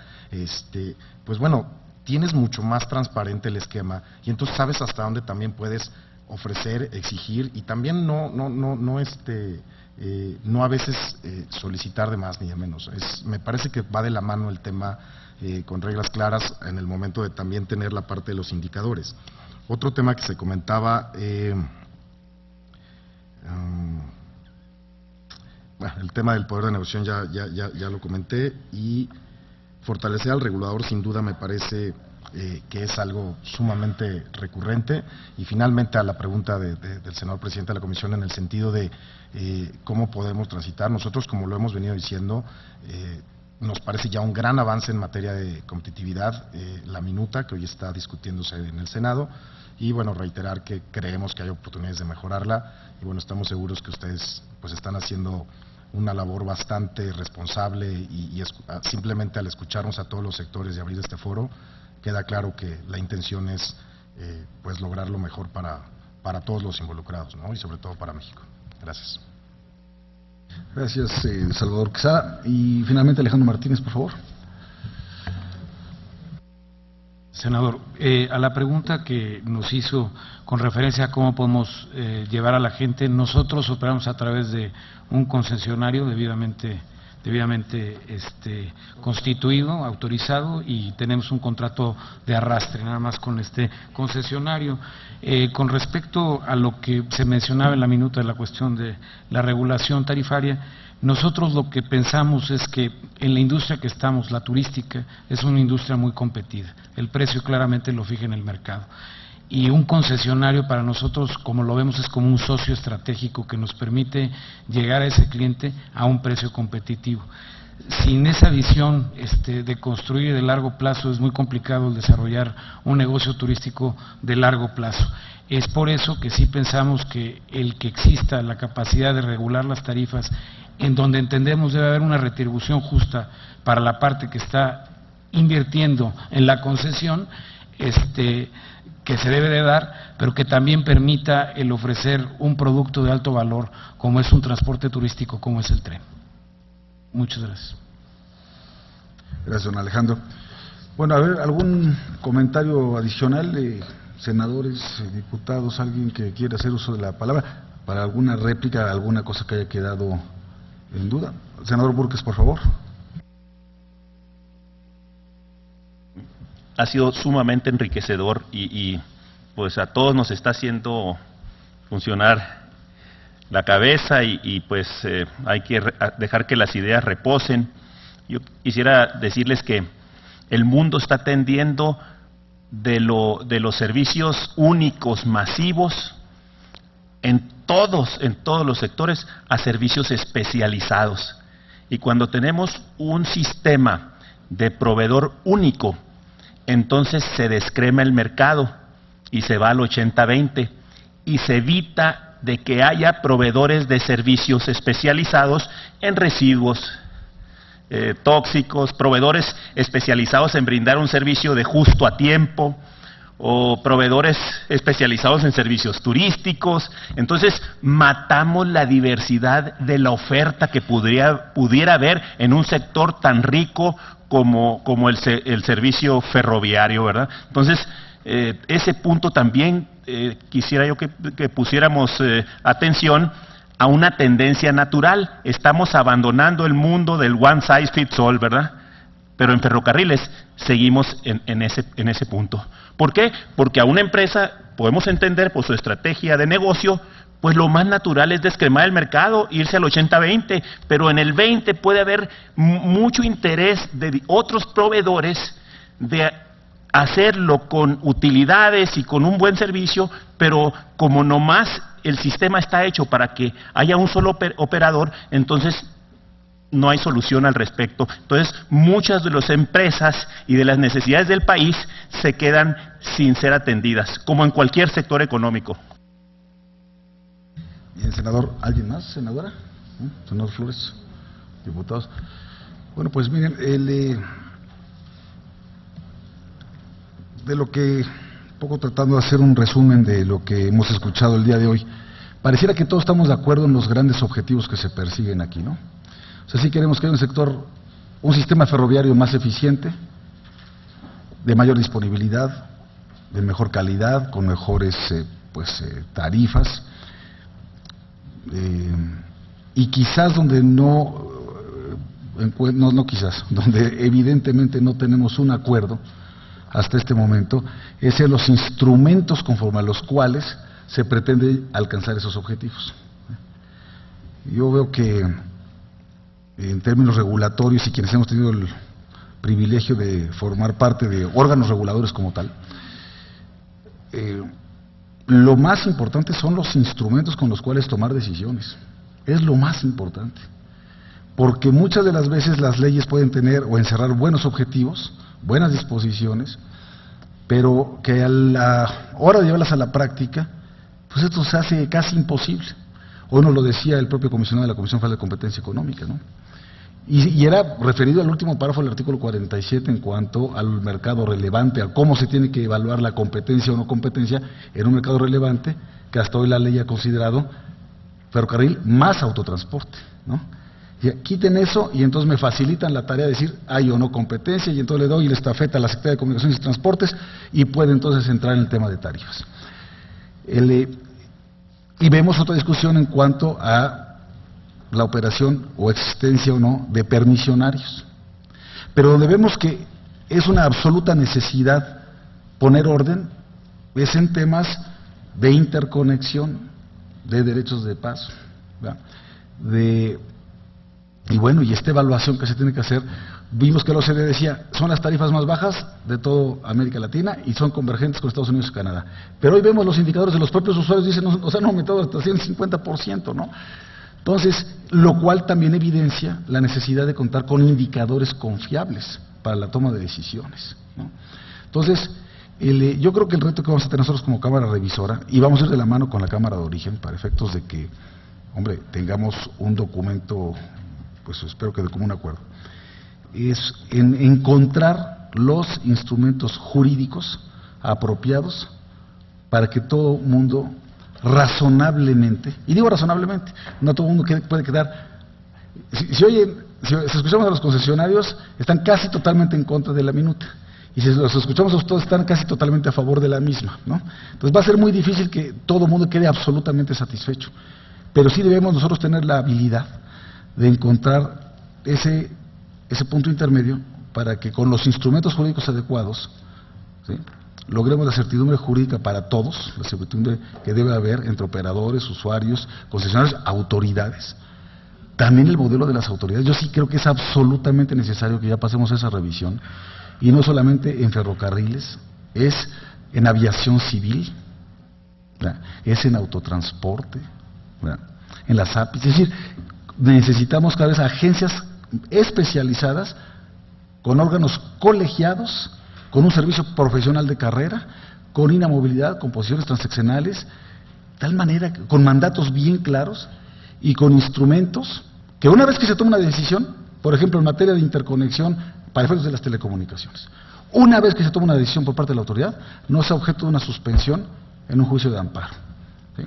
pues bueno, tienes mucho más transparente el esquema y entonces sabes hasta dónde también puedes ofrecer, exigir y también no a veces solicitar de más ni de menos. Me parece que va de la mano el tema con reglas claras en el momento de también tener la parte de los indicadores. Otro tema que se comentaba, bueno, el tema del poder de negociación ya lo comenté, y fortalecer al regulador sin duda me parece que es algo sumamente recurrente. Y finalmente a la pregunta del senador presidente de la Comisión en el sentido de cómo podemos transitar, nosotros como lo hemos venido diciendo, nos parece ya un gran avance en materia de competitividad la minuta que hoy está discutiéndose en el Senado, y bueno, reiterar que creemos que hay oportunidades de mejorarla y bueno, estamos seguros que ustedes pues están haciendo una labor bastante responsable y simplemente al escucharnos a todos los sectores y abrir este foro, queda claro que la intención es pues lograr lo mejor para todos los involucrados, ¿no? Y sobre todo para México. Gracias. Gracias, Salvador Quesada. Y finalmente Alejandro Martínez, por favor. Senador, a la pregunta que nos hizo con referencia a cómo podemos llevar a la gente, nosotros operamos a través de un concesionario debidamente constituido, autorizado, y tenemos un contrato de arrastre nada más con este concesionario. Con respecto a lo que se mencionaba en la minuta de la cuestión de la regulación tarifaria, nosotros lo que pensamos es que en la industria que estamos, la turística, es una industria muy competida. El precio claramente lo fija en el mercado. y un concesionario para nosotros, como lo vemos, es como un socio estratégico que nos permite llegar a ese cliente a un precio competitivo. Sin esa visión de construir de largo plazo es muy complicado el desarrollar un negocio turístico de largo plazo. Es por eso que sí pensamos que el que exista la capacidad de regular las tarifas, en donde entendemos debe haber una retribución justa para la parte que está invirtiendo en la concesión, que se debe de dar, pero que también permita el ofrecer un producto de alto valor como es un transporte turístico, como es el tren. Muchas gracias. Gracias, don Alejandro. Bueno, a ver, ¿algún comentario adicional de senadores, diputados, alguien que quiera hacer uso de la palabra para alguna réplica, alguna cosa que haya quedado en duda? Senador Burques, por favor. Ha sido sumamente enriquecedor y pues a todos nos está haciendo funcionar la cabeza y pues hay que dejar que las ideas reposen. Yo quisiera decirles que el mundo está tendiendo de los servicios únicos, masivos, en todos los sectores, a servicios especializados. Y cuando tenemos un sistema de proveedor único, entonces se descrema el mercado y se va al 80-20 y se evita de que haya proveedores de servicios especializados en residuos tóxicos, proveedores especializados en brindar un servicio de justo a tiempo, o proveedores especializados en servicios turísticos. Entonces matamos la diversidad de la oferta que pudiera haber en un sector tan rico como el servicio ferroviario, ¿verdad? Entonces, ese punto también quisiera yo que pusiéramos atención a una tendencia natural. Estamos abandonando el mundo del one size fits all, ¿verdad? Pero en ferrocarriles seguimos en ese punto. ¿Por qué? Porque a una empresa, podemos entender por su estrategia de negocio, pues lo más natural es descremar el mercado, irse al 80-20, pero en el 20 puede haber mucho interés de otros proveedores de hacerlo con utilidades y con un buen servicio, pero como nomás el sistema está hecho para que haya un solo operador, entonces no hay solución al respecto. Entonces, muchas de las empresas y de las necesidades del país se quedan sin ser atendidas, como en cualquier sector económico. Bien, senador, ¿alguien más, senadora? Senador Flores, diputados. Bueno, pues miren, de lo que, un poco tratando de hacer un resumen de lo que hemos escuchado el día de hoy, pareciera que todos estamos de acuerdo en los grandes objetivos que se persiguen aquí, ¿no? O sea, sí queremos que haya un sistema ferroviario más eficiente, de mayor disponibilidad, de mejor calidad, con mejores tarifas, y quizás donde donde evidentemente no tenemos un acuerdo hasta este momento, es en los instrumentos conforme a los cuales se pretende alcanzar esos objetivos. Yo veo que en términos regulatorios, y quienes hemos tenido el privilegio de formar parte de órganos reguladores como tal, lo más importante son los instrumentos con los cuales tomar decisiones. Es lo más importante. Porque muchas de las veces las leyes pueden tener o encerrar buenos objetivos, buenas disposiciones, pero que a la hora de llevarlas a la práctica, pues esto se hace casi imposible. Hoy nos lo decía el propio comisionado de la Comisión Federal de Competencia Económica, ¿no? Y era referido al último párrafo del artículo 47 en cuanto al mercado relevante, a cómo se tiene que evaluar la competencia o no competencia en un mercado relevante, que hasta hoy la ley ha considerado ferrocarril más autotransporte, ¿no? Y quiten eso y entonces me facilitan la tarea de decir hay o no competencia, y entonces le doy la estafeta a la Secretaría de Comunicaciones y Transportes y puede entonces entrar en el tema de tarifas. Y vemos otra discusión en cuanto a la operación o existencia o no de permisionarios. Pero donde vemos que es una absoluta necesidad poner orden es en temas de interconexión, de derechos de paso, ¿verdad? Y bueno, y esta evaluación que se tiene que hacer, vimos que la OCDE decía, son las tarifas más bajas de toda América Latina y son convergentes con Estados Unidos y Canadá. Pero hoy vemos los indicadores de los propios usuarios, dicen, nos han aumentado hasta 150%, ¿no? Entonces, lo cual también evidencia la necesidad de contar con indicadores confiables para la toma de decisiones, ¿no? Entonces, yo creo que el reto que vamos a tener nosotros como Cámara Revisora, y vamos a ir de la mano con la Cámara de Origen, para efectos de que, hombre, tengamos un documento, pues espero que de común acuerdo, es en encontrar los instrumentos jurídicos apropiados para que todo mundo razonablemente, y digo razonablemente, no todo el mundo puede quedar, si escuchamos a los concesionarios, están casi totalmente en contra de la minuta, y si los escuchamos a ustedes, están casi totalmente a favor de la misma, ¿no? Entonces va a ser muy difícil que todo el mundo quede absolutamente satisfecho, pero sí debemos nosotros tener la habilidad de encontrar ese punto intermedio para que con los instrumentos jurídicos adecuados, ¿sí?, logremos la certidumbre jurídica para todos, la certidumbre que debe haber entre operadores, usuarios, concesionarios, autoridades. También el modelo de las autoridades, yo sí creo que es absolutamente necesario que ya pasemos esa revisión, y no solamente en ferrocarriles, es en aviación civil, ¿verdad?, es en autotransporte, ¿verdad?, en las APIs, es decir, necesitamos cada vez agencias especializadas, con órganos colegiados, con un servicio profesional de carrera, con inamovilidad, con posiciones transaccionales, tal manera, con mandatos bien claros y con instrumentos que una vez que se toma una decisión, por ejemplo en materia de interconexión para efectos de las telecomunicaciones, una vez que se toma una decisión por parte de la autoridad, no sea objeto de una suspensión en un juicio de amparo, ¿sí?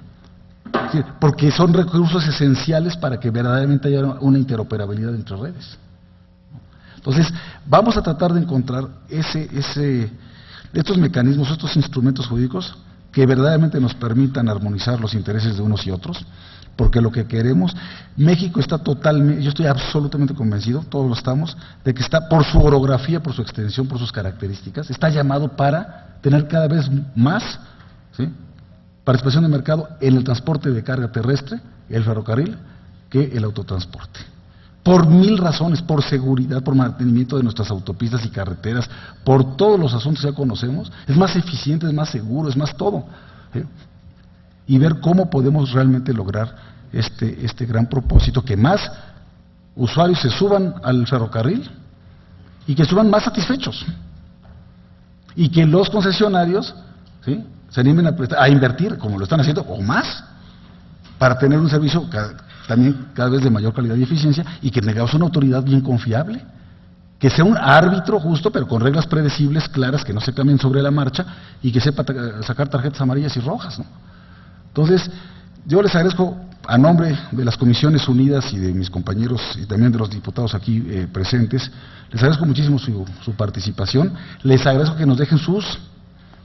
Sí, porque son recursos esenciales para que verdaderamente haya una interoperabilidad entre redes. Entonces, vamos a tratar de encontrar estos mecanismos, estos instrumentos jurídicos que verdaderamente nos permitan armonizar los intereses de unos y otros, porque lo que queremos, México está totalmente, yo estoy absolutamente convencido, todos lo estamos, de que está por su orografía, por su extensión, por sus características, está llamado para tener cada vez más, ¿sí?, participación de mercado en el transporte de carga terrestre, el ferrocarril, que el autotransporte. Por mil razones, por seguridad, por mantenimiento de nuestras autopistas y carreteras, por todos los asuntos que ya conocemos, es más eficiente, es más seguro, es más todo, ¿sí?, y ver cómo podemos realmente lograr este gran propósito, que más usuarios se suban al ferrocarril y que suban más satisfechos, y que los concesionarios, ¿sí?, se animen a invertir, como lo están haciendo, o más, para tener un servicio también cada vez de mayor calidad y eficiencia, y que tengamos una autoridad bien confiable, que sea un árbitro justo, pero con reglas predecibles, claras, que no se cambien sobre la marcha, y que sepa sacar tarjetas amarillas y rojas, ¿no? Entonces, yo les agradezco a nombre de las Comisiones Unidas y de mis compañeros y también de los diputados aquí presentes, les agradezco muchísimo su participación, les agradezco que nos dejen sus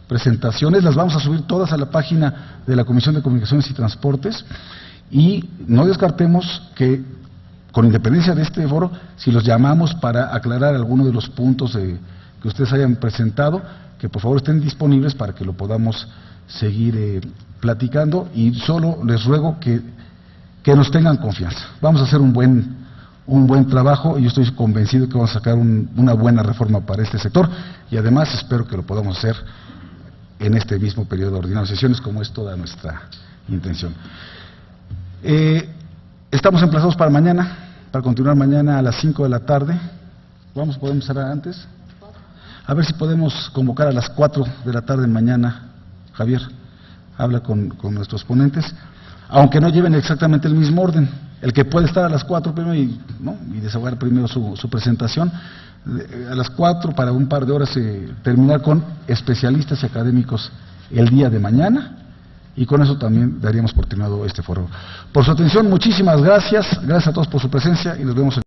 presentaciones, las vamos a subir todas a la página de la Comisión de Comunicaciones y Transportes, y no descartemos que, con independencia de este foro, si los llamamos para aclarar alguno de los puntos que ustedes hayan presentado, que por favor estén disponibles para que lo podamos seguir platicando, y solo les ruego que nos tengan confianza. Vamos a hacer un buen trabajo, y yo estoy convencido que vamos a sacar una buena reforma para este sector, y además espero que lo podamos hacer en este mismo periodo ordinario de sesiones, como es toda nuestra intención. Estamos emplazados para mañana, para continuar mañana a las 5 de la tarde. ¿Podemos empezar antes? A ver si podemos convocar a las 4 de la tarde mañana. Javier, habla con nuestros ponentes, aunque no lleven exactamente el mismo orden. El que puede estar a las 4 primero y desahogar primero su presentación, a las 4 para un par de horas terminar con especialistas y académicos el día de mañana, y con eso también daríamos por terminado este foro. Por su atención, muchísimas gracias, gracias a todos por su presencia, y nos vemos